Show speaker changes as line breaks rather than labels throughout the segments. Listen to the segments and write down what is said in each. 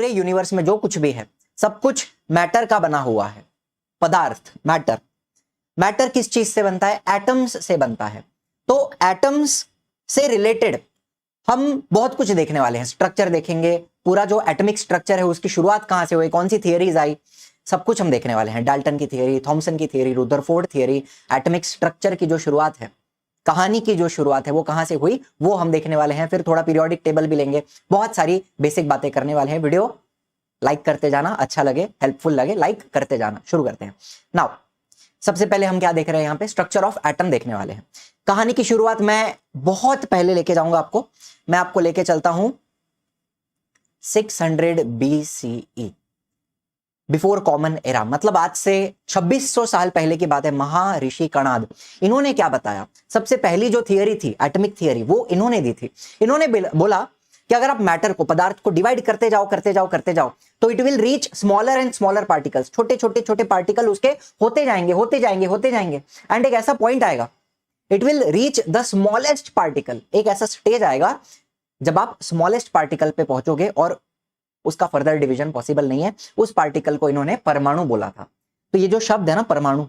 पूरे यूनिवर्स में जो कुछ भी है सब कुछ मैटर का बना हुआ है। पदार्थ, मैटर। मैटर किस चीज से बनता है? एटम्स से बनता है। तो एटम्स से रिलेटेड हम बहुत कुछ देखने वाले हैं। स्ट्रक्चर देखेंगे, पूरा जो एटॉमिक स्ट्रक्चर है उसकी शुरुआत कहां से हुई, कौन सी थियरीज आई, सब कुछ हम देखने वाले हैं। डाल्टन की थियरी, थॉमसन की theory, Rutherford theory, atomic structure की जो शुरुआत है, कहानी की जो शुरुआत है वो कहां से हुई वो हम देखने वाले हैं। फिर थोड़ा पीरियोडिक टेबल भी लेंगे, बहुत सारी बेसिक बातें करने वाले हैं। वीडियो लाइक करते जाना, अच्छा लगे, हेल्पफुल लगे, लाइक करते जाना। शुरू करते हैं। नाउ सबसे पहले हम क्या देख रहे हैं यहाँ पे? स्ट्रक्चर ऑफ एटम देखने वाले हैं। कहानी की शुरुआत मैं बहुत पहले लेके जाऊंगा आपको। मैं आपको लेके चलता हूं 600 BCE, बिफोर कॉमन एरा, मतलब आज से 2600 साल पहले की बात है। महर्षि कणाद, इन्होंने क्या बताया? सबसे पहली जो थियरी थी, एटॉमिक थियरी, वो इन्होंने दी थी। इन्होंने बोला कि अगर आप मैटर को, पदार्थ को डिवाइड करते जाओ करते जाओ करते जाओ तो it will reach smaller and smaller particles. छोटे छोटे छोटे पार्टिकल उसके होते जाएंगे होते जाएंगे होते जाएंगे, एंड एक ऐसा पॉइंट आएगा, it will reach the smallest particle. एक ऐसा स्टेज आएगा जब आप स्मॉलेस्ट पार्टिकल पे पहुंचोगे और उसका फर्दर डिवीजन पॉसिबल नहीं है। उस पार्टिकल को इन्होंने परमाणु बोला था। तो ये जो शब्द है ना, परमाणु,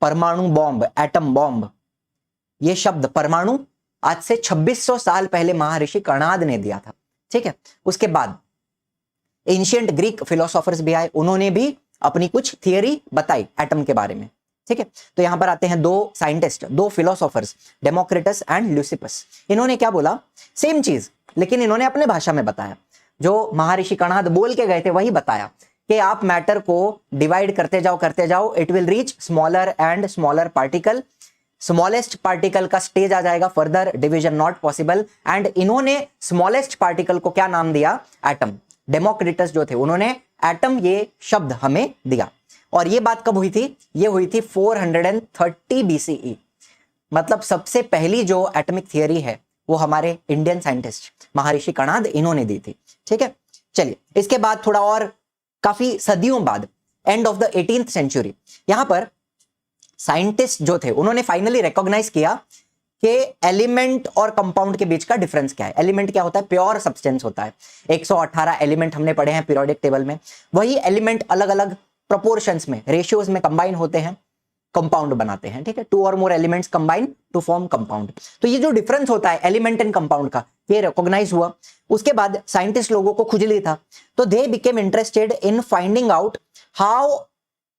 परमाणु बॉम्ब, एटम बॉम्ब, ये शब्द परमाणु आज से 2600 साल पहले महर्षि कणाद ने दिया था। ठीक है। उसके बाद एंशिएंट ग्रीक फिलोसोफर्स भी आए, उन्होंने भी अपनी कुछ थियरी बताई एटम के बारे में। ठीक है। तो यहां पर आते हैं दो साइंटिस्ट, दो फिलोसोफर्स, डेमोक्रिटस एंड ल्यूसिपस। इन्होंने क्या बोला? सेम चीज, लेकिन इन्होंने अपने भाषा में बताया। जो महर्षि कणाद बोल के गए थे वही बताया कि आप मैटर को डिवाइड करते जाओ, it will reach smaller and smaller particle. Smallest particle का स्टेज आ जाएगा, further division not possible. And इन्होंने स्मॉलेस्ट पार्टिकल को क्या नाम दिया? एटम। डेमोक्रिटस जो थे उन्होंने एटम ये शब्द हमें दिया। और ये बात कब हुई थी? ये हुई थी 430 BCE। मतलब सबसे पहली जो एटॉमिक थियरी है वो हमारे इंडियन साइंटिस्ट महर्षि कणाद इन्होंने दी थी। ठीक है। चलिए, इसके बाद थोड़ा और काफी सदियों बाद, end of the 18th century, यहां पर साइंटिस्ट जो थे उन्होंने फाइनली रिकॉग्नाइज किया कि एलिमेंट और कंपाउंड के बीच का डिफरेंस क्या है। एलिमेंट क्या होता है? प्योर सब्सटेंस होता है। 118 एलिमेंट हमने पढ़े हैं पीरियोडिक टेबल में। वही एलिमेंट अलग अलग प्रोपोर्शंस में, रेशियोज में कंबाइन होते हैं, कंपाउंड बनाते हैं। ठीक है। 2 और more elements combine to form compound. तो ये जो डिफरेंस होता है एलिमेंट एंड कंपाउंड का, ये रिकॉग्नाइज हुआ। उसके बाद साइंटिस्ट लोगों को खुजली था, तो they became interested in finding out how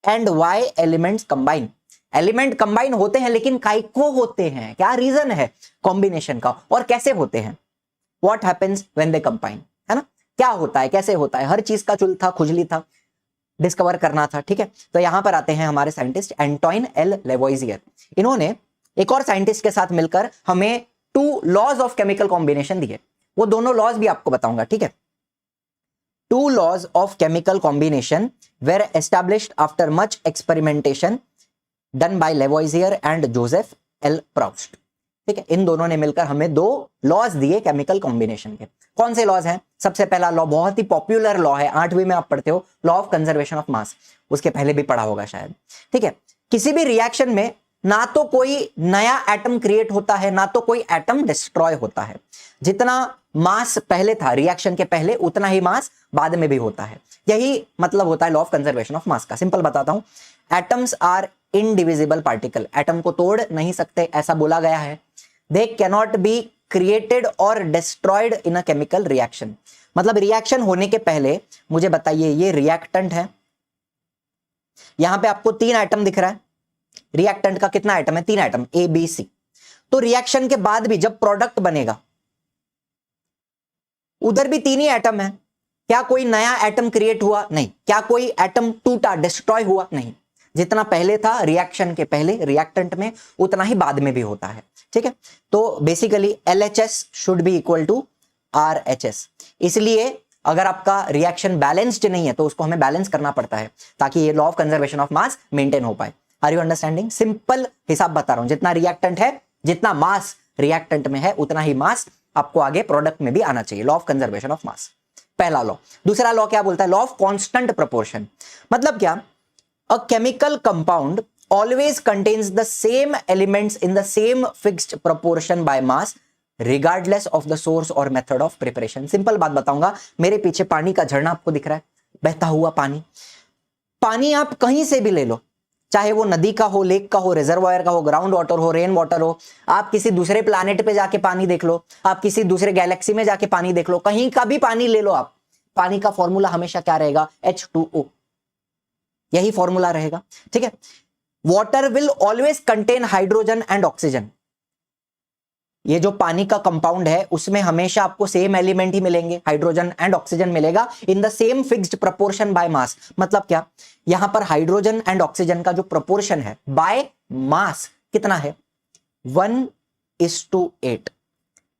and why elements combine. Element combine होते हैं लेकिन काहे को होते हैं, क्या रीजन है कॉम्बिनेशन का, और कैसे होते हैं, what happens when they combine, है ना? क्या होता है, कैसे होता है, हर चीज का चुल था, खुजली था, डिस्कवर करना था। ठीक है। तो यहां पर आते हैं हमारे साइंटिस्ट एंटोइन एल लेवोइजियर। इन्होंने एक और साइंटिस्ट के साथ मिलकर हमें 2 लॉज ऑफ केमिकल कॉम्बिनेशन दिए। वो दोनों लॉज भी आपको बताऊंगा। ठीक है। 2 laws of chemical combination were established after much experimentation done by Lavoisier and Joseph L Proust. ठीक है। इन दोनों ने मिलकर हमें 2 लॉज दिए केमिकल कॉम्बिनेशन के। कौन से लॉज हैं? सबसे पहला लॉ बहुत ही पॉपुलर लॉ है, 8वीं में आप पढ़ते हो, लॉ ऑफ कंजर्वेशन ऑफ मास। उसके पहले भी पढ़ा होगा शायद। ठीक है। किसी भी रिएक्शन में ना तो कोई नया एटम क्रिएट होता है, ना तो कोई एटम डिस्ट्रॉय होता है। जितना मास पहले था रिएक्शन के पहले, उतना ही मास बाद में भी होता है। यही मतलब होता है law of conservation of mass का। सिंपल बताता हूं, atoms are indivisible particle. Atom को तोड़ नहीं सकते, ऐसा बोला गया है। दे कैनॉट बी क्रिएटेड और destroyed in a chemical reaction. मतलब रिएक्शन होने के पहले मुझे बताइए, ये रिएक्टेंट है, यहां पे आपको 3 एटम दिख रहा है। रिएक्टेंट का कितना एटम है? 3 एटम, ए बी सी। तो रिएक्शन के बाद भी जब प्रोडक्ट बनेगा उधर भी 3 ही एटम है। क्या कोई नया एटम क्रिएट हुआ? नहीं। क्या कोई एटम टूटा, डिस्ट्रॉय हुआ? नहीं। जितना पहले था रिएक्शन के पहले रिएक्टेंट में, उतना ही बाद में भी होता है। ठीक है। तो basically LHS should be equal to RHS। इसलिए अगर आपका रिएक्शन बैलेंस्ड नहीं है तो उसको हमें बैलेंस करना पड़ता है ताकि ये law of conservation of mass maintain हो पाए। Are you understanding? सिंपल हिसाब बता रहा हूं, जितना रिएक्टेंट है, जितना मास रिएक्टेंट में है, उतना ही मास आपको आगे प्रोडक्ट में भी आना चाहिए। लॉ ऑफ कंजर्वेशन ऑफ मास, पहला लॉ। दूसरा लॉ क्या बोलता है? Law of constant proportion. मतलब क्या? A chemical compound always contains the same elements in the same fixed proportion by mass regardless of the source और मेथड ऑफ प्रिपरेशन। सिंपल बात बताऊंगा, मेरे पीछे पानी का झरना आपको दिख रहा है, बहता हुआ पानी। पानी आप कहीं से भी ले लो, चाहे वो नदी का हो, लेक का हो, रिजर्वायर का हो, ग्राउंड वाटर हो, रेन वाटर हो, आप किसी दूसरे प्लैनेट पे जाके पानी देख लो, आप किसी दूसरे गैलेक्सी में जाके पानी देख लो, कहीं का भी पानी ले लो आप, पानी का फॉर्मूला हमेशा क्या रहेगा? H2O, यही फॉर्मूला रहेगा। ठीक है, water will always contain hydrogen and oxygen. ये जो पानी का कंपाउंड है उसमें हमेशा आपको सेम एलिमेंट ही मिलेंगे, हाइड्रोजन एंड ऑक्सीजन मिलेगा in the same fixed proportion by mass. मतलब क्या, यहां पर हाइड्रोजन एंड ऑक्सीजन का जो प्रपोर्शन है बाय मास कितना है? 1:8।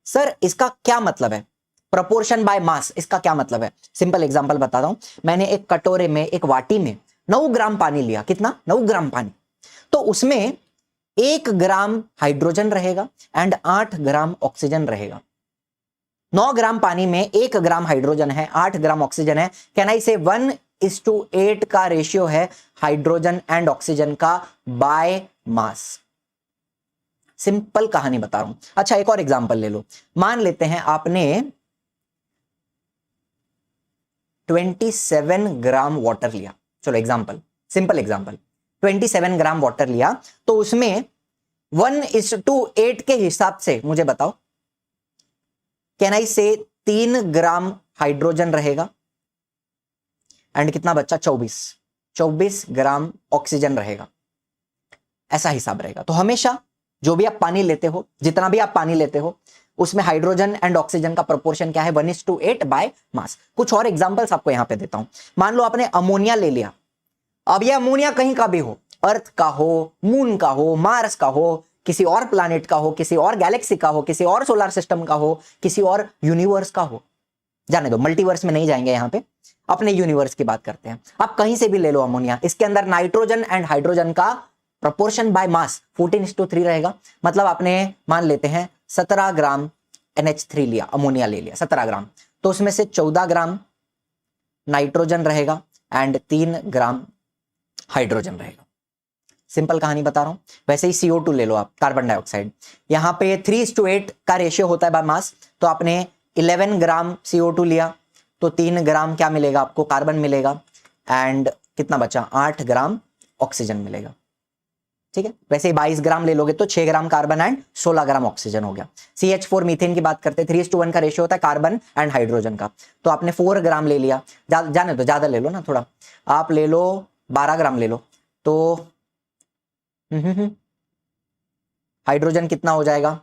सर इसका क्या मतलब है प्रपोर्शन बाय मास? इसका क्या मतलब है? सिंपल एग्जांपल बताता हूं। मैंने एक कटोरे में, एक वाटी में 9 ग्राम पानी लिया। कितना? 9 ग्राम पानी। तो उसमें 1 ग्राम हाइड्रोजन रहेगा एंड 8 ग्राम ऑक्सीजन रहेगा। 9 ग्राम पानी में 1 ग्राम हाइड्रोजन है, 8 ग्राम ऑक्सीजन है। कैन आई से 1:8 का रेशियो है हाइड्रोजन एंड ऑक्सीजन का बाय मास। सिंपल कहानी बता रहा हूं। अच्छा एक और एग्जांपल ले लो। मान लेते हैं आपने 27 ग्राम वाटर लिया। चलो example, simple example, 27 gram water लिया, तो उसमें 1:8 के हिसाब से मुझे बताओ, कैन आई से 3 ग्राम हाइड्रोजन रहेगा एंड कितना बच्चा? 24 ग्राम ऑक्सीजन रहेगा। ऐसा हिसाब रहेगा। तो हमेशा जो भी आप पानी लेते हो, जितना भी आप पानी लेते हो, उसमें हाइड्रोजन एंड ऑक्सीजन का प्रोपोर्शन क्या है? 1:8 बाय मास। कुछ और एग्जांपल्स आपको यहां पे देता हूं। मान लो आपने अमोनिया ले लिया। अब यह अमोनिया कहीं का भी हो, अर्थ का हो, मून का हो, मार्स का हो, किसी और प्लैनेट का हो, किसी और गैलेक्सी का हो, किसी और सोलर सिस्टम का हो, किसी और यूनिवर्स का हो, जाने दो, मल्टीवर्स में नहीं जाएंगे, यहां पे अपने यूनिवर्स की बात करते हैं। आप कहीं से भी ले लो अमोनिया, इसके अंदर नाइट्रोजन एंड हाइड्रोजन का प्रोपोर्शन बाय मास 14:3 रहेगा। मतलब आपने मान लेते हैं 17 ग्राम NH3 लिया, अमोनिया ले लिया 17 ग्राम, तो उसमें से 14 ग्राम नाइट्रोजन रहेगा एंड 3 ग्राम हाइड्रोजन रहेगा। सिंपल कहानी बता रहा हूं। वैसे ही CO2 ले लो आप, कार्बन डाइऑक्साइड, यहां पे 3:8 का रेशियो होता है बाय मास। तो आपने 11 ग्राम CO2 लिया, तो 3 ग्राम क्या मिलेगा आपको? कार्बन मिलेगा एंड कितना बचा? 8 ग्राम ऑक्सीजन मिलेगा। ठीक है, वैसे ही 22 ग्राम ले लोगे तो 6 gram carbon and 16 gram oxygen हो गया। CH4 मीथेन की बात करते हैं, 3:1 का रेशियो होता है कार्बन एंड हाइड्रोजन का। तो आपने 4 ग्राम ले लिया, जाने तो ज्यादा ले लो ना, थोड़ा आप ले लो 12 ग्राम ले लो, तो हाइड्रोजन कितना हो जाएगा?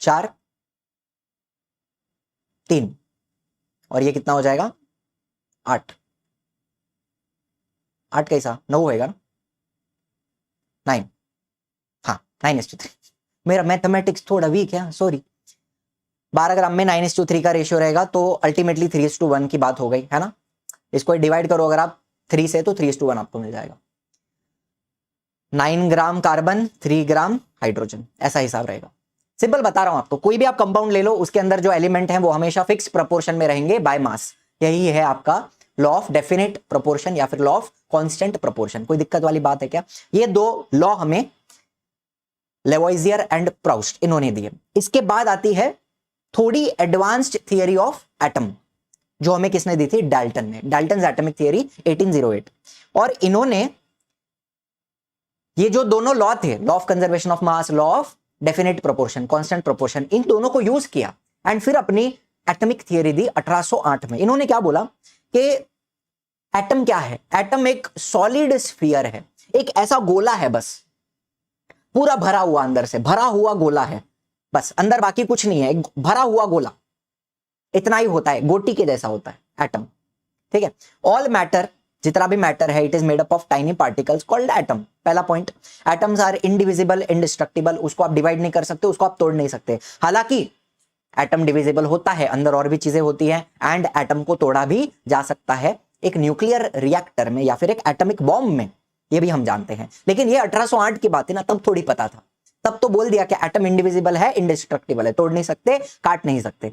4, 3, और ये कितना हो जाएगा? 8 कैसा? 9 होएगा ना? 9, हाँ 9:3। मेरा मैथमेटिक्स थोड़ा वीक है, सॉरी। 12 ग्राम में 9:3 का रेशियो रहेगा, तो अल्टीमेटली 3:1 की बात हो गई है ना। इसको डिवाइड करो अगर आप 3 से, तो 3:1 आपको मिल जाएगा। 9 ग्राम कार्बन, 3 ग्राम हाइड्रोजन, ऐसा हिसाब रहेगा। सिंपल बता रहा हूं आपको, कोई भी आप कंपाउंड ले लो, उसके अंदर जो एलिमेंट हैं वो हमेशा फिक्स प्रोपोर्शन में रहेंगे बाय मास। यही है आपका लॉ ऑफ डेफिनेट प्रोपोर्शन या फिर लॉ ऑफ कांस्टेंट प्रोपोर्शन। कोई दिक्कत वाली बात है क्या? ये 2 लॉ हमें लेवोइजियर एंड प्राउस्ट इन्होंने दिए। इसके बाद आती है थोड़ी एडवांस्ड थियरी ऑफ एटम, जो हमें किसने दी थी? डाल्टन ने। Dalton atomic theory 1808। और इन्होंने ये जो दोनों लॉ थे, law of conservation of mass, law of definite proportion, constant proportion, इन दोनों को यूज किया एंड फिर अपनी एटॉमिक थियरी दी 1808 में। इन्होंने क्या बोला कि एटम क्या है? एटम एक सॉलिड स्फीयर है, एक ऐसा गोला है, बस पूरा भरा हुआ, अंदर से भरा हुआ गोला है, बस अंदर बाकी कुछ नहीं है, एक भरा हुआ गोला, इतना ही होता है, गोटी के जैसा होता है एटम। ठीक है, ऑल मैटर, जितना भी मैटर है, it is made up of tiny particles called atom. पहला point, atoms are indivisible, indestructible, उसको आप डिवाइड नहीं कर सकते, उसको आप तोड़ नहीं सकते। हालांकि एटम डिविजिबल होता है, अंदर और भी चीजें होती हैं, एंड एटम को तोड़ा भी जा सकता है एक न्यूक्लियर रिएक्टर में या फिर एक एटॉमिक बॉम्ब में, ये भी हम जानते हैं। लेकिन ये 1808 की बात है ना, तब थोड़ी पता था। तब तो बोल दिया कि एटम इंडिविजिबल है, इंडिस्ट्रक्टिबल है, तोड़ नहीं सकते, काट नहीं सकते।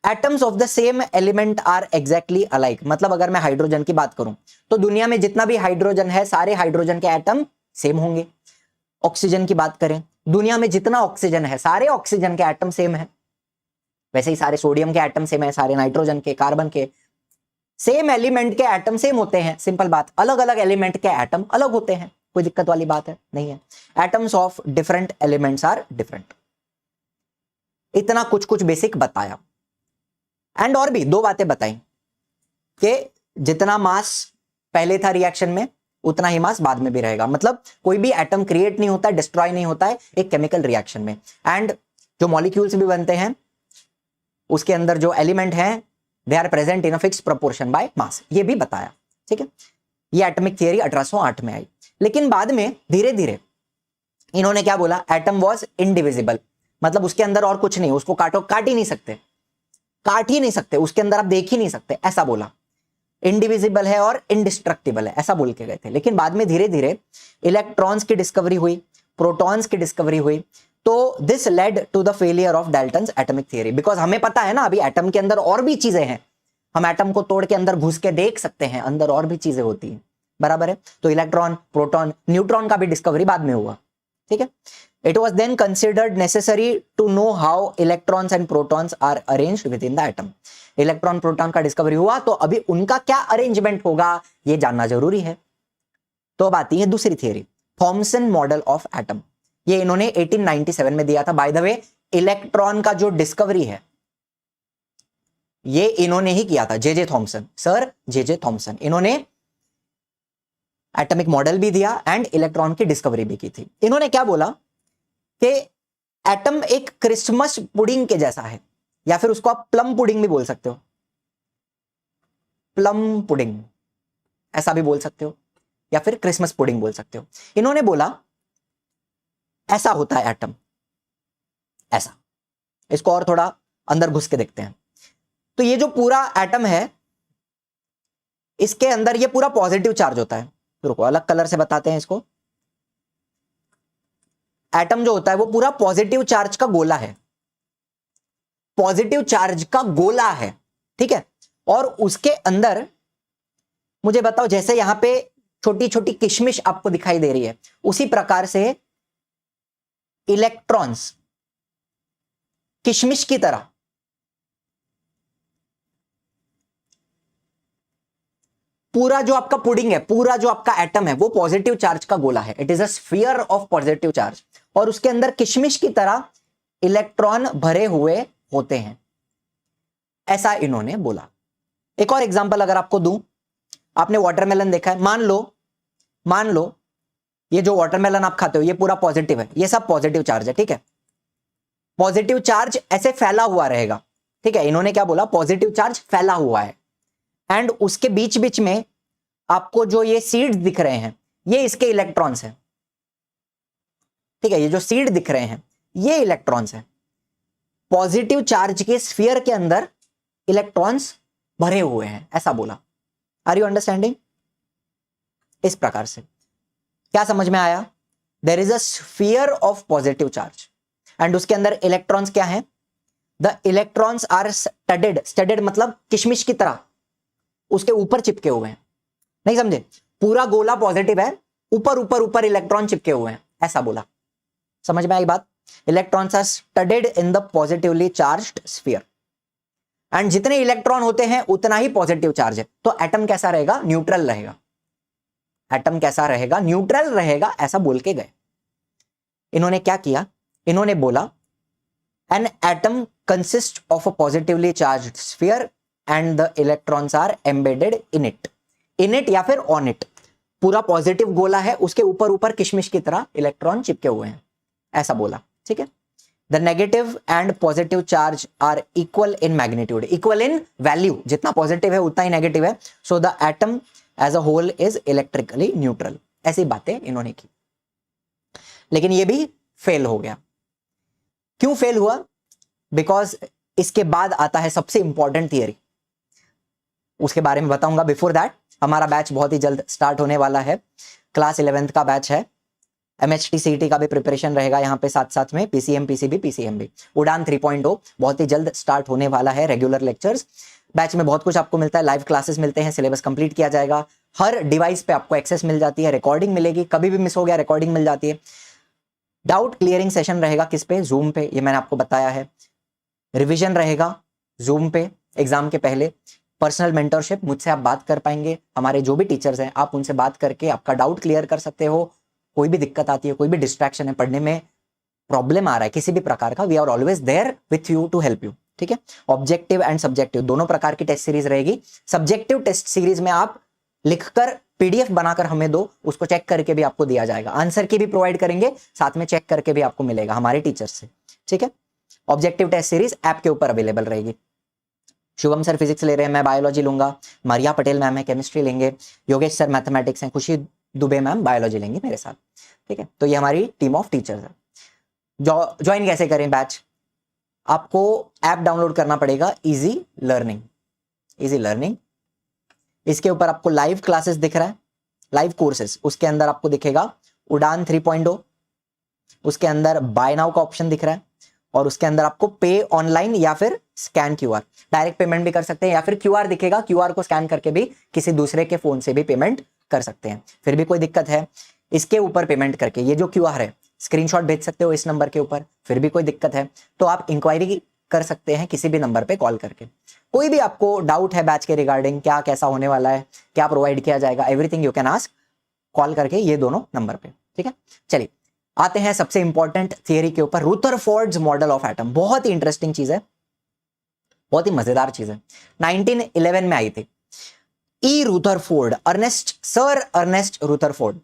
Atoms of the same element are exactly alike. मतलब अगर मैं हाइड्रोजन की बात करूं तो दुनिया में जितना भी हाइड्रोजन है, सारे हाइड्रोजन के एटम सेम होंगे। ऑक्सीजन की बात करें दुनिया में जितना ऑक्सीजन है, सारे ऑक्सीजन के एटम सेम है, वैसे ही सारे सोडियम के एटम सेम है, सारे नाइट्रोजन के, कार्बन के, सेम एलिमेंट के एटम सेम होते हैं। सिंपल बात, अलग अलग एलिमेंट के एटम अलग होते हैं, कोई दिक्कत वाली बात है नहीं है। Atoms of different elements are different. इतना कुछ कुछ बेसिक बताया। एंड और भी 2 बातें बताई कि जितना मास पहले था रिएक्शन में, उतना ही मास बाद में भी रहेगा। मतलब कोई भी एटम क्रिएट नहीं होता है, डिस्ट्रॉय नहीं होता है एक केमिकल रिएक्शन में। एंड जो मॉलिक्यूल्स भी बनते हैं उसके अंदर जो एलिमेंट हैं they are present in a fix proportion by mass, ये भी बताया। ठीक है, ये एटॉमिक थियरी 1808 में आई। लेकिन बाद में धीरे धीरे इन्होंने क्या बोला, एटम वाज इनडिविजिबल, मतलब उसके अंदर और कुछ नहीं, उसको काटो, काट ही नहीं सकते, उसके अंदर आप देख ही नहीं सकते, ऐसा बोला। इनडिविजिबल है और इनडिस्ट्रक्टिबल है, ऐसा बोल के गए थे। लेकिन बाद में धीरे धीरे इलेक्ट्रॉन्स की डिस्कवरी हुई, प्रोटॉन्स की डिस्कवरी हुई, तो this lead to the failure of Dalton's atomic theory. Because हमें पता है ना अभी एटम के अंदर और भी चीजें हैं, हम एटम को तोड़ के अंदर घुस के देख सकते हैं, अंदर और भी चीजें होती हैं, बराबर है। तो इलेक्ट्रॉन, प्रोटॉन, न्यूट्रॉन का भी डिस्कवरी बाद में हुआ। ठीक है, it was then considered necessary to know how electrons and protons are arranged within the atom. Electron proton का डिस्कवरी हुआ तो अभी उनका क्या अरेंजमेंट होगा ये जानना जरूरी है। तो अब आती है दूसरी theory, Thompson model of atom. ये इन्होंने 1897 में दिया था। बाय द वे, इलेक्ट्रॉन का जो डिस्कवरी है ये इन्होंने ही किया था, J Thomson, sir J Thomson. इन्होंने एटॉमिक मॉडल भी दिया एंड इलेक्ट्रॉन की डिस्कवरी भी की थी। इन्होंने क्या बोला कि एटम एक क्रिसमस पुडिंग के जैसा है, या फिर उसको आप प्लम पुडिंग भी बोल सकते हो, प्लम पुडिंग ऐसा भी बोल सकते हो, या फिर क्रिसमस पुडिंग बोल सकते हो। इन्होंने बोला ऐसा होता है एटम, ऐसा। इसको और थोड़ा अंदर घुस के देखते हैं। तो ये जो पूरा एटम है इसके अंदर ये पूरा पॉजिटिव चार्ज होता है। रुको अलग कलर से बताते हैं इसको। एटम जो होता है वो पूरा पॉजिटिव चार्ज का गोला है, पॉजिटिव चार्ज का गोला है, ठीक है। और उसके अंदर मुझे बताओ, जैसे यहां पे छोटी छोटी किशमिश आपको दिखाई दे रही है, उसी प्रकार से इलेक्ट्रॉन्स किशमिश की तरह पूरा जो आपका पुडिंग है, पूरा जो आपका एटम है वो पॉजिटिव चार्ज का गोला है। It is a sphere of positive charge, और उसके अंदर किशमिश की तरह इलेक्ट्रॉन भरे हुए होते हैं, ऐसा इन्होंने बोला। एक और एग्जांपल अगर आपको दूं, आपने वाटरमेलन देखा है, मान लो ये जो वाटरमेलन आप खाते हो ये पूरा पॉजिटिव है, ये सब पॉजिटिव चार्ज है, ठीक है। पॉजिटिव चार्ज ऐसे फैला हुआ रहेगा, ठीक है। इन्होंने क्या बोला, पॉजिटिव चार्ज फैला हुआ है, एंड उसके बीच बीच में आपको जो ये सीड्स दिख रहे हैं ये इसके इलेक्ट्रॉन्स हैं, ठीक है। ये जो सीड दिख रहे हैं ये इलेक्ट्रॉन्स हैं। पॉजिटिव चार्ज के स्फीयर के अंदर इलेक्ट्रॉन्स भरे हुए हैं, ऐसा बोला। Are you understanding? इस प्रकार से क्या समझ में आया? There is a sphere of positive charge and उसके अंदर इलेक्ट्रॉन्स क्या हैं? द इलेक्ट्रॉन्स आर स्टडेड मतलब किशमिश की तरह उसके ऊपर चिपके हुए हैं। नहीं समझे? पूरा गोला पॉजिटिव है, ऊपर ऊपर ऊपर इलेक्ट्रॉन चिपके हुए हैं, ऐसा बोला। समझ में आई बात? Electrons are studded in the positively charged sphere, and जितने इलेक्ट्रॉन होते हैं उतना ही पॉजिटिव चार्ज है। तो एटम कैसा रहेगा? न्यूट्रल रहेगा। एटम कैसा रहेगा? न्यूट्रल रहेगा, ऐसा बोल के गए। इन्होंने क्या किया? इन्होंने बोला an atom consist of a positively charged sphere and the electrons are embedded in it या फिर ऑन इट। पूरा पॉजिटिव गोला है, उसके ऊपर ऊपर किशमिश की तरह इलेक्ट्रॉन चिपके हुए हैं, ऐसा बोला, ठीक है। The negative and positive charge are equal in magnitude, equal in value, जितना पॉजिटिव है उतना ही नेगेटिव है। So the atom as a whole is electrically neutral. ऐसी बातें इन्होंने की, लेकिन ये भी फेल हो गया। क्यों फेल हुआ? बिकॉज इसके बाद आता है सबसे इंपॉर्टेंट थियरी, उसके बारे में बताऊंगा। बिफोर दैट हमारा बैच बहुत ही जल्द स्टार्ट होने वाला है, क्लास 11th का बैच है। MHT CET का भी प्रिपरेशन रहेगा यहाँ पे साथ साथ में, PCM PCB PCM भी। उड़ान 3.0 बहुत ही जल्द स्टार्ट होने वाला है। रेगुलर लेक्चर्स बैच में बहुत कुछ आपको मिलता है, लाइव क्लासेस मिलते हैं, सिलेबस कंप्लीट किया जाएगा, हर डिवाइस पे आपको एक्सेस मिल जाती है, रिकॉर्डिंग मिलेगी, कभी भी मिस हो गया रिकॉर्डिंग मिल जाती है। डाउट क्लियरिंग सेशन रहेगा किस पे, जूम पे, ये मैंने आपको बताया है। रिवीजन रहेगा जूम पे एग्जाम के पहले। पर्सनल मेंटरशिप, मुझसे आप बात कर पाएंगे, हमारे जो भी टीचर्स हैं आप उनसे बात करके आपका डाउट क्लियर कर सकते हो। कोई भी दिक्कत आती है, कोई भी डिस्ट्रैक्शन है, पढ़ने में प्रॉब्लम आ रहा है किसी भी प्रकार का, we are always there with you to help you, ठीक है। ऑब्जेक्टिव एंड सब्जेक्टिव दोनों प्रकार की टेस्ट सीरीज रहेगी। सब्जेक्टिव टेस्ट सीरीज में आप लिखकर पीडीएफ बनाकर हमें दो, उसको चेक करके भी आपको दिया जाएगा, आंसर की भी प्रोवाइड करेंगे, साथ में चेक करके भी आपको मिलेगा हमारे टीचर से, ठीक है। ऑब्जेक्टिव टेस्ट सीरीज ऐप के ऊपर अवेलेबल रहेगी। शुभम सर फिजिक्स ले रहे हैं, मैं बायोलॉजी लूंगा। मारिया पटेल मैम है केमिस्ट्री लेंगे। योगेश सर मैथमेटिक्स हैं। खुशी दुबे मैम बायोलॉजी लेंगे मेरे साथ, ठीक है। तो ये हमारी टीम ऑफ टीचर्स है। ज्वाइन कैसे करें बैच? आपको ऐप डाउनलोड करना पड़ेगा, इजी लर्निंग। इजी लर्निंग, इसके ऊपर आपको लाइव क्लासेस दिख रहा है, लाइव कोर्सेस, उसके अंदर आपको दिखेगा उड़ान 3.0, उसके अंदर बाय नाउ का ऑप्शन दिख रहा है, और उसके अंदर आपको पे ऑनलाइन या फिर स्कैन क्यूआर, डायरेक्ट पेमेंट भी कर सकते हैं, या फिर क्यूआर दिखेगा, क्यूआर को स्कैन करके भी किसी दूसरे के फोन से भी पेमेंट कर सकते हैं। फिर भी कोई दिक्कत है, इसके ऊपर पेमेंट करके ये जो क्यूआर है स्क्रीनशॉट भेज सकते हो इस नंबर के ऊपर। फिर भी कोई दिक्कत है तो आप इंक्वायरी कर सकते हैं किसी भी नंबर पे कॉल करके। कोई भी आपको डाउट है बैच के रिगार्डिंग, क्या कैसा होने वाला है, क्या प्रोवाइड किया जाएगा, everything you can ask call करके ये दोनों नंबर पे, ठीक है। चलिए आते हैं सबसे इंपॉर्टेंट थियरी के ऊपर, रुदरफोर्ड्स मॉडल ऑफ एटम। बहुत ही इंटरेस्टिंग चीज है, बहुत ही मजेदार चीज है। 1911 में आई थी। E Rutherford, sir Ernest Rutherford,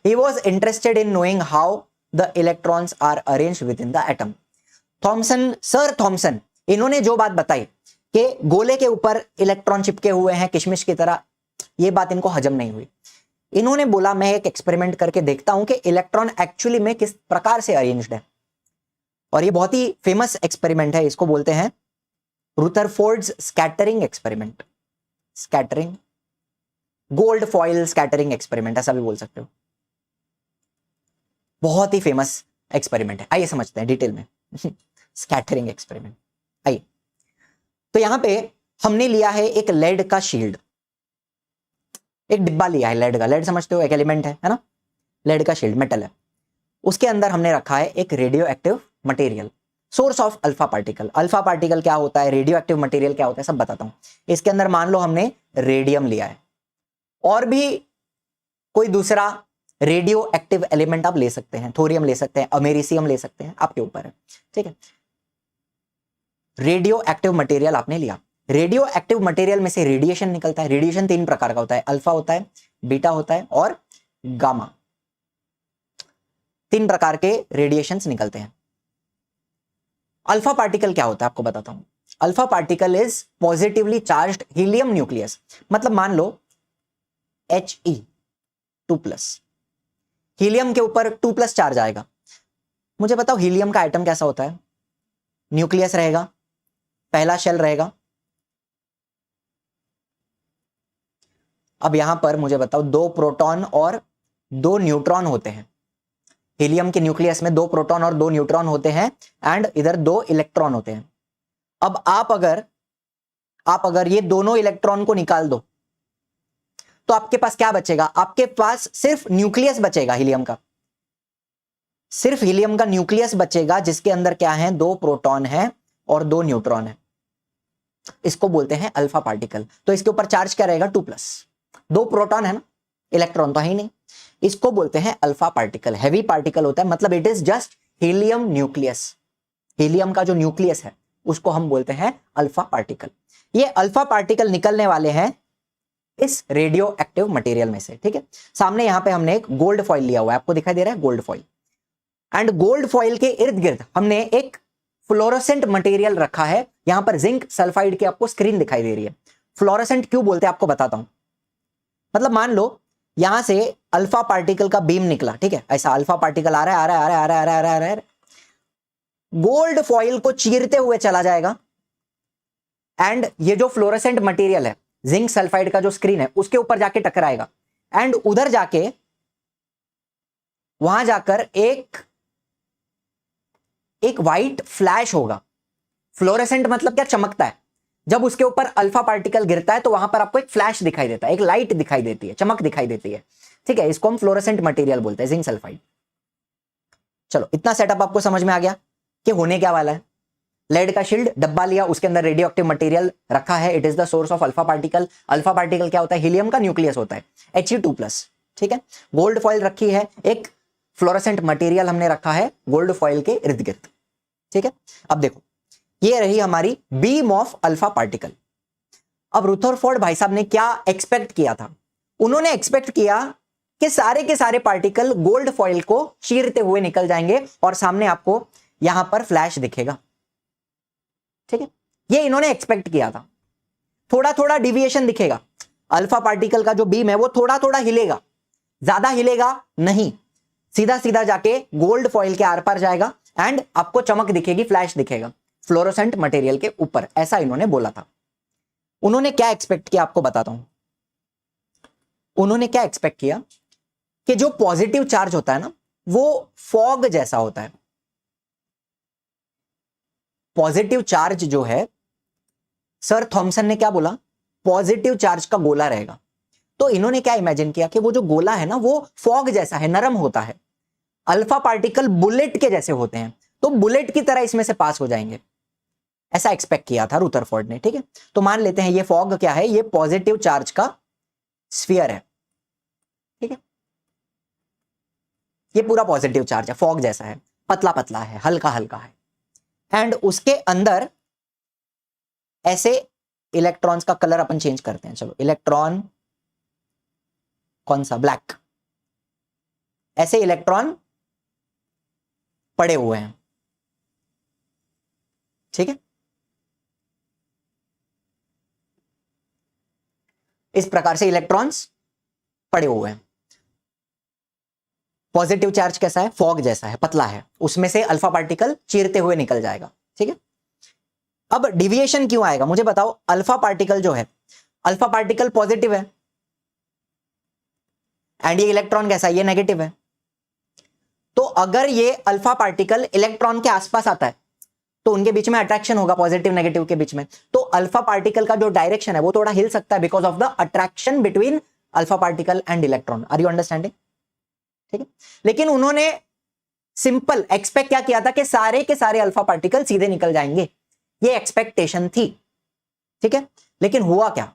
he was interested in knowing how the electrons are arranged within the atom. Sir Thomson, इन्होंने जो बात बताई कि गोले के ऊपर इलेक्ट्रॉन चिपके हुए हैं किशमिश की तरह, ये बात इनको हजम नहीं हुई। इन्होंने बोला मैं एक एक्सपेरिमेंट करके देखता हूं कि इलेक्ट्रॉन एक्चुअली में किस प्रकार से अरेंज्ड है, और ये बहुत ही फेमस एक्सपेरिमेंट है, इसको बोलते हैं Rutherford's scattering experiment. Scattering, gold foil scattering experiment ऐसा भी बोल सकते हो। बहुत ही फेमस एक्सपेरिमेंट है, आइए समझते हैं डिटेल में। स्कैटरिंग एक्सपेरिमेंट, आइए। तो यहां पे हमने लिया है एक लेड का शील्ड, एक डिब्बा लिया है लेड का। लेड समझते हो, एक एलिमेंट है ना, लेड का शील्ड मेटल है। उसके अंदर हमने रखा है एक radio active material, source of alpha particle. Alpha particle क्या होता है, रेडियो एक्टिव मटेरियल क्या होता है, सब बताता हूं। इसके अंदर मान लो हमने रेडियम लिया है, और भी कोई दूसरा रेडियो एक्टिव एलिमेंट आप ले सकते हैं, थोरियम ले सकते हैं, अमेरिसियम ले सकते हैं, आपके ऊपर है, ठीक है। रेडियो एक्टिव मटेरियल आपने लिया। रेडियो एक्टिव मटेरियल में से रेडिएशन निकलता है। रेडिएशन 3 प्रकार का होता है, अल्फा होता है, बीटा होता है और गामा। 3 प्रकार के रेडिएशंस निकलते हैं। अल्फा पार्टिकल क्या होता है आपको बताता हूं। Alpha particle is positively charged helium nucleus. मतलब मान लो He2+, हीलियम के ऊपर 2+ चार्ज आएगा। मुझे बताओ हीलियम का एटम कैसा होता है, न्यूक्लियस रहेगा, पहला शेल रहेगा। अब यहां पर मुझे बताओ 2 प्रोटॉन और 2 न्यूट्रॉन होते हैं। हीलियम के न्यूक्लियस में 2 प्रोटॉन और 2 न्यूट्रॉन होते हैं, एंड इधर 2 इलेक्ट्रॉन होते हैं। अब आप अगर ये दोनों इलेक्ट्रॉन को निकाल दो तो आपके पास क्या बचेगा, आपके पास सिर्फ न्यूक्लियस बचेगा हीलियम का, सिर्फ हीलियम का न्यूक्लियस बचेगा, जिसके अंदर क्या है, 2 प्रोटॉन है और 2 न्यूट्रॉन है। इसको बोलते हैं अल्फा पार्टिकल। तो इसके ऊपर चार्ज क्या रहेगा, 2+, 2 प्रोटॉन है ना, इलेक्ट्रॉन तो है ही नहीं। इसको बोलते हैं अल्फा पार्टिकल, हैवी पार्टिकल होता है, मतलब it is just helium nucleus. Helium का जो न्यूक्लियस है उसको हम बोलते हैं अल्फा पार्टिकल। ये अल्फा पार्टिकल निकलने वाले हैं इस रेडियो एक्टिव मटेरियल में से, ठीक है। सामने यहां पे हमने एक गोल्ड फॉइल लिया हुआ है, आपको दिखाई दे रहा है gold foil, and gold foil के इर्द गिर्द हमने एक फ्लोरोसेंट मटेरियल रखा है। यहां पर जिंक सल्फाइड की आपको स्क्रीन दिखाई दे रही है। फ्लोरोसेंट क्यों बोलते हैं आपको बताता हूं। मतलब मान लो यहां से अल्फा पार्टिकल का बीम निकला, ठीक है, ऐसा अल्फा पार्टिकल आ रहा है, गोल्ड फॉइल को चीरते हुए चला जाएगा, एंड ये जो फ्लोरोसेंट मटेरियल है जिंक सल्फाइड का जो स्क्रीन है उसके ऊपर जाके टकराएगा, एंड उधर जाके वहां जाकर एक व्हाइट फ्लैश होगा। फ्लोरेसेंट मतलब क्या, चमकता है। जब उसके ऊपर अल्फा पार्टिकल गिरता है तो वहां पर आपको एक फ्लैश दिखाई देता है, एक लाइट दिखाई देती है, चमक दिखाई देती है, ठीक है। इसको हम फ्लोरेसेंट मटेरियल बोलते हैं, जिंक सल्फाइड। चलो इतना सेटअप आपको समझ में आ गया कि होने क्या वाला है। लेड का शील्ड डब्बा लिया, उसके अंदर रेडियो एक्टिव मटेरियल रखा है, it is the source of alpha particle. Alpha particle क्या होता है? हीलियम का न्यूक्लियस होता है, He2+, ठीक है। गोल्ड फॉइल रखी है, एक फ्लोरोसेंट मटेरियल हमने रखा है गोल्ड फॉइल के इर्द गिर्द, ठीक है। अब देखो ये रही हमारी बीम ऑफ अल्फा पार्टिकल। अब रुथरफोर्ड भाई साहब ने क्या एक्सपेक्ट किया था? उन्होंने एक्सपेक्ट किया कि सारे के सारे पार्टिकल गोल्ड फॉइल को चीरते हुए निकल जाएंगे और सामने आपको यहां पर फ्लैश दिखेगा, ठीक है। ये इन्होंने एक्सपेक्ट किया था। थोड़ा थोड़ा डिविएशन दिखेगा, अल्फा पार्टिकल का जो बीम है वो थोड़ा थोड़ा हिलेगा, ज्यादा हिलेगा नहीं, सीधा सीधा जाके गोल्ड फॉइल के आर पार जाएगा एंड आपको चमक दिखेगी, फ्लैश दिखेगा फ्लोरोसेंट मटेरियल के ऊपर, ऐसा इन्होंने बोला था। उन्होंने क्या एक्सपेक्ट किया आपको बताता हूं। उन्होंने क्या एक्सपेक्ट किया कि जो पॉजिटिव चार्ज होता है ना वो फॉग जैसा होता है। पॉजिटिव चार्ज जो है, सर थॉमसन ने क्या बोला? पॉजिटिव चार्ज का गोला रहेगा। तो इन्होंने क्या इमेजिन किया कि वो जो गोला है ना वो फॉग जैसा है, नरम होता है। अल्फा पार्टिकल बुलेट के जैसे होते हैं, तो बुलेट की तरह इसमें से पास हो जाएंगे, ऐसा एक्सपेक्ट किया था रुथरफोर्ड ने, ठीक है। तो मान लेते हैं ये फॉग क्या है? ये पॉजिटिव चार्ज का स्फीयर है, ठीक है। ये पूरा पॉजिटिव चार्ज है, फॉग जैसा है, पतला पतला है, हल्का हल्का है, एंड उसके अंदर ऐसे इलेक्ट्रॉन्स का कलर अपन चेंज करते हैं। चलो इलेक्ट्रॉन कौन सा? ब्लैक। ऐसे इलेक्ट्रॉन पड़े हुए हैं, ठीक है। इस प्रकार से इलेक्ट्रॉन्स पड़े हुए हैं। पॉजिटिव चार्ज कैसा है? फॉग जैसा है, पतला है, उसमें से अल्फा पार्टिकल चीरते हुए निकल जाएगा, ठीक है। अब डिविएशन क्यों आएगा मुझे बताओ। अल्फा पार्टिकल जो है, अल्फा पार्टिकल पॉजिटिव है एंड ये इलेक्ट्रॉन कैसा है? ये नेगेटिव है। तो अगर ये अल्फा पार्टिकल इलेक्ट्रॉन के आसपास आता है तो उनके बीच में अट्रैक्शन होगा, पॉजिटिव नेगेटिव के बीच में। तो अल्फा पार्टिकल का जो डायरेक्शन है वो थोड़ा हिल सकता है because of the attraction between alpha particle and electron. Are you understanding? ठीक है। लेकिन उन्होंने सिंपल एक्सपेक्ट क्या किया था कि सारे के सारे अल्फा पार्टिकल सीधे निकल जाएंगे, ये एक्सपेक्टेशन थी, ठीक है। लेकिन हुआ क्या?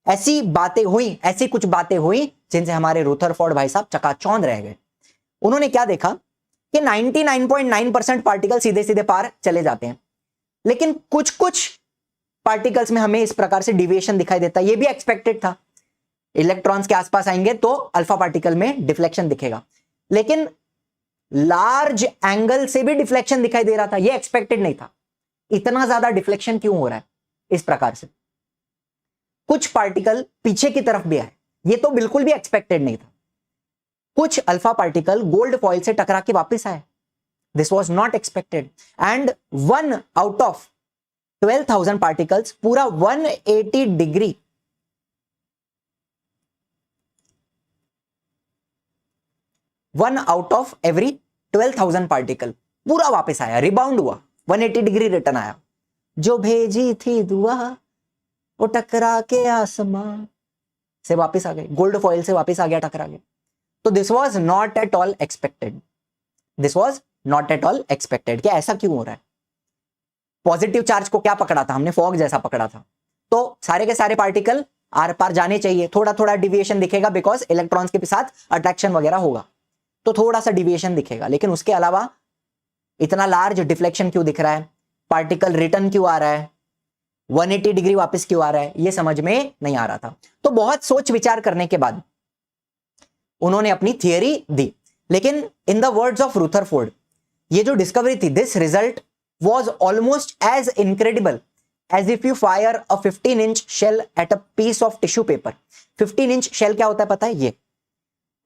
ऐसी बातें हुई, ऐसी कुछ बातें हुई जिनसे हमारे रुथरफोर्ड भाई साहब चकाचौंध रह गए। उन्होंने क्या देखा कि 99.9% पार्टिकल सीधे सीधे पार चले जाते हैं, लेकिन कुछ कुछ पार्टिकल्स में हमें इस प्रकार से डिविएशन दिखाई देता है। ये भी एक्सपेक्टेड था, इलेक्ट्रॉन्स के आसपास आएंगे तो अल्फा पार्टिकल में डिफ्लेक्शन दिखेगा, लेकिन लार्ज एंगल से भी डिफ्लेक्शन दिखाई दे रहा था, ये एक्सपेक्टेड नहीं था। इतना ज्यादा डिफ्लेक्शन क्यों हो रहा है इस प्रकार से? कुछ पार्टिकल पीछे की तरफ भी आए, ये तो बिल्कुल भी एक्सपेक्टेड नहीं था। कुछ अल्फा पार्टिकल गोल्ड फॉइल से टकरा के वापस आए, this was not expected. And 1 out of 12,000 particles, पूरा 180 degree 1 out of every 12,000 particle पूरा वापस आया, रिबाउंड हुआ, 180 डिग्री रिटर्न आया। जो भेजी थी दुआ वो टकरा के आसमां से वापस आ गए, गोल्ड फॉइल से वापस आ गया, टकरा गया। तो this was not at all expected, this was not at all expected. क्या ऐसा क्यों हो रहा है? पॉजिटिव चार्ज को क्या पकड़ा था हमने? फॉग जैसा पकड़ा था। तो सारे के सारे पार्टिकल आर पार जाने चाहिए, थोड़ा थोड़ा डिविएशन दिखेगा बिकॉज इलेक्ट्रॉन्स के साथ अट्रैक्शन वगैरह होगा, तो थोड़ा सा डिविएशन दिखेगा, लेकिन उसके अलावा इतना लार्ज डिफ्लेक्शन क्यों दिख रहा है? पार्टिकल रिटर्न क्यों आ रहा है? 180 डिग्री वापस क्यों आ रहा है? ये समझ में नहीं आ रहा था। तो बहुत सोच विचार करने के बाद उन्होंने अपनी थियरी दी, लेकिन in the words of Rutherford, ये जो डिस्कवरी थी, this result was almost as incredible as if you fire a 15-inch shell at a piece of tissue paper। 15-inch shell क्या होता है पता है? ये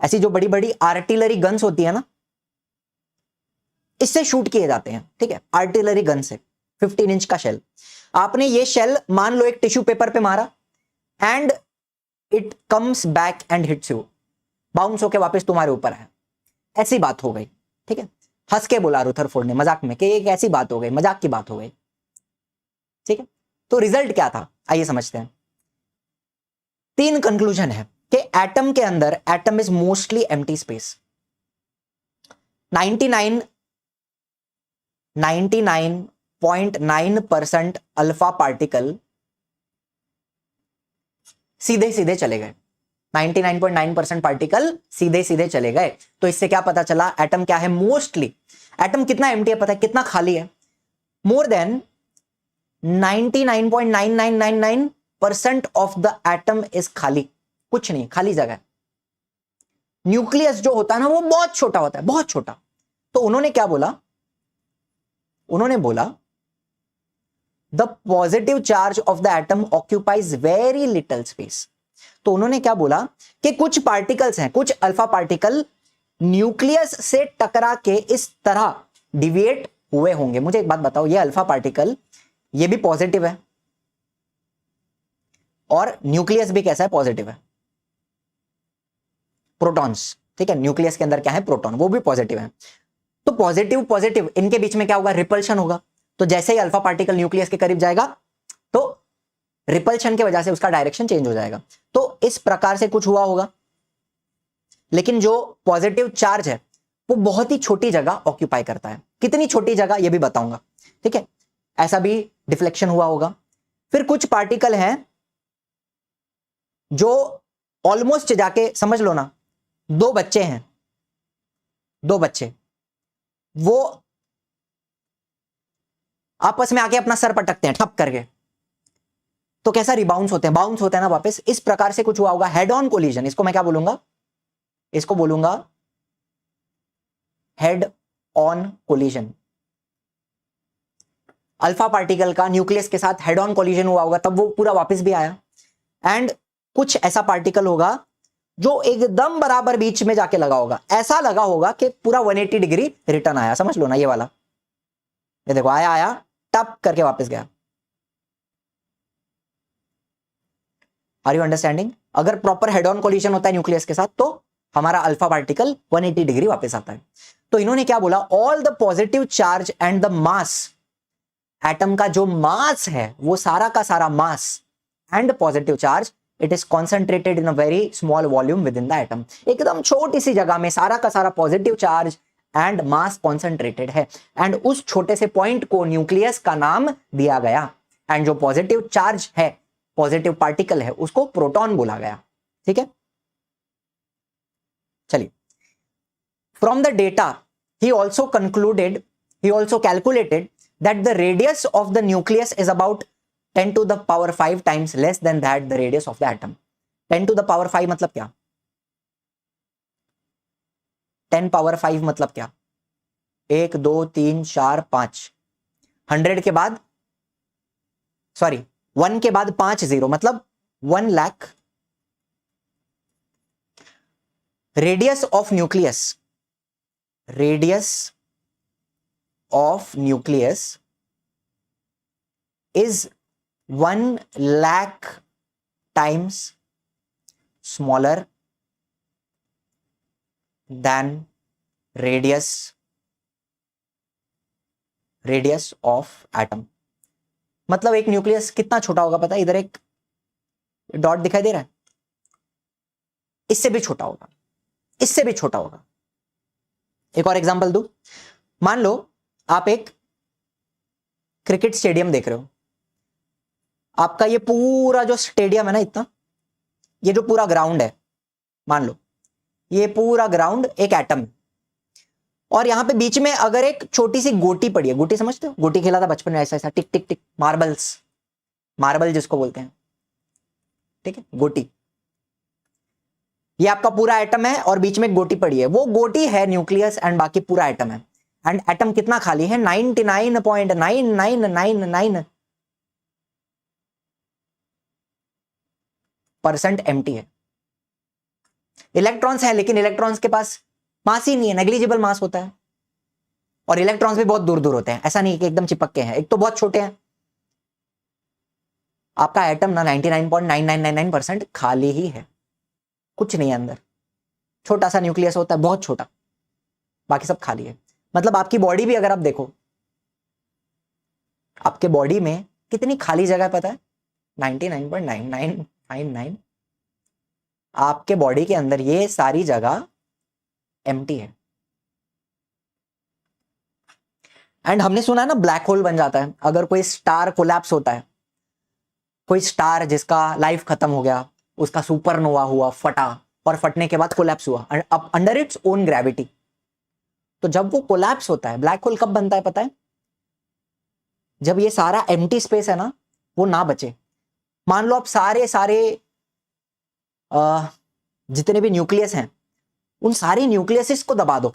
ऐसी जो बड़ी बड़ी आर्टिलरी गन्स होती है ना, इससे शूट किए जाते हैं, ठीक है, आर्टिलरी गन से। 15-इंच का शेल, आपने ये शेल मान लो एक टिश्यू पेपर पे मारा and it comes back and hits you, bounce होके वापस तुम्हारे ऊपर है, ऐसी बात हो गई, ठीक है। हंस के बोला रुथरफोर्ड ने मजाक में कि एक ऐसी बात हो गई, मजाक की बात हो गई, ठीक है। तो रिजल्ट क्या था आइए समझते हैं। 3 कंक्लूजन है कि एटम के अंदर, atom is mostly empty space, 99.9% alpha particle सीधे सीधे चले गए। 99.9% पार्टिकल सीधे सीधे चले गए। तो इससे क्या पता चला, एटम क्या है, मोस्टली एटम कितना एम्प्टी है पता है, कितना खाली है, more than 99.9999% of the atom is खाली, कुछ नहीं, खाली जगह। न्यूक्लियस जो होता है ना वो बहुत छोटा होता है, बहुत छोटा। तो उन्होंने क्या बोला, उन्होंने बोला the positive charge of the atom occupies very little space. तो उन्होंने क्या बोला कि कुछ पार्टिकल्स हैं, कुछ अल्फा पार्टिकल न्यूक्लियस से टकरा के इस तरह डिविएट हुए होंगे। मुझे एक बात बताओ, ये अल्फा पार्टिकल ये भी पॉजिटिव है और न्यूक्लियस भी कैसा है, पॉजिटिव है, प्रोटॉन्स, ठीक है, न्यूक्लियस के अंदर क्या है, प्रोटॉन, वो भी पॉजिटिव है। तो पॉजिटिव पॉजिटिव इनके बीच में क्या होगा, रिपल्शन होगा। तो जैसे ही अल्फा पार्टिकल न्यूक्लियस के करीब जाएगा तो रिपल्शन की वजह से उसका डायरेक्शन चेंज हो जाएगा। तो इस प्रकार से कुछ हुआ होगा। लेकिन जो पॉजिटिव चार्ज है वो बहुत ही छोटी जगह ऑक्यूपाई करता है। कितनी छोटी जगह ये भी बताऊंगा, ठीक है, ऐसा भी डिफ्लेक्शन हुआ होगा। फिर कुछ पार्टिकल हैं जो ऑलमोस्ट जाके, समझ लो ना, दो बच्चे हैं, दो बच्चे, वो आपस में आके अपना सर पटकते हैं ठप करके, तो कैसा रिबाउंस होते हैं, बाउंस होते हैं ना वापस। इस प्रकार से कुछ हुआ होगा, हेड ऑन कोलिजन। इसको मैं क्या बोलूंगा, इसको बोलूंगा head on collision. Alpha particle का न्यूक्लियस के साथ हेड ऑन कोलिजन हुआ होगा, तब वो पूरा वापस भी आया। एंड कुछ ऐसा पार्टिकल होगा जो एकदम बराबर बीच में जाके लगा होगा, ऐसा लगा होगा कि पूरा 180 डिग्री रिटर्न आया, समझ लो ना, ये वाला, ये देखो, आया आया टप करके वापस गया। Are you understanding? अगर प्रॉपर हेड ऑन कोलिजन होता है न्यूक्लियस के साथ तो हमारा अल्फा पार्टिकल 180 डिग्री वापस आता है। तो इन्होंने क्या बोला, all the positive charge and the mass, atom का जो मास है वो सारा का सारा mass and positive charge, it is concentrated in a very small volume with in the atom. एकदम छोटी सी जगह में सारा का सारा positive charge and mass concentrated है। एंड उस छोटे से पॉइंट को न्यूक्लियस का नाम दिया गया। एंड जो पॉजिटिव चार्ज है, पॉजिटिव पार्टिकल है, उसको प्रोटॉन बोला गया। ठीक है, चलिए, from the data he also concluded, he also calculated that the radius of the nucleus is about 10 to the power 5 times less than that the radius of the atom. 10 to the power 5 मतलब क्या, 10 power 5 मतलब क्या, 1 2 3 4 5, 100 के बाद, sorry 1 के बाद 5 0 मतलब 1 lakh. Radius of nucleus, radius of nucleus is 1 lakh times smaller than radius of atom। मतलब एक न्यूक्लियस कितना छोटा होगा पता है, इधर एक डॉट दिखाई दे रहा है, इससे भी छोटा होगा, इससे भी छोटा होगा। एक और एग्जांपल दूं, मान लो आप एक क्रिकेट स्टेडियम देख रहे हो, आपका ये पूरा जो स्टेडियम है ना, इतना, ये जो पूरा ग्राउंड है, मान लो ये पूरा ग्राउंड एक एटम है, और यहां पे बीच में अगर एक छोटी सी गोटी पड़ी है, गोटी समझते हो, गोटी खेला था बचपन में, ऐसा ऐसा टिक टिक टिक, मार्बल्स, मार्बल जिसको बोलते हैं, ठीक है, गोटी, ये आपका पूरा एटम है और बीच में एक गोटी पड़ी है, वो गोटी है न्यूक्लियस एंड बाकी पूरा एटम है। एंड एटम कितना खाली है, 99.999% एम्प्टी है। इलेक्ट्रॉन्स है लेकिन इलेक्ट्रॉन्स के पास मास ही नहीं है, नेग्लिजिबल मास होता है, और इलेक्ट्रॉन्स भी बहुत दूर दूर होते हैं, ऐसा नहीं कि एकदम चिपक के हैं, एक तो बहुत छोटे हैं। आपका एटम ना 99.9999% खाली ही है, कुछ नहीं है अंदर, छोटा सा न्यूक्लियस होता है, बहुत छोटा, बाकी सब खाली है। मतलब आपकी बॉडी भी अगर आप देखो, आपके बॉडी में कितनी खाली जगह है पता है, 99.9999, आपके बॉडी के अंदर ये सारी जगह एम्प्टी है। एंड हमने सुना है ना ब्लैक होल बन जाता है अगर कोई स्टार कोलैप्स होता है, कोई स्टार जिसका लाइफ खत्म हो गया, उसका सुपरनोवा हुआ, फटा, और फटने के बाद कोलैप्स हुआ अंडर इट्स ओन ग्रेविटी। तो जब वो कोलैप्स होता है, ब्लैक होल कब बनता है पता है? जब ये सारा एम्प्टी स्पेस है ना वो ना बचे। मान लो आप सारे जितने भी न्यूक्लियस हैं उन सारे न्यूक्लियसिस को दबा दो,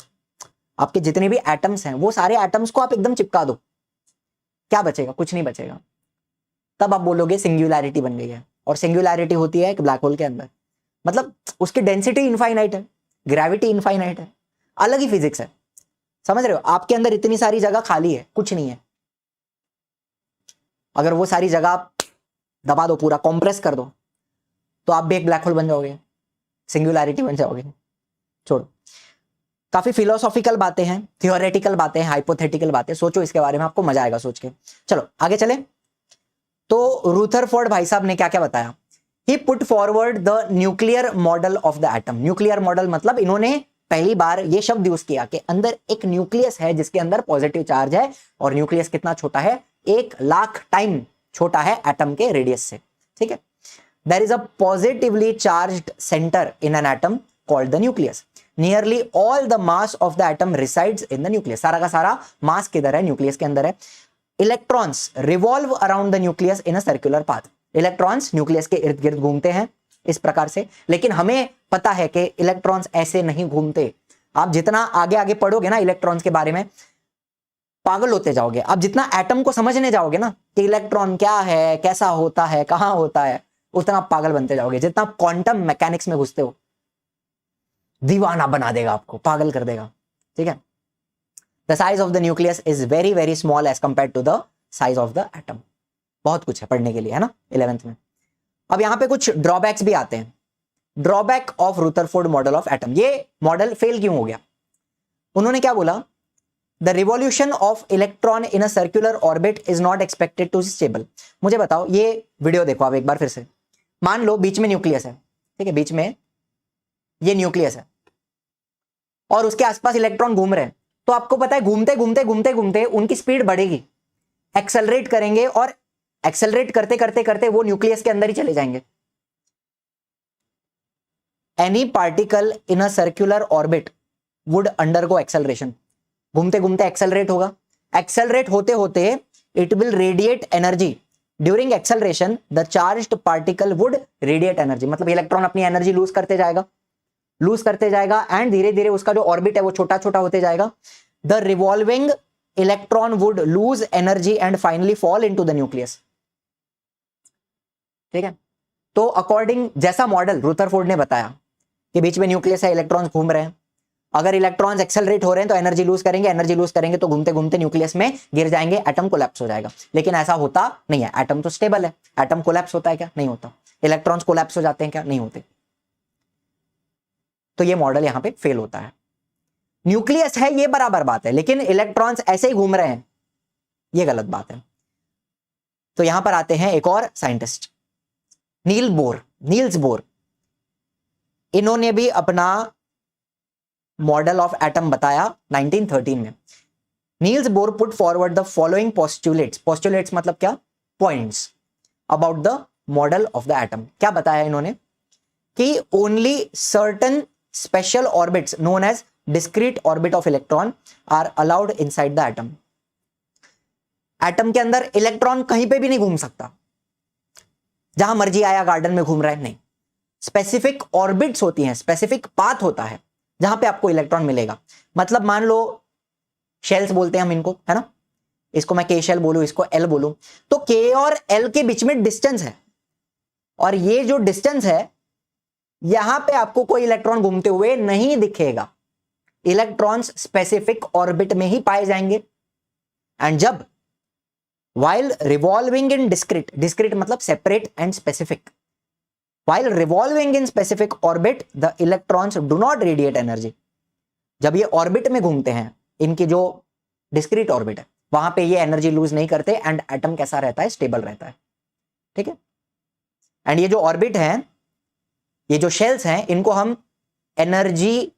आपके जितने भी एटम्स हैं वो सारे एटम्स को आप एकदम चिपका दो, क्या बचेगा? कुछ नहीं बचेगा। तब आप बोलोगे सिंगुलैरिटी बन गई है। और सिंगुलैरिटी होती है एक ब्लैक होल के अंदर, मतलब उसकी डेंसिटी इनफाइनाइट है, ग्रेविटी इनफाइनाइट है, अलग ही फिजिक्स है। समझ रहे हो? आपके अंदर इतनी सारी जगह खाली है, कुछ नहीं है, अगर वो सारी जगह आप दबा दो, पूरा कॉम्प्रेस कर दो, तो आप भी एक ब्लैक होल बन जाओगे, सिंगुलैरिटी बन जाओगे। छोड़ो, काफी फिलोसॉफिकल बातें हैं, थियोरेटिकल बातें हैं, हाइपोथेटिकल बातें, सोचो इसके बारे में, आपको मजा आएगा सोच के। चलो आगे चले। तो रुदरफोर्ड भाई साहब ने क्या क्या बताया? He put forward the nuclear model of the atom. Nuclear model मतलब इन्होंने पहली बार ये शब्द यूज किया कि अंदर एक न्यूक्लियस है जिसके अंदर पॉजिटिव चार्ज है, और न्यूक्लियस कितना छोटा है? 1,00,000 टाइम छोटा है एटम के रेडियस से। ठीक है, there is a positively charged centre in an atom called the nucleus. Nearly all the mass of the atom resides in the nucleus. सारा का सारा मास किधर है? न्यूक्लियस के अंदर है। Electrons revolve around the nucleus in a circular path. Electrons nucleus के इर्द गिर्द घूमते हैं इस प्रकार से, लेकिन हमें पता है कि इलेक्ट्रॉन्स ऐसे नहीं घूमते। आप जितना आगे आगे पढ़ोगे ना इलेक्ट्रॉन्स के बारे में, पागल होते जाओगे। आप जितना एटम को समझने जाओगे ना कि इलेक्ट्रॉन क्या है, कैसा होता है, कहां होता है, उतना पागल बनते जाओगे। जितना क्वांटम मैकेनिक्स में घुसते हो, दीवाना बना देगा आपको, पागल कर देगा। ठीक है, the size of the nucleus is very very small as compare to the size of the atom. बहुत कुछ है पढ़ने के लिए, है ना 11th में। अब यहां पे कुछ ड्रॉबैक्स भी आते हैं। Drawback of Rutherford model of atom. ये मॉडल फेल क्यों हो गया? उन्होंने क्या बोला? The revolution of electron in a circular orbit is not expected to stable. मुझे बताओ, ये वीडियो देखो आप एक बार फिर से। मान लो बीच में न्यूक्लियस है, ठीक है, बीच में ये न्यूक्लियस है और उसके आसपास इलेक्ट्रॉन घूम रहे हैं, तो आपको पता है घूमते घूमते घूमते घूमते उनकी स्पीड बढ़ेगी, एक्सेलरेट करेंगे, और एक्सेलरेट करते करते करते वो न्यूक्लियस के अंदर ही चले जाएंगे। Any particle in a circular orbit would undergo acceleration. घूमते घूमते एक्सेलरेट होगा, एक्सेलरेट होते होते it will radiate energy. During acceleration the charged particle would radiate energy. मतलब इलेक्ट्रॉन अपनी एनर्जी लूज करते जाएगा एंड धीरे धीरे उसका जो ऑर्बिट है वो छोटा छोटा होते जाएगा। The revolving electron would lose energy and finally fall into the nucleus. ठीक है, तो अकॉर्डिंग जैसा मॉडल रुदरफोर्ड ने बताया कि बीच में न्यूक्लियस है, इलेक्ट्रॉन्स घूम रहे हैं, अगर इलेक्ट्रॉन्स एक्सेलरेट हो रहे हैं तो एनर्जी लूज करेंगे तो घूमते घूमते न्यूक्लियस में गिर जाएंगे, एटम कोलैप्स हो जाएगा। लेकिन ऐसा होता नहीं है, एटम तो स्टेबल है। एटम कोलैप्स होता है क्या? नहीं होता। इलेक्ट्रॉन्स कोलैप्स हो जाते हैं क्या? नहीं होते। तो ये मॉडल यहां पे फेल होता है। न्यूक्लियस है ये बराबर बात है, लेकिन इलेक्ट्रॉन्स ऐसे ही घूम रहे हैं, ये गलत बात है। तो यहां पर आते हैं एक और साइंटिस्ट, नील्स बोर। इन्होंने भी अपना मॉडल ऑफ एटम बताया 1913 में। Niels Bohr put forward the following postulates मतलब क्या? Points about the model of the atom. क्या बताया इन्होंने? कि only certain special orbits known as discrete orbit of electron are allowed inside the atom. Atom के अंदर इलेक्ट्रॉन कहीं पे भी नहीं घूम सकता, जहां मर्जी आया गार्डन में घूम रहा है, नहीं। स्पेसिफिक ऑर्बिट्स होती हैं, स्पेसिफिक पाथ होता है जहां पे आपको इलेक्ट्रॉन मिलेगा। मतलब मान लो शेल्स बोलते हैं हम इनको, है ना, इसको मैं के शेल बोलूं, इसको एल बोलूं, तो के और एल के बीच में डिस्टेंस है, और ये जो डिस्टेंस है यहां पे आपको कोई इलेक्ट्रॉन घूमते हुए नहीं दिखेगा। इलेक्ट्रॉन्स स्पेसिफिक ऑर्बिट में ही पाए जाएंगे। एंड जब while revolving in discrete मतलब separate and specific, while revolving in specific orbit the electrons do not radiate energy। जब ये ऑर्बिट में घूमते हैं, इनकी जो डिस्क्रीट ऑर्बिट है वहां पे ये एनर्जी लूज नहीं करते, एंड एटम कैसा रहता है? स्टेबल रहता है। ठीक है, एंड ये जो ऑर्बिट है, ये जो शेल्स हैं, इनको हम एनर्जी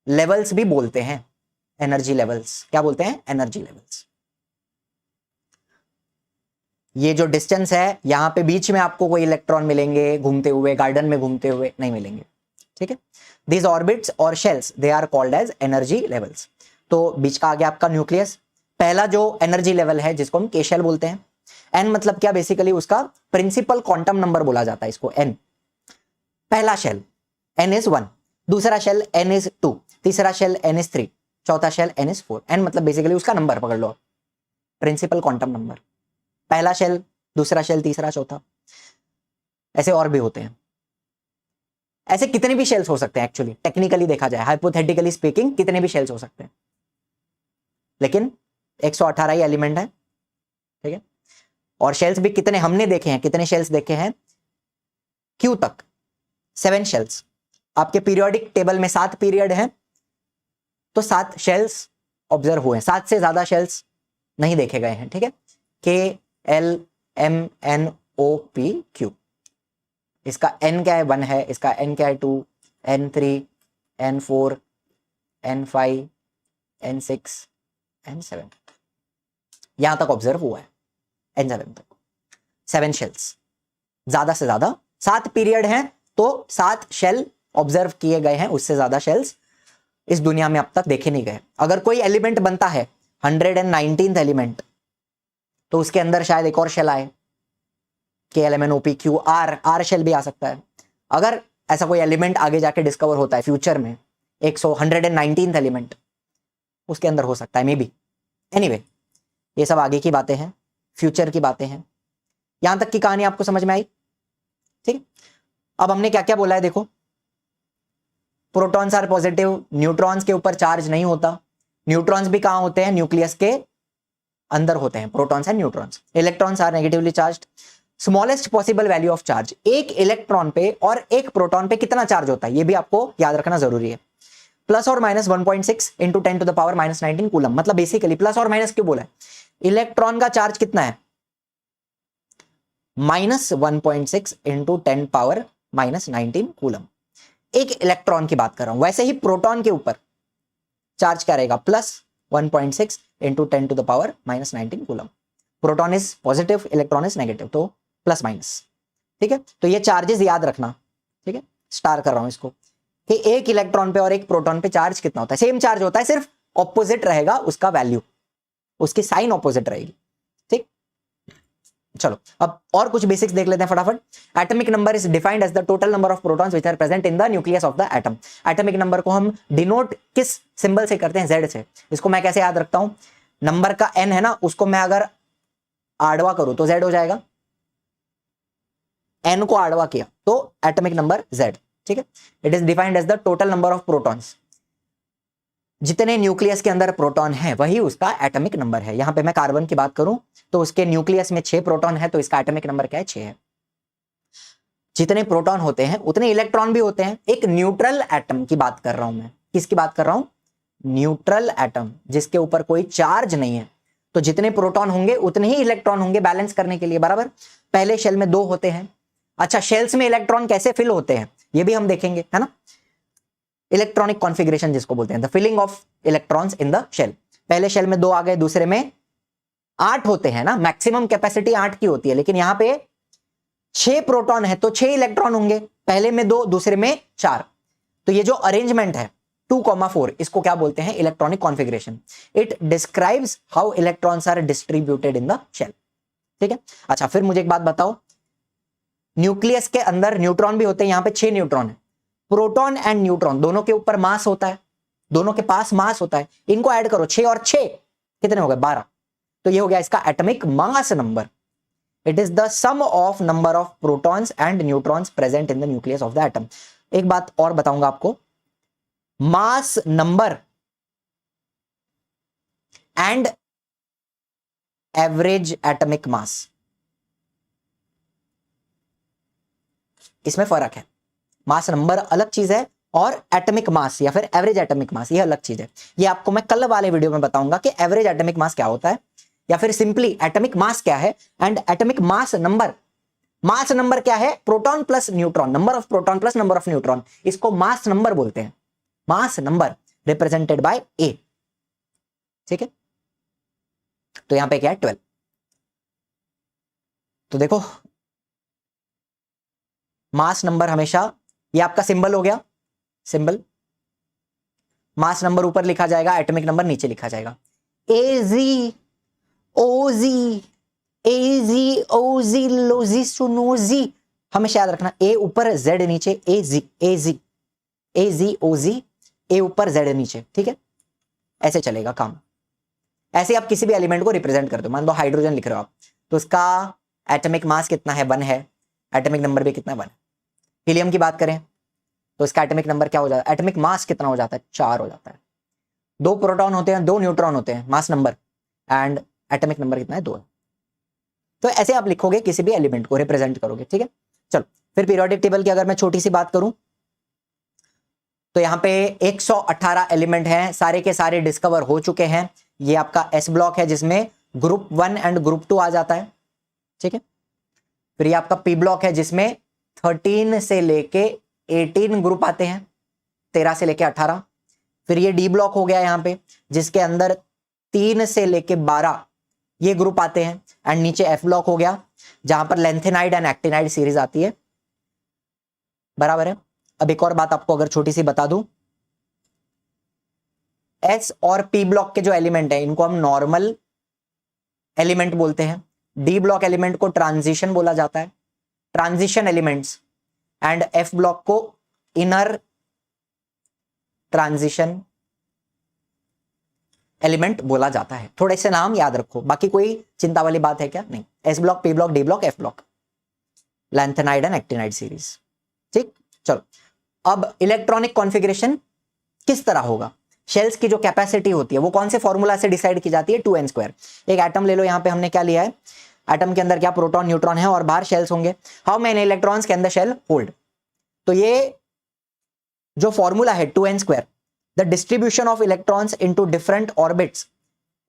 लेवल्स भी बोलते हैं। एनर्जी लेवल्स, क्या बोलते हैं? Energy levels. ये जो डिस्टेंस है, यहां पे बीच में आपको कोई इलेक्ट्रॉन मिलेंगे घूमते हुए, गार्डन में घूमते हुए नहीं मिलेंगे, ठीक है। दीज ऑर्बिट्स और shells they are called as energy levels. तो बीच का आ गया आपका न्यूक्लियस, पहला जो एनर्जी लेवल है जिसको हम के शेल बोलते हैं। एन मतलब क्या? बेसिकली उसका प्रिंसिपल क्वांटम नंबर बोला जाता है इसको, एन। पहला शेल एन इज 1, दूसरा शेल एन इज 2, तीसरा शेल एन इज 3, चौथा शेल एन इज 4। एन मतलब बेसिकली उसका नंबर पकड़ लो, प्रिंसिपल क्वांटम नंबर। पहला शेल, दूसरा शेल, तीसरा, चौथा, ऐसे और भी होते हैं। ऐसे कितने भी शेल्स हो सकते हैं एक्चुअली, टेक्निकली देखा जाए, हाइपोथेटिकली स्पीकिंग कितने भी शेल्स हो सकते हैं, लेकिन 118 ही एलिमेंट है, ठीक है। और शेल्स भी कितने हमने देखे हैं, कितने शेल्स देखे हैं? क्यू तक 7 शेल्स। आपके पीरियोडिक टेबल में 7 पीरियड हैं, तो 7 शेल्स ऑब्जर्व हुए हैं, 7 से ज्यादा शेल्स नहीं देखे गए हैं, ठीक है। K L M N O P Q, इसका एन क्या है? 1 है, इसका एन क्या है? 2, N3, N4, N5, N6, N7, यहां तक ऑब्जर्व हुआ है, N7 तक 7 शेल्स। ज्यादा से ज्यादा 7 पीरियड हैं, तो 7 शेल ऑब्जर्व किए गए हैं, उससे ज्यादा शेल्स इस दुनिया में अब तक देखे नहीं गए। अगर कोई एलिमेंट बनता है 119th एलिमेंट, तो उसके अंदर शायद एक और शेल आए, K L M N O P Q R, R shell भी आ सकता है। अगर ऐसा कोई एलिमेंट आगे जाके डिस्कवर होता है फ्यूचर में, 119th एलिमेंट उसके अंदर हो सकता है, मे बी। एनीवे, ये सब आगे की बातें हैं, फ्यूचर की बातें हैं। यहां तक की कहानी आपको समझ में आई, ठीक। अब हमने क्या क्या बोला है, देखो। प्रोटॉन्स आर पॉजिटिव, न्यूट्रॉन्स के ऊपर चार्ज नहीं होता। न्यूट्रॉन्स भी कहां होते हैं? न्यूक्लियस के अंदर होते हैं, protons and neutrons. Electrons are negatively charged. Smallest possible value of charge, एक इलेक्ट्रॉन पे और एक प्रोटॉन पे कितना चार्ज होता है, ये भी आपको याद रखना जरूरी है। प्लस और minus 1.6 into 10 to the power -19 coulomb. मतलब बेसिकली प्लस और माइनस क्यों बोला है? इलेक्ट्रॉन का चार्ज कितना है? -1.6 इंटू 10 पावर -19 कूलम। एक इलेक्ट्रॉन की बात कर रहा हूं। वैसे ही प्रोटॉन के ऊपर चार्ज क्या रहेगा? +1.6 into 10 to the power -19 coulomb. Proton is positive, electron is negative, तो प्लस माइनस, ठीक है। तो ये चार्जेस याद रखना, ठीक है। स्टार कर रहा हूं इसको कि एक इलेक्ट्रॉन पे और एक प्रोटॉन पे चार्ज कितना होता है? सेम चार्ज होता है, सिर्फ ऑपोजिट रहेगा उसका वैल्यू, उसकी साइन ऑपोजिट रहेगी, ठीक। चलो अब और कुछ बेसिक्स देख लेते हैं फटाफट। Atomic number is defined as the total number of protons which are present in the nucleus of the atom. Atomic number को हम डिनोट किस सिंबल से करते हैं? Z से। इसको मैं कैसे याद रखता हूं? नंबर का n है ना, उसको मैं अगर आड़वा करूं तो Z हो जाएगा। n को आड़वा किया तो एटॉमिक नंबर Z, ठीक है। It is defined as the total number of protons. जितने न्यूक्लियस के अंदर प्रोटॉन है वही उसका एटॉमिक नंबर है। यहां पे मैं कार्बन की बात करूं तो उसके न्यूक्लियस में 6 प्रोटॉन है, तो इसका एटॉमिक नंबर क्या है? 6 है। जितने प्रोटॉन होते हैं उतने इलेक्ट्रॉन भी होते हैं। एक न्यूट्रल एटम की बात कर रहा हूं मैं। किसकी बात कर रहा हूं? न्यूट्रल एटम, जिसके ऊपर कोई चार्ज नहीं है। तो जितने प्रोटॉन होंगे उतने ही इलेक्ट्रॉन होंगे बैलेंस करने के लिए, बराबर। पहले शेल में 2 होते हैं। अच्छा, शेल्स में इलेक्ट्रॉन कैसे फिल होते हैं ये भी हम देखेंगे, है ना। इलेक्ट्रॉनिक कॉन्फ़िगरेशन जिसको बोलते हैं, the filling of electrons in the shell. पहले शेल में 2 आ गए, दूसरे में 8 होते हैं ना। मैक्सिमम कैपेसिटी 8 की होती है, लेकिन यहां पे 6 प्रोटॉन है तो 6 इलेक्ट्रॉन होंगे। पहले में 2, दूसरे में 4। तो ये जो अरेंजमेंट है 2,4, इसको क्या बोलते हैं? Electronic configuration. It describes how electrons are distributed in the shell, ठीक है। अच्छा, फिर मुझे एक बात बताओ, न्यूक्लियस के अंदर न्यूट्रॉन भी होते हैं। यहां पे 6 न्यूट्रॉन है। प्रोटॉन एंड न्यूट्रॉन दोनों के ऊपर मास होता है, दोनों के पास मास होता है। इनको ऐड करो, 6 और 6 कितने हो गए? 12। तो ये हो गया इसका atomic mass number. It is the sum of number of protons and neutrons present in the nucleus of the atom. एक बात और बताऊंगा आपको, mass number and average atomic mass, इसमें फर्क है। मास नंबर अलग चीज है और एटॉमिक मास या फिर एवरेज एटॉमिक मास ये अलग चीज है। ये आपको मैं कल वाले वीडियो में बताऊंगा कि एवरेज एटॉमिक मास क्या होता है या फिर सिंपली एटॉमिक मास क्या है and atomic mass number. Mass number क्या है? Proton plus neutron, number of proton plus number of neutron, इसको मास नंबर बोलते हैं। मास नंबर रिप्रेजेंटेड बाय ए। ठीक है, तो यहां पे क्या है 12। तो देखो मास नंबर हमेशा, ये आपका सिंबल हो गया, सिंबल, मास नंबर ऊपर लिखा जाएगा, एटॉमिक नंबर नीचे लिखा जाएगा। एजी ओजी, एजी ओजी लोजी सुनोजी, हमेशा याद रखना, ए ऊपर जेड नीचे, एजी एजी, एजी ओजी, ए ऊपर जेड नीचे, ठीक है, ऐसे चलेगा काम। ऐसे आप किसी भी एलिमेंट को रिप्रेजेंट कर दो, मान लो हाइड्रोजन लिख रहे हो आप, तो उसका एटॉमिक मास कितना है, 1 है, एटॉमिक नंबर भी कितना है, 1 है। हीलियम की बात करें तो इसका एटॉमिक नंबर क्या हो जाता है, एटॉमिक मास कितना हो जाता है, 4 हो जाता है। 2 प्रोटॉन होते हैं, 2 न्यूट्रॉन होते हैं, मास नंबर एंड एटॉमिक नंबर कितना है, 2 है। तो ऐसे आप लिखोगे, किसी भी एलिमेंट को रिप्रेजेंट करोगे, ठीक है। चलो फिर पीरियोडिक टेबल की अगर मैं छोटी सी बात करूं तो यहाँ पे 118 एलिमेंट हैं, सारे के सारे डिस्कवर हो चुके हैं। ये आपका एस ब्लॉक है जिसमें ग्रुप 1 एंड ग्रुप 2 आ जाता है, ठीक है। फिर ये आपका पी ब्लॉक है जिसमें 13 से लेके 18 ग्रुप आते हैं, 13 से लेके 18। फिर ये डी ब्लॉक हो गया यहाँ पे, जिसके अंदर 3 से लेके 12 ये ग्रुप आते हैं। एंड नीचे एफ ब्लॉक हो गया जहां पर लेंथेनाइड एंड एक्टिनाइड सीरीज आती है, बराबर है। अब एक और बात आपको अगर छोटी सी बता दूं, एस और पी ब्लॉक के जो एलिमेंट है इनको हम नॉर्मल एलिमेंट बोलते हैं, डी ब्लॉक एलिमेंट को ट्रांजिशन बोला जाता है, transition elements, and F block को इनर ट्रांजिशन एलिमेंट बोला जाता है। थोड़े से नाम याद रखो, बाकी कोई चिंता वाली बात है क्या, नहीं। S block, P block, D block, F block, lanthanide and actinide series, ठीक। चलो अब इलेक्ट्रॉनिक कॉन्फ़िगरेशन किस तरह होगा, शेल्स की जो कैपेसिटी होती है वो कौन से फॉर्मूला से डिसाइड की जाती है, 2n²। एक एटम ले लो, यहां पे हमने क्या लिया है, एटम के अंदर क्या प्रोटॉन न्यूट्रॉन है और बाहर शेल्स होंगे। How many electrons can the shell hold, तो ये जो फॉर्मूला है 2n², the distribution of electrons into different orbits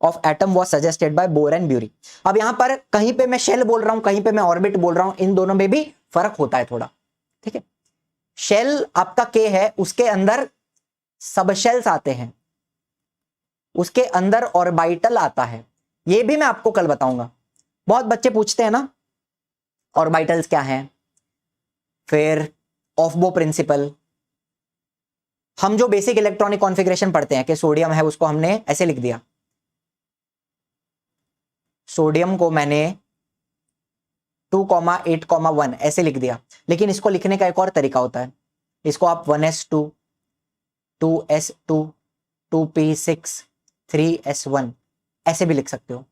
of atom was suggested by bore and bury. अब यहां पर कहीं पे मैं शेल बोल रहा हूं, कहीं पे मैं ऑर्बिट बोल रहा हूं, इन दोनों में भी फर्क होता है थोड़ा, ठीक है। शेल आपका के है, उसके अंदर सब शेल्स आते हैं, उसके अंदर ऑर्बिटल आता है, ये भी मैं आपको कल बताऊंगा। बहुत बच्चे पूछते हैं ना ऑर्बिटल्स क्या हैं, फिर ऑफबो प्रिंसिपल। हम जो बेसिक इलेक्ट्रॉनिक कॉन्फ़िगरेशन पढ़ते हैं कि सोडियम है उसको हमने ऐसे लिख दिया, सोडियम को मैंने 2,8,1 ऐसे लिख दिया, लेकिन इसको लिखने का एक और तरीका होता है, इसको आप 1s2, 2s2, 2p6, 3s1 ऐसे भी लिख सकते हो।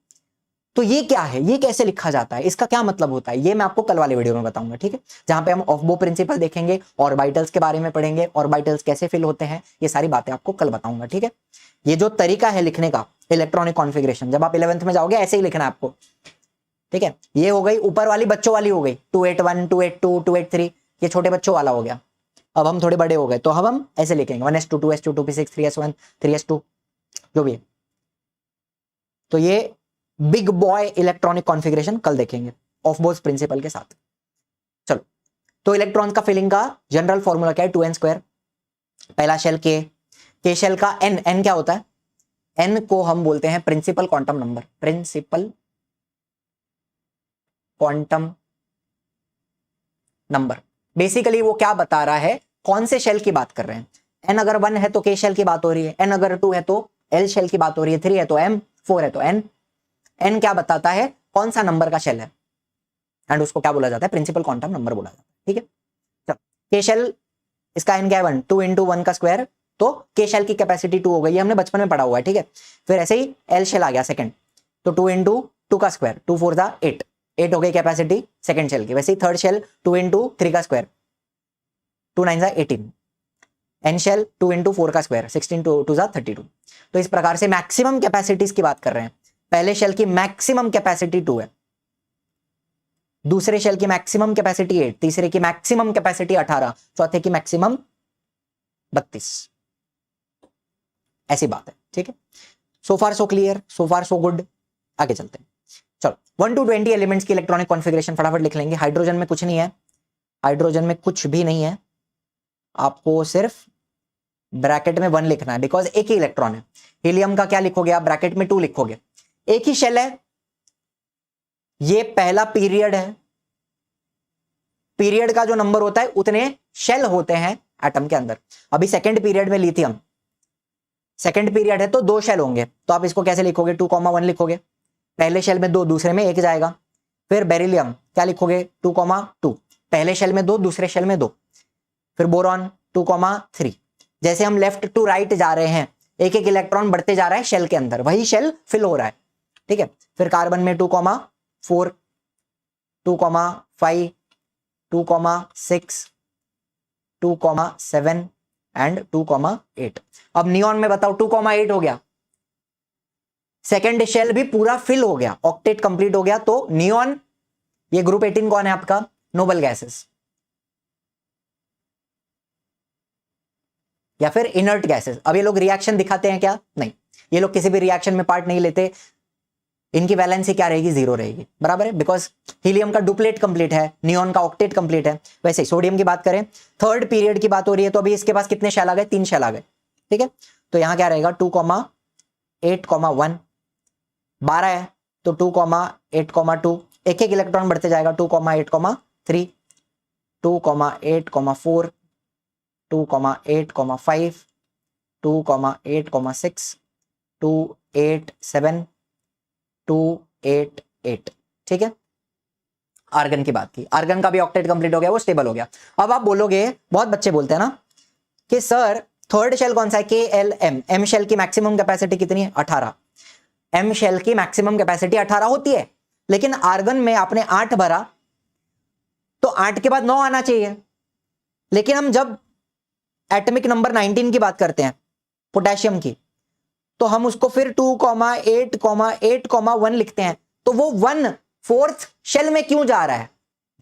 तो ये क्या है, ये कैसे लिखा जाता है, इसका क्या मतलब होता है, ये मैं आपको कल वाले वीडियो में बताऊंगा, ठीक है। जहां पे हम ऑफबो प्रिंसिपल देखेंगे, ऑर्बिटल्स के बारे में पढ़ेंगे, ऑर्बिटल्स कैसे फिल होते हैं, ये सारी बातें आपको कल बताऊंगा, ठीक है। ये जो तरीका है लिखने का इलेक्ट्रॉनिक कॉन्फ़िगरेशन, जब आप 11th में जाओगे ऐसे ही लिखना है आपको, ठीक है। ये हो गई ऊपर वाली बच्चों वाली हो गई, 281, 282, 283, ये छोटे बच्चों वाला हो गया। अब हम थोड़े बड़े हो गए तो अब हम ऐसे लिखेंगे 1s2, 2s2, 2p6, 3s1, 3s2, जो भी है। तो ये बिग बॉय इलेक्ट्रॉनिक कॉन्फ़िगरेशन कल देखेंगे ऑफबोस प्रिंसिपल के साथ। चलो, तो इलेक्ट्रॉन का फिलिंग का जनरल फॉर्मूला क्या है, 2n²। पहला शेल के शेल का n क्या होता है, n को हम बोलते हैं principal quantum number, principal quantum number. Basically वो क्या बता रहा है, कौन से शेल की बात कर रहे हैं। n अगर 1 है तो k शेल की बात हो रही है, n अगर 2 है तो l शेल की बात हो रही है, 3 है तो m, 4 है तो n। n क्या बताता है, कौन सा नंबर का शेल है, एंड उसको क्या बोला जाता है, प्रिंसिपल क्वांटम नंबर बोला जाता है, ठीक है। चलो, के शेल इसका n क्या है 1, 2 × 1 का स्क्वायर, तो के शेल की कैपेसिटी 2 हो गई, ये हमने बचपन में पढ़ा हुआ है, ठीक है। फिर ऐसे ही l शेल आ गया सेकंड, तो 2 × 2 का स्क्वायर, 2 4 8, 8 हो गई कैपेसिटी सेकंड शेल की। वैसे ही थर्ड शेल 2 × 3 का स्क्वायर, 2 9 18, n शेल 2 × 4 का स्क्वायर, 16 2 2 32। तो इस प्रकार से मैक्सिमम कैपेसिटीज की बात कर रहे हैं। पहले शेल की मैक्सिमम कैपेसिटी 2 है, दूसरे शेल की मैक्सिमम कैपेसिटी 8, तीसरे की मैक्सिमम कैपेसिटी 18, चौथे की मैक्सिमम 32। ऐसी बात है, ठीक है। सो फार सो क्लियर, सो फार सो गुड। आगे चलते हैं, चलो 1 to 20 एलिमेंट्स की इलेक्ट्रॉनिक कॉन्फ़िगरेशन फटाफट लिख लेंगे। हाइड्रोजन में कुछ नहीं है, हाइड्रोजन में कुछ भी नहीं है, आपको सिर्फ ब्रैकेट में 1 लिखना है बिकॉज एक ही इलेक्ट्रॉन है। हीलियम का क्या लिखोगे आप, ब्रैकेट में 2 लिखोगे, एक ही शेल है, ये पहला पीरियड है, पीरियड का जो नंबर होता है उतने शेल होते हैं एटम के अंदर। अभी सेकंड पीरियड में लिथियम, सेकंड पीरियड है तो 2 शेल होंगे, तो आप इसको कैसे लिखोगे, 2,1 लिखोगे, पहले शेल में 2, दूसरे में 1 जाएगा। फिर बेरिलियम क्या लिखोगे, 2,2, पहले शेल में 2, दूसरे शेल में 2। फिर बोरॉन 2,3। जैसे हम लेफ्ट टू राइट जा रहे हैं, एक एक इलेक्ट्रॉन बढ़ते जा रहा है शेल के अंदर, वही शेल फिल हो रहा है, ठीक है। फिर कार्बन में 2,4, 2,5, 2,6, 2,7 एंड 2,8। अब नियॉन में बताओ 2,8 हो गया, सेकेंड शेल भी पूरा फिल हो गया, ऑक्टेट कंप्लीट हो गया। तो नियॉन, ये ग्रुप 18 कौन है आपका, नोबल गैसेस या फिर इनर्ट गैसेस। अब ये लोग रिएक्शन दिखाते हैं क्या, नहीं, ये लोग किसी भी रिएक्शन में पार्ट नहीं लेते, इनकी वैलेंसी क्या रहेगी, 0 रहेगी, बराबर है, बिकॉज हीलियम का डुप्लेट कंप्लीट है, नियॉन का ऑक्टेट कंप्लीट है। वैसे सोडियम की बात करें, थर्ड पीरियड की बात हो रही है, तो अभी इसके पास कितने शेल आ गए, 3 शेल आ गए, ठीक है। तो यहां क्या रहेगा, 2,8,1, 12 है तो 2,8,2, एक एक इलेक्ट्रॉन बढ़ते जाएगा, 2,8,3, 2,8,4, 2,8,5, 2,8,6, 2,8,7, 2,8,8, ठीक है। आर्गन की बात की, आर्गन का भी ऑक्टेट कंप्लीट हो गया, वो स्टेबल हो गया। अब आप बोलोगे, बहुत बच्चे बोलते हैं ना कि सर थर्ड शेल कौन सा है, KLM, एम शेल की मैक्सिमम कैपेसिटी कितनी है, 18। एम शेल की मैक्सिमम कैपेसिटी 18 होती है, लेकिन आर्गन में आपने 8 भरा तो 8 के बाद 9 आना चाहिए। लेकिन हम जब एटॉमिक नंबर 19 की बात करते हैं पोटेशियम की, तो हम उसको फिर 2,8,8,1 लिखते हैं, तो वो 1/4 शेल में क्यों जा रहा है,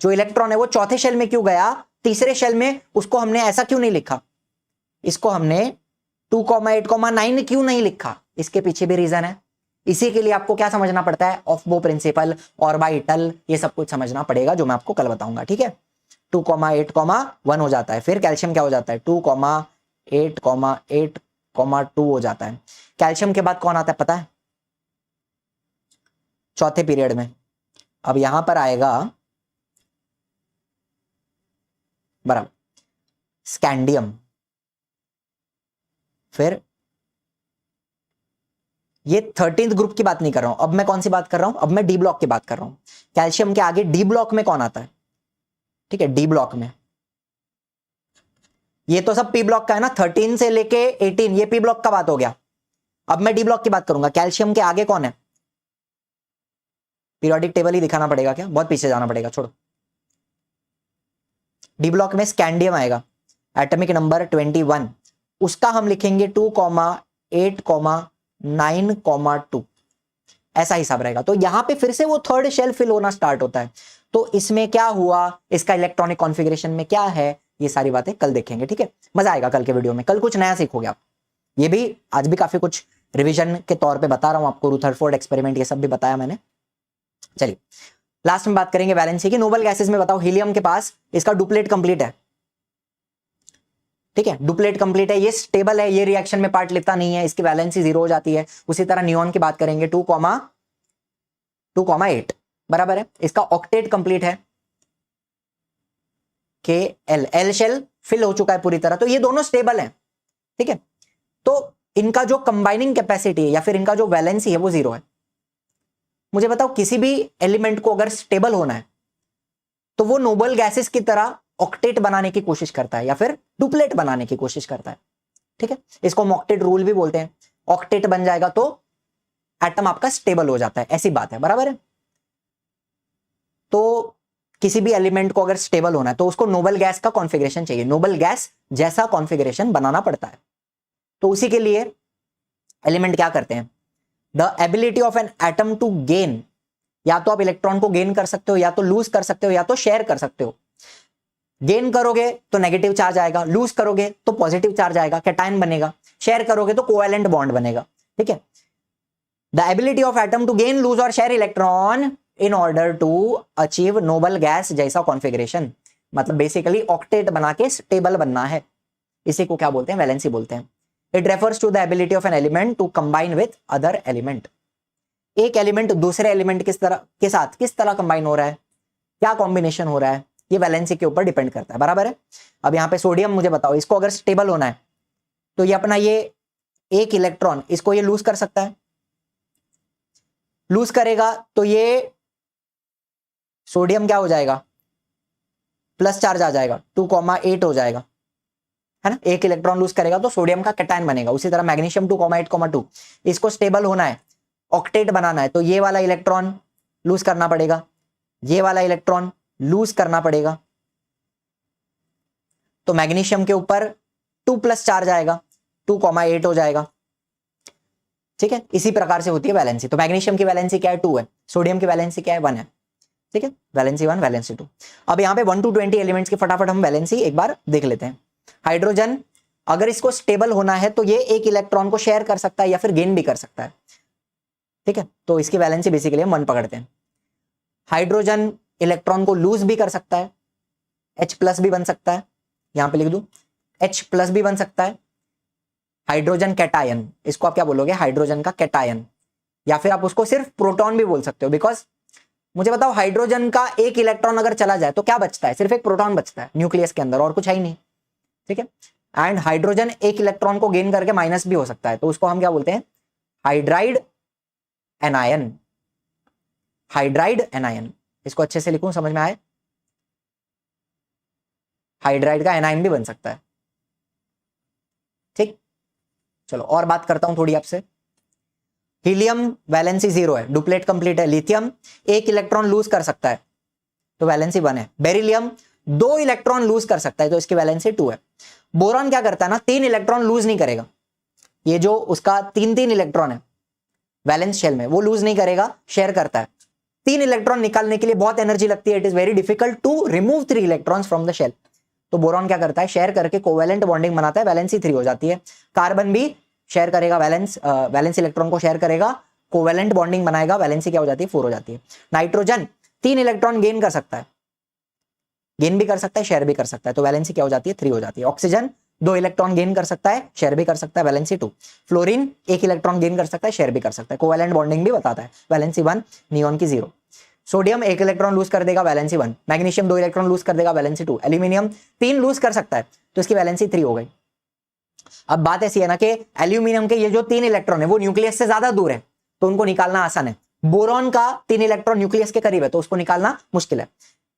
जो इलेक्ट्रॉन है वो चौथे शेल में क्यों गया, तीसरे शेल में उसको हमने ऐसा क्यों नहीं लिखा, इसको हमने 2,8,9 क्यों नहीं लिखा, इसके पीछे भी रीजन है। इसी के लिए आपको क्या समझना पड़ता है, ऑफ-बो प्रिंसिपल, ऑर्बिटल, ये सब कुछ समझना पड़ेगा, जो मैं आपको कल बताऊंगा, ठीक है। 2,8,1 हो जाता है, फिर कैल्शियम क्या हो जाता है, 2,8,8,2 हो जाता है। कैल्शियम के बाद कौन आता है पता है, चौथे पीरियड में। अब यहां पर आएगा बराबर स्कैंडियम, फिर ये 13th ग्रुप की बात नहीं कर रहा हूं, अब मैं कौन सी बात कर रहा हूं, अब मैं डी ब्लॉक की बात कर रहा हूं। कैल्शियम के आगे डी ब्लॉक में कौन आता है, ठीक है, डी ब्लॉक में ये तो सब पी ब्लॉक का है ना, 13 से लेके 18 ये पी ब्लॉक का बात हो गया। अब मैं डी ब्लॉक की बात करूंगा, कैल्शियम के आगे कौन है, पीरियोडिक टेबल ही दिखाना पड़ेगा क्या, बहुत पीछे जाना पड़ेगा, छोड़ो। डी ब्लॉक में स्कैंडियम आएगा, एटॉमिक नंबर 21, उसका हम लिखेंगे 2,8,9,2, ऐसा हिसाब रहेगा। तो यहां पे फिर से वो थर्ड शेल फिल होना स्टार्ट होता है। तो इसमें क्या हुआ, इसका इलेक्ट्रॉनिक कॉन्फ़िगरेशन में क्या है, ये सारी बातें कल देखेंगे, ठीक है। मजा आएगा कल के वीडियो में, कल कुछ नया सीखोगे आप। ये भी आज भी काफी कुछ रिवीजन के तौर पे बता रहा हूं आपको, रुदरफोर्ड एक्सपेरिमेंट ये सब भी बताया मैंने। चलिए लास्ट में बात करेंगे वैलेंसी की। नोबल गैसेस में बताओ, हीलियम के पास इसका डुप्लेट कंप्लीट है, ठीक है, डुप्लेट कंप्लीट है, ये स्टेबल है, ये रिएक्शन में पार्ट लेता नहीं है, इसकी वैलेंसी 0 हो जाती है। उसी तरह नियॉन की बात करेंगे, 2,8 बराबर है, इसका ऑक्टेट कंप्लीट है, एल शेल फिल हो चुका है पूरी तरह, तो ये दोनों स्टेबल हैं, ठीक है। तो इनका जो कंबाइनिंग कैपेसिटी है या फिर इनका जो वैलेंसी है वो 0 है। मुझे बताओ, किसी भी एलिमेंट को अगर स्टेबल होना है तो वो नोबल गैसेस की तरह ऑक्टेट बनाने की कोशिश करता है या फिर डुप्लेट बनाने की कोशिश करता है, ठीक है। इसको ऑक्टेट रूल भी बोलते हैं। ऑक्टेट बन जाएगा तो एटम आपका स्टेबल हो जाता है, ऐसी बात है, बराबर है। तो किसी भी एलिमेंट को अगर स्टेबल होना है तो उसको नोबल गैस का कॉन्फ़िगरेशन चाहिए, नोबल गैस जैसा कॉन्फ़िगरेशन बनाना पड़ता है। तो उसी के लिए एलिमेंट क्या करते हैं, the ability of an atom to gain, या तो आप इलेक्ट्रॉन को गेन कर सकते हो, या तो लूज कर सकते हो, या तो शेयर कर सकते हो। गेन करोगे तो नेगेटिव चार्ज आएगा, लूज करोगे तो पॉजिटिव चार्ज आएगा, कैटायन बनेगा, शेयर करोगे तो कोवैलेंट बॉन्ड बनेगा, ठीक है। The ability of atom to gain, lose और share electron in order to achieve noble gas जैसा कॉन्फ़िगरेशन, मतलब बेसिकली ऑक्टेट बना के स्टेबल बनना है। इसी को क्या बोलते हैं, वैलेंसी बोलते हैं। It refers to the ability of an element to combine with other element. एक एलिमेंट दूसरे एलिमेंट किस तरह कंबाइन हो रहा है, क्या कॉम्बिनेशन हो रहा है, ये वैलेंसी के ऊपर डिपेंड करता है, बराबर है। अब यहाँ पे सोडियम मुझे बताओ, इसको अगर स्टेबल होना है तो ये अपना ये एक इलेक्ट्रॉन इसको ये लूज कर सकता है, लूज करेगा तो ये सोडियम क्या हो जाएगा, प्लस चार्ज आ जाएगा, 2,8 हो जाएगा, है ना। एक इलेक्ट्रॉन लूज करेगा तो सोडियम का कैटायन बनेगा। उसी तरह मैग्नीशियम 2,8,2, इसको स्टेबल होना है, ऑक्टेट बनाना है, तो ये वाला इलेक्ट्रॉन लूज करना पड़ेगा, ये वाला इलेक्ट्रॉन लूज करना पड़ेगा, तो मैग्नीशियम के ऊपर 2 प्लस चार्ज आएगा, 2,8 हो जाएगा, ठीक है। इसी प्रकार से होती है वैलेंसी। तो मैग्नीशियम की वैलेंसी क्या है, 2 है, सोडियम की वैलेंसी क्या है, 1 है, ठीक है। Valency 1, valency 2। अब यहाँ पे 1 to 20 एलिमेंट्स की फटाफट हम वैलेंसी एक बार देख लेते हैं। हाइड्रोजन अगर इसको स्टेबल होना है तो ये एक इलेक्ट्रॉन को शेयर कर सकता है या फिर गेन भी कर सकता है, ठीक है। तो इसकी वैलेंसी बेसिकली हम 1 पकड़ते हैं। हाइड्रोजन इलेक्ट्रॉन को लूज भी कर सकता है, H+ भी बन सकता है, यहां पे लिख दूं H+ भी बन सकता है। हाइड्रोजन कैटायन, इसको आप क्या बोलोगे, हाइड्रोजन का कैटायन, या फिर आप उसको सिर्फ प्रोटॉन भी बोल सकते हो। बिकॉज मुझे बताओ, हाइड्रोजन का एक इलेक्ट्रॉन अगर चला जाए तो क्या बचता है, सिर्फ एक प्रोटॉन बचता है न्यूक्लियस के अंदर, और कुछ है ही नहीं, ठीक है। एंड हाइड्रोजन एक इलेक्ट्रॉन को गेन करके माइनस भी हो सकता है, तो उसको हम क्या बोलते हैं, हाइड्राइड एनायन। हाइड्राइड एनायन, इसको अच्छे से लिखूं, समझ में आए, हाइड्राइड का एनायन भी बन सकता है, ठीक। चलो और बात करता हूं थोड़ी आपसे। हीलियम वैलेंसी 0 है, डुप्लेट कंप्लीट है। लिथियम एक इलेक्ट्रॉन लूज कर सकता है तो वैलेंसी 1 है। बेरिलियम 2 इलेक्ट्रॉन लूज कर सकता है तो इसकी वैलेंसी 2 है। बोरॉन क्या करता है ना, 3 इलेक्ट्रॉन लूज नहीं करेगा, ये जो उसका 3 इलेक्ट्रॉन है वैलेंस शेल में, वो लूज नहीं करेगा, शेयर करता है। 3 इलेक्ट्रॉन निकालने के लिए बहुत एनर्जी लगती है, it is very difficult to remove 3 electrons from the shell. तो बोरॉन क्या करता है, शेयर करके कोवेलेंट बॉन्डिंग बनाता है, वैलेंसी 3 हो जाती है। कार्बन भी शेयर करेगा, वैलेंस इलेक्ट्रॉन को शेयर करेगा, कोवेलेंट बॉन्डिंग बनाएगा, वैलेंसी क्या हो जाती है, 4 हो जाती है। नाइट्रोजन 3 इलेक्ट्रॉन गेन कर सकता है, गेन भी कर सकता है, शेयर भी कर सकता है, तो वैलेंसी क्या हो जाती है, 3 हो जाती है। ऑक्सीजन 2 इलेक्ट्रॉन गेन कर सकता है, शेयर भी कर सकता है, वैलेंसी 2। फ्लोरीन 1 इलेक्ट्रॉन गेन कर सकता है, शेयर भी कर सकता है, कोवेलेंट बॉन्डिंग भी बताता है, वैलेंसी 1, नियॉन की 0। सोडियम 1 इलेक्ट्रॉन लूज कर देगा, वैलेंसी 1। मैग्नीशियम 2 इलेक्ट्रॉन लूज कर देगा, वैलेंसी 2। एल्यूमिनियम 3 लूज कर सकता है तो इसकी वैलेंसी 3 हो गई। अब बात ऐसी है ना कि एल्यूमिनियम के ये जो 3 इलेक्ट्रॉन है वो न्यूक्लियस से ज्यादा दूर है तो उनको निकालना आसान है। बोरॉन का 3 इलेक्ट्रॉन न्यूक्लियस के करीब है तो उसको निकालना मुश्किल है।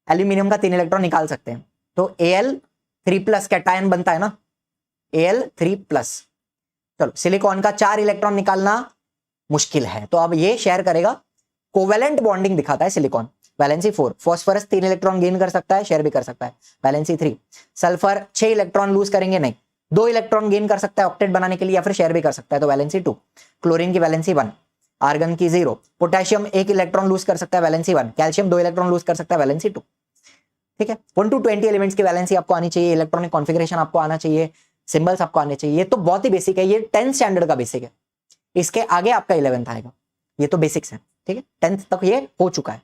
एल्यूमिनियम का 3 इलेक्ट्रॉन निकाल सकते हैं, तो Al3+ कैटायन बनता है ना, Al3+। चलो सिलिकॉन का 4 इलेक्ट्रॉन निकालना मुश्किल है, तो अब ये शेयर करेगा, कोवेलेंट बॉन्डिंग दिखाता है silicon, valency 4। Phosphorus 3 electron gain कर सकता है, शेयर भी कर सकता है, वैलेंसी 3। सल्फर 6 इलेक्ट्रॉन लूज करेंगे नहीं, 2 इलेक्ट्रॉन गेन कर सकता है ऑक्टेट बनाने के लिए, या फिर शेयर भी कर सकता है, तो वैलेंसी 2। क्लोरीन की वैलेंसी 1, आर्गन की 0। पोटेशियम 1 इलेक्ट्रॉन लूज कर सकता है, वैलेंसी 1। कैल्शियम 2 इलेक्ट्रॉन लूज कर सकता है, वैलेंसी 2, ठीक है। 1 to 20 एलिमेंट्स की वैलेंसी आपको आनी चाहिए, इलेक्ट्रॉनिक कॉन्फ़िगरेशन आपको आना चाहिए, सिंबल्स आपको आने चाहिए, ये तो बहुत ही बेसिक है, ये 10th स्टैंडर्ड का बेसिक है, इसके आगे आपका 11th आएगा, ये तो बेसिक्स है, ठीक है। 10th तक ये हो चुका है,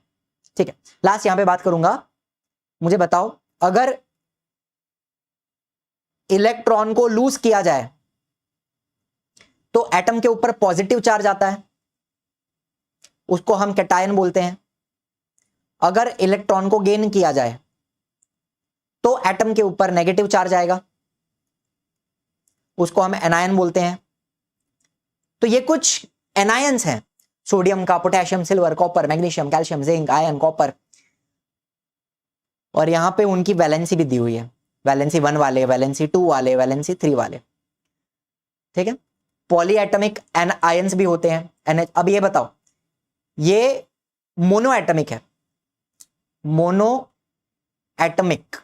ठीक है। लास्ट यहां पे बात करूंगा, मुझे बताओ अगर इलेक्ट्रॉन को लूज किया जाए तो एटम के ऊपर पॉजिटिव चार्ज आता है, उसको हम कैटायन बोलते हैं। अगर इलेक्ट्रॉन को गेन किया जाए तो एटम के ऊपर नेगेटिव चार्ज आएगा, उसको हम एनायन बोलते हैं। तो ये कुछ एनायंस हैं, सोडियम का, potassium, silver, copper, magnesium, calcium, zinc, iron, copper, और यहां पे उनकी वैलेंसी भी दी हुई है, वैलेंसी 1 वाले, वैलेंसी 2 वाले, वैलेंसी 3 वाले, ठीक है। पॉलीएटमिक आयंस भी होते हैं। अब ये बताओ, ये मोनो एटमिक है, मोनो एटमिक,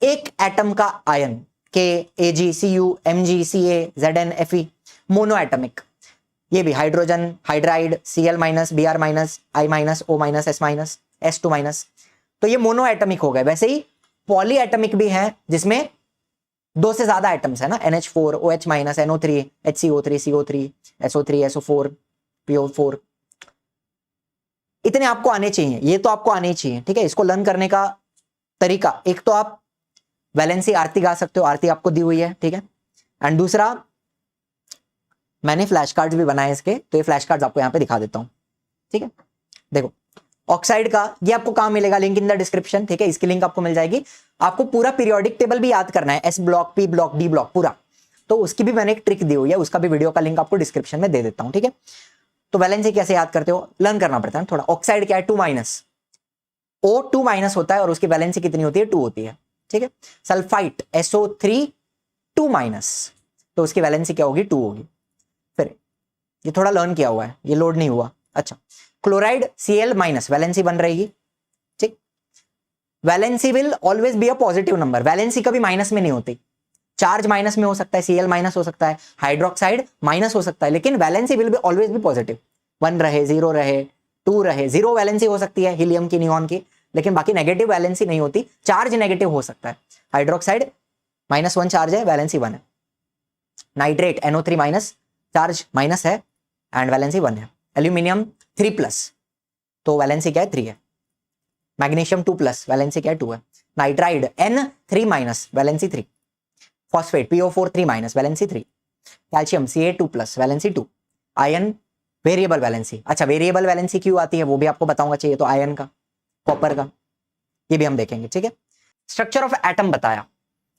एक एटम का ion, Ag, Cu, Mg, Ca, Zn, Fe, mono atomic. ये भी hydrogen, hydride, Cl-, Br-, I-, O-, S-, S2-, तो ये मोनो एटमिक हो गए। वैसे ही पॉली एटमिक भी है जिसमें 2 से ज्यादा एटम्स है ना, NH4, OH-, NO3, HCO3, CO3, SO3, SO4, PO4। इतने आपको आने चाहिए, ये तो आपको आने ही चाहिए, ठीक है। इसको लर्न करने का तरीका, एक तो आप वैलेंसी आरती गा सकते हो, आरती आपको दी हुई है, ठीक है। एंड दूसरा, मैंने फ्लैश कार्ड्स भी बनाए इसके, तो ये फ्लैश कार्ड्स आपको यहाँ पे दिखा देता हूँ, ठीक है। देखो ऑक्साइड का ये आपको कहाँ मिलेगा, लिंक इन द डिस्क्रिप्शन, ठीक है, इसकी लिंक आपको मिल जाएगी। आपको पूरा पीरियोडिक टेबल भी याद करना है, S block, P block, D block पूरा, तो उसकी भी मैंने एक ट्रिक दी हुई है, उसका भी वीडियो का लिंक आपको डिस्क्रिप्शन में दे देता हूं, ठीक है। तो वैलेंसी कैसे याद करते हो, लर्न करना पड़ता है थोड़ा। ऑक्साइड क्या है, 2 माइनस, O 2 माइनस होता है और उसकी वैलेंसी कितनी होती है, 2 होती है, ठीक है। सल्फाइट SO3 2 माइनस, तो उसकी वैलेंसी क्या होगी, 2 होगी। फिर ये थोड़ा लर्न किया हुआ है, ये लोड नहीं हुआ। अच्छा, क्लोराइड Cl माइनस, वैलेंसी 1 रहेगी, ठीक। Valency will always be a positive number, valency कभी माइनस में नहीं होती। चार्ज माइनस में हो सकता है, Cl माइनस हो सकता है, हाइड्रोक्साइड माइनस हो सकता है, लेकिन valency will be always be positive. 1 रहे, 0 रहे, 2 रहे, 0 वैलेंसी हो सकती है हीलियम की, नियॉन की, लेकिन बाकी नेगेटिव वैलेंसी नहीं होती। चार्ज नेगेटिव हो सकता है, हाइड्रोक्साइड -1 चार्ज है, वैलेंसी 1 है। Nitrate NO3 minus, charge minus है एंड वैलेंसी 1 है। एल्यूमिनियम 3+, तो वैलेंसी क्या है, 3 है। मैग्नीशियम 2+, वैलेंसी क्या है, 2 है। Nitride N3 minus, valency 3। Phosphate PO4 3 minus, valency 3। Calcium Ca2+, valency 2। Iron variable valency, अच्छा वेरिएबल वैलेंसी क्यों आती है वो भी आपको बताऊंगा, चाहिए तो आयरन का, कॉपर का, ये भी हम देखेंगे, ठीक है। स्ट्रक्चर ऑफ एटम बताया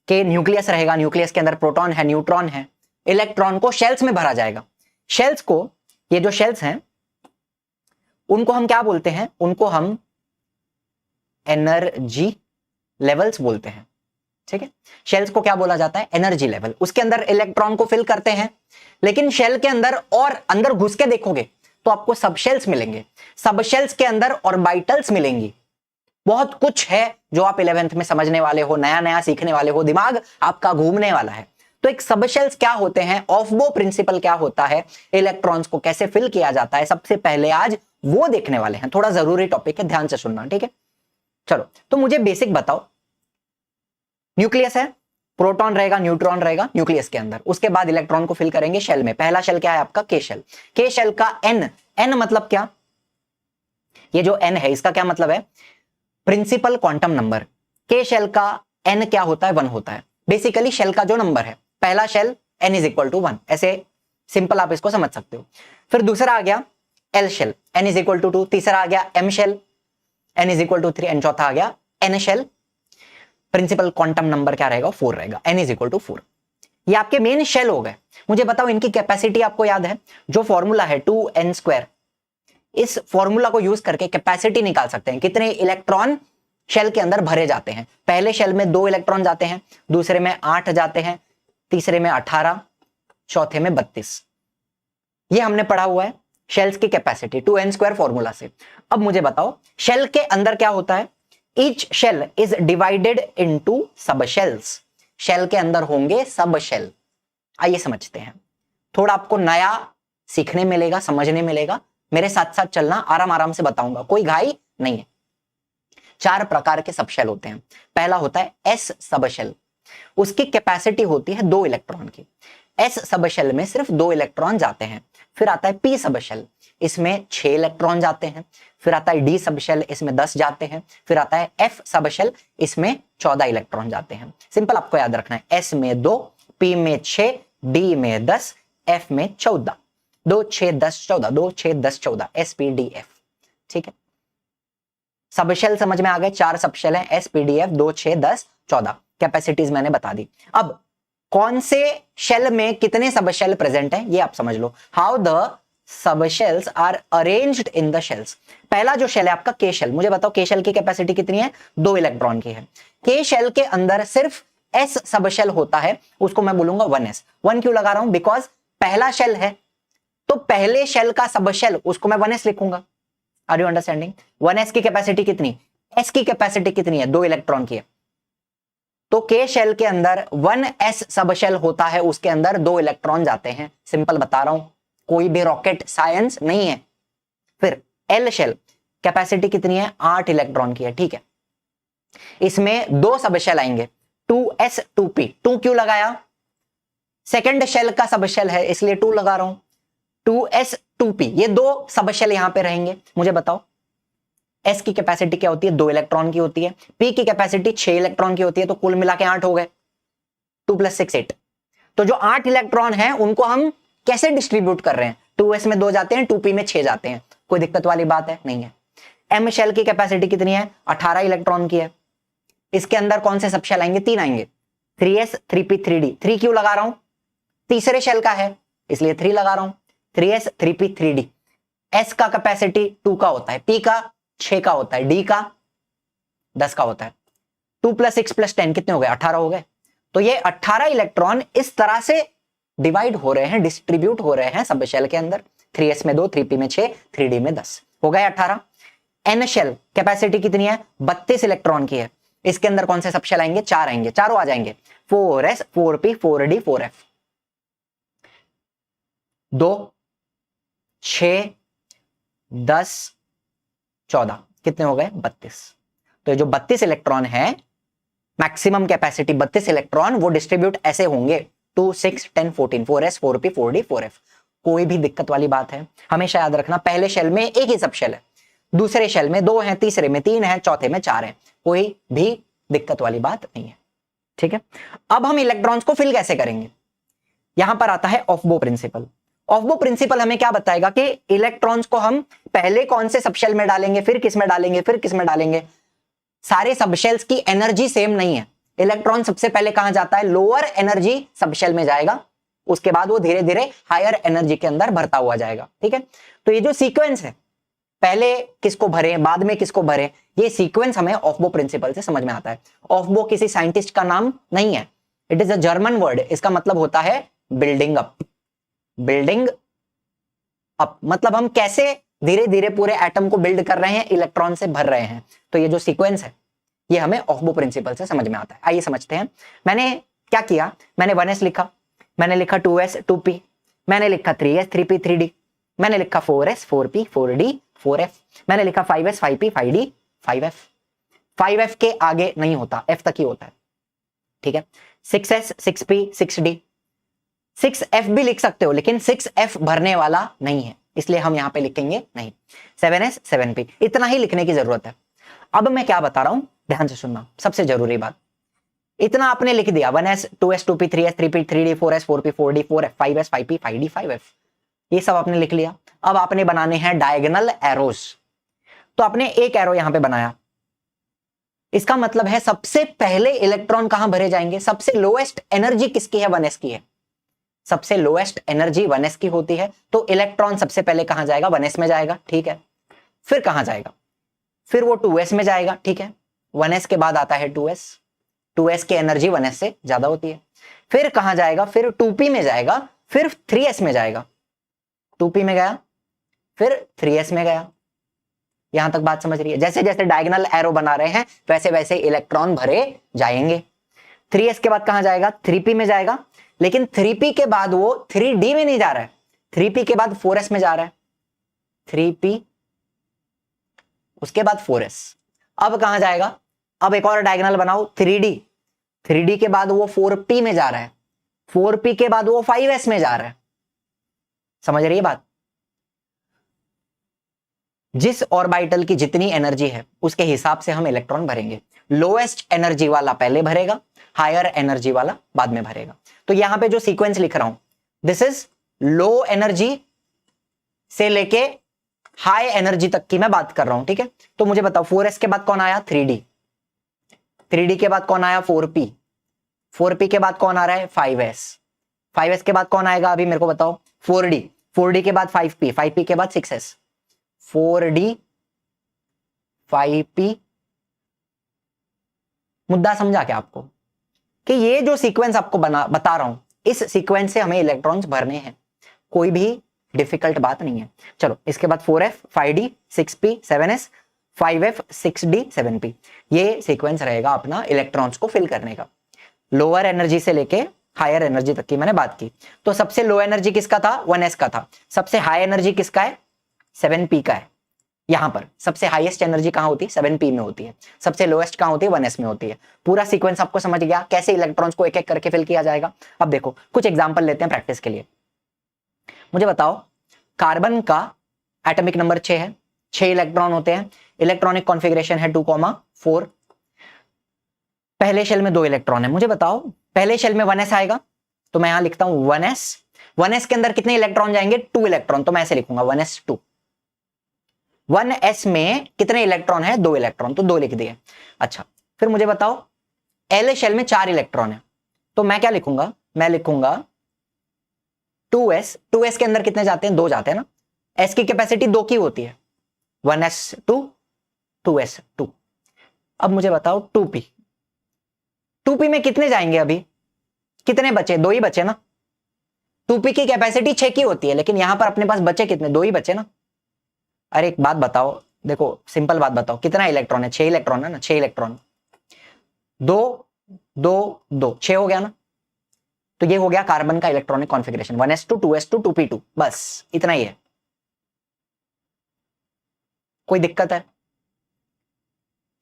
कि न्यूक्लियस रहेगा, न्यूक्लियस के अंदर प्रोटॉन है, न्यूट्रॉन है, इलेक्ट्रॉन को शेल्स में भरा जाएगा। शेल्स को, ये जो शेल्स हैं उनको हम क्या बोलते हैं, उनको हम एनर्जी लेवल्स बोलते हैं, ठीक है। शेल्स को क्या बोला जाता है, एनर्जी लेवल। उसके अंदर इलेक्ट्रॉन को फिल करते हैं, लेकिन शेल के अंदर और अंदर घुस के देखोगे तो आपको सब शेल्स मिलेंगे, सब शेल्स के अंदर ऑर्बिटल्स मिलेंगी। बहुत कुछ है जो आप 11th में समझने वाले हो, नया नया सीखने वाले हो, दिमाग आपका घूमने वाला है। तो एक सब शेल्स क्या होते हैं, ऑफ बो प्रिंसिपल क्या होता है, इलेक्ट्रॉन्स को कैसे फिल किया जाता है, सबसे पहले आज वो देखने वाले हैं। थोड़ा जरूरी टॉपिक है, ध्यान से सुनना, ठीक है। चलो तो मुझे बेसिक बताओ, न्यूक्लियस है, प्रोटॉन रहेगा, न्यूट्रॉन रहेगा न्यूक्लियस के अंदर, उसके बाद इलेक्ट्रॉन को फिल करेंगे शेल में। पहला शेल क्या है आपका, के शेल। के शेल का एन मतलब क्या, ये जो एन है इसका क्या मतलब है, प्रिंसिपल क्वांटम नंबर। के शेल का एन क्या होता है, 1 होता है। बेसिकली शेल का जो नंबर है, पहला शेल n=1, ऐसे सिंपल आप इसको समझ सकते हो। फिर दूसरा आ गया एल शेल, n=2। तीसरा आ गया एम शेल, n=3 एंड चौथा आ गया N shell. Principal quantum number क्या रहेगा, 4 रहेगा, n=4। ये आपके मेन शेल हो गए। मुझे बताओ इनकी कैपेसिटी आपको याद है, जो फॉर्मूला है 2n², इस फॉर्मूला को यूज करके कैपेसिटी निकाल सकते हैं, कितने इलेक्ट्रॉन शेल के अंदर भरे जाते हैं। पहले शेल में 2 इलेक्ट्रॉन जाते हैं, दूसरे में 8 जाते हैं, तीसरे में 18, चौथे में 32। ये हमने पढ़ा हुआ है शेल्स की कैपेसिटी 2n² फॉर्मूला से। अब मुझे बताओ शेल के अंदर क्या होता है, each shell is divided into sub shells. Shell के अंदर होंगे सब शेल। आइए समझते हैं, थोड़ा आपको नया सीखने मिलेगा, समझने मिलेगा, मेरे साथ साथ चलना, आराम आराम से बताऊंगा, कोई घाई नहीं है। 4 प्रकार के सबशेल होते हैं। पहला होता है एस सबशेल, उसकी कैपेसिटी होती है 2 इलेक्ट्रॉन की। एस सबशेल में सिर्फ 2 इलेक्ट्रॉन जाते हैं। फिर आता है पी सबशेल, इसमें 6 इलेक्ट्रॉन जाते हैं। फिर आता है डी सबशेल, इसमें 10 जाते हैं। फिर आता है एफ सबशेल, इसमें 14 इलेक्ट्रॉन जाते हैं। सिंपल आपको याद रखना है, एस में 2, पी में 6, डी में 10, एफ में 14। 2 6 10 14, 2 6 10 14, SPDF, ठीक है। सबशेल समझ में आ गए, 4 सबशेल हैं, SPDF 2 6 10 14। कैपेसिटीज मैंने बता दी। अब कौन से शेल में कितने सबशेल प्रेजेंट हैं ये आप समझ लो। How the subshells are arranged in the shells. पहला जो शेल है आपका के शेल, मुझे बताओ के शेल की कैपेसिटी कितनी है, 2 इलेक्ट्रॉन की है। के शेल के अंदर सिर्फ एस सबशेल होता है, उसको मैं बोलूंगा 1s। 1 क्यों लगा रहा हूं, बिकॉज पहला शेल है, तो पहले शेल का सबशेल उसको मैं 1s लिखूंगा। Are you understanding. 1s की कैपेसिटी कितनी, s की कैपेसिटी कितनी है, 2 इलेक्ट्रॉन की है। तो के शेल के अंदर 1s सबशेल होता है, उसके अंदर 2 इलेक्ट्रॉन जाते हैं। सिंपल बता रहा हूं, कोई भी रॉकेट साइंस नहीं है। फिर एल शेल कैपेसिटी कितनी है, 8 इलेक्ट्रॉन की है, ठीक है। इसमें 2 सबशेल आएंगे, 2s 2p। 2 क्यों लगाया, सेकेंड शेल का सबशेल है इसलिए 2 लगा रहा हूं। 2s 2p, ये 2 सबशेल यहां पे रहेंगे। मुझे बताओ एस की कैपेसिटी क्या होती है, 2 इलेक्ट्रॉन की होती है, पी की कैपेसिटी 6 इलेक्ट्रॉन की होती है, तो कुल मिला के 8 हो गए, 2 + 6 8। तो जो 8 इलेक्ट्रॉन है उनको हम कैसे डिस्ट्रीब्यूट कर रहे हैं, 2s में 2 जाते हैं, 2p में 6 जाते हैं, कोई दिक्कत वाली बात है नहीं है। एम शेल की कैपेसिटी कितनी है, 18 इलेक्ट्रॉन की है। इसके अंदर कौन से सब शेल आएंगे, 3 आएंगे, 3s 3p 3d। 3 क्यों लगा रहा हूं, तीसरे शेल का है इसलिए 3 लगा रहा हूं, 3s 3p 3d। s का कैपेसिटी 2 का होता है, p का 6 का होता है, d का 10 का होता है। 2 + 6 + 10 कितने हो गए, 18 हो गए। तो ये 18 इलेक्ट्रॉन इस तरह से डिवाइड हो रहे हैं, डिस्ट्रीब्यूट हो रहे हैं सब शेल के अंदर, 3s में 2, 3p में 6, 3d में 10, हो गए 18। एन शेल कैपेसिटी कितनी है, 32 इलेक्ट्रॉन की है। इसके अंदर कौन से सब शेल आएंगे, 4 आएंगे, चारों आ जाएंगे, 4s 4p 4d 4f। 2 6 10 14 कितने हो गए, 32। तो ये जो 32 इलेक्ट्रॉन है, मैक्सिमम कैपेसिटी 32 इलेक्ट्रॉन, वो डिस्ट्रीब्यूट ऐसे होंगे 2 6 10 14, 4s 4p 4d 4f। कोई भी दिक्कत वाली बात है, हमेशा याद रखना पहले शेल में एक ही सब शेल है, दूसरे शेल में 2 हैं, तीसरे में 3 हैं, चौथे में 4 हैं, कोई भी दिक्कत वाली बात नहीं है, ठीक है। अब हम इलेक्ट्रॉन्स को फिल कैसे करेंगे, यहां पर आता है ऑफ-बो प्रिंसिपल। ऑफ-बो प्रिंसिपल हमें क्या बताएगा कि इलेक्ट्रॉन्स को हम पहले कौन से सबशेल में डालेंगे, फिर किस में डालेंगे, फिर किस में डालेंगे। सारे सबशेल्स की एनर्जी सेम नहीं है। इलेक्ट्रॉन सबसे पहले कहां जाता है, लोअर एनर्जी सबशेल में जाएगा, उसके बाद वो धीरे धीरे हायर एनर्जी के अंदर भरता हुआ जाएगा, ठीक है। तो ये जो सीक्वेंस है, पहले किसको भरे बाद में किसको भरे, ये सीक्वेंस हमें ऑफ-बो प्रिंसिपल से समझ में आता है। ऑफ-बो किसी साइंटिस्ट का नाम नहीं है, it is a German word. इसका मतलब होता है बिल्डिंग अप। बिल्डिंग अप मतलब हम कैसे धीरे धीरे पूरे एटम को बिल्ड कर रहे हैं, इलेक्ट्रॉन से भर रहे हैं। तो ये जो सीक्वेंस है ये हमें ऑफ-बो प्रिंसिपल से समझ में आता है। आइए समझते हैं। मैंने क्या किया, मैंने 1s लिखा, मैंने लिखा 2s 2p, मैंने लिखा 3s 3p 3d, मैंने लिखा 4s 4p 4d 4f, मैंने लिखा 5s 5p 5d 5f। 5f के आगे नहीं होता, f तक ही होता है, ठीक है। 6s 6p 6d, 6f भी लिख सकते हो लेकिन 6f भरने वाला नहीं है, इसलिए हम यहां पे लिखेंगे नहीं। 7s 7p, इतना ही लिखने की जरूरत है। अब मैं क्या बता रहा हूं, ध्यान से सुनना, सबसे जरूरी बात। इतना आपने लिख दिया, 1s 2s 2p 3s 3p 3d 4s 4p 4d 4f 5s 5p 5d 5f, ये सब आपने लिख लिया। अब आपने बनाने हैं डायगोनल एरोस। तो आपने एक एरो यहां पे बनाया, इसका मतलब है सबसे पहले इलेक्ट्रॉन कहां भरे जाएंगे, सबसे लोएस्ट एनर्जी किसकी है, 1s की है। सबसे लोएस्ट एनर्जी 1s की होती है, तो इलेक्ट्रॉन सबसे पहले कहां जाएगा, 1s में जाएगा, ठीक है। फिर कहां जाएगा, फिर वो 2s में जाएगा, ठीक है। 1s के बाद आता है 2s, 2s की एनर्जी 1s से ज्यादा होती है। फिर कहां जाएगा, फिर 2p में जाएगा, फिर 3s में जाएगा, 2p में गया, फिर 3s में गया। यहां तक बात समझ रही है। जैसे जैसे डायगोनल एरो बना रहे हैं वैसे वैसे इलेक्ट्रॉन भरे जाएंगे। 3s के बाद कहां जाएगा, 3p में जाएगा, लेकिन 3p के बाद वो 3d में नहीं जा रहा है, 3p के बाद 4s में जा रहा है, 3p उसके बाद 4s। अब कहां जाएगा, अब एक और डायगोनल बनाओ, 3d, 3d के बाद वो 4p में जा रहा है, 4p के बाद वो 5s में जा रहा है। समझ रही है बात। जिस ऑर्बिटल की जितनी एनर्जी है उसके हिसाब से हम इलेक्ट्रॉन भरेंगे। लोएस्ट एनर्जी वाला पहले भरेगा, हायर एनर्जी वाला बाद में भरेगा। तो यहां पे जो सीक्वेंस लिख रहा हूं, दिस इज लो एनर्जी से लेके हाई एनर्जी तक की मैं बात कर रहा हूं, ठीक है। तो मुझे बताओ 4s के बाद कौन आया, 3d, 3d के बाद कौन आया, 4p, 4p के बाद कौन आ रहा है, 5s, 5s के बाद कौन आएगा अभी मेरे को बताओ, 4d, 4d के बाद 5p, 5p के बाद 6s, 4d 5p। मुद्दा समझा क्या आपको, कि ये जो सीक्वेंस आपको बता रहा हूं, इस सीक्वेंस से हमें इलेक्ट्रॉन्स भरने हैं, कोई भी डिफिकल्ट बात नहीं है। चलो इसके बाद 4f 5d 6p 7s 5f 6d 7p, ये सीक्वेंस रहेगा अपना इलेक्ट्रॉन्स को फिल करने का। लोअर एनर्जी से लेके हायर एनर्जी तक की मैंने बात की। तो सबसे लो एनर्जी किसका था, 1s का था। सबसे हाई एनर्जी किसका है, 7p का है। यहां पर सबसे हाईएस्ट एनर्जी कहां होती है, 7p में होती है। सबसे लोएस्ट कहां होती है, 1s में होती है। पूरा सीक्वेंस आपको समझ गया कैसे इलेक्ट्रॉन्स को एक एक करके फिल किया जाएगा। अब देखो कुछ एग्जांपल लेते हैं प्रैक्टिस के लिए। मुझे बताओ कार्बन का एटॉमिक नंबर 6 है, 6 इलेक्ट्रॉन होते हैं, इलेक्ट्रॉनिक कॉन्फ़िगरेशन है 2,4। पहले शेल में 2 इलेक्ट्रॉन है। मुझे बताओ पहले शेल में 1s आएगा, तो मैं यहां लिखता हूं 1s। 1s के अंदर कितने इलेक्ट्रॉन जाएंगे? 2 इलेक्ट्रॉन, तो मैं ऐसे लिखूंगा 1s2। 1s में कितने इलेक्ट्रॉन है? 2 इलेक्ट्रॉन, तो 2 लिख दिए। अच्छा, फिर मुझे बताओ एल शेल में 4 इलेक्ट्रॉन है, तो मैं क्या लिखूंगा? मैं लिखूंगा 2s। 2s के अंदर कितने जाते हैं? 2 जाते हैं ना। s की कैपेसिटी 2 की होती है, 1s2 2s2। अब मुझे बताओ 2p। 2p में कितने जाएंगे? अभी कितने बचे? 2 ही बचे ना। 2p की कैपेसिटी 6 की होती है, लेकिन यहां पर अपने पास बचे कितने? 2 ही बचे ना। अरे एक बात बताओ, देखो सिंपल बात बताओ, कितना इलेक्ट्रॉन है? 6 इलेक्ट्रॉन है ना, 6 इलेक्ट्रॉन। 2 2 2 6 हो गया ना। तो ये हो गया कार्बन का electronic configuration, 1s2 2s2 2p2, बस इतना ही है। कोई दिक्कत है?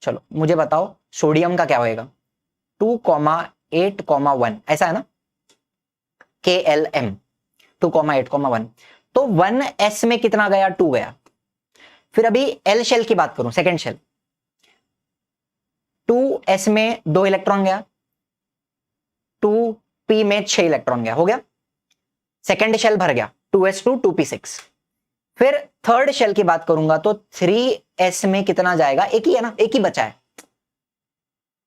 चलो मुझे बताओ सोडियम का क्या होएगा? 2,8,1 ऐसा है ना, KLM 2,8,1। तो 1s में कितना गया? 2 गया। फिर अभी एल शेल की बात करूं, सेकेंड शेल, 2s में 2 इलेक्ट्रॉन गया, 2p में 6 इलेक्ट्रॉन गया, हो गया। सेकेंड शेल भर गया, 2s2 2p6। फिर थर्ड शेल की बात करूंगा तो 3s में कितना जाएगा? एक ही है ना, एक ही बचा है।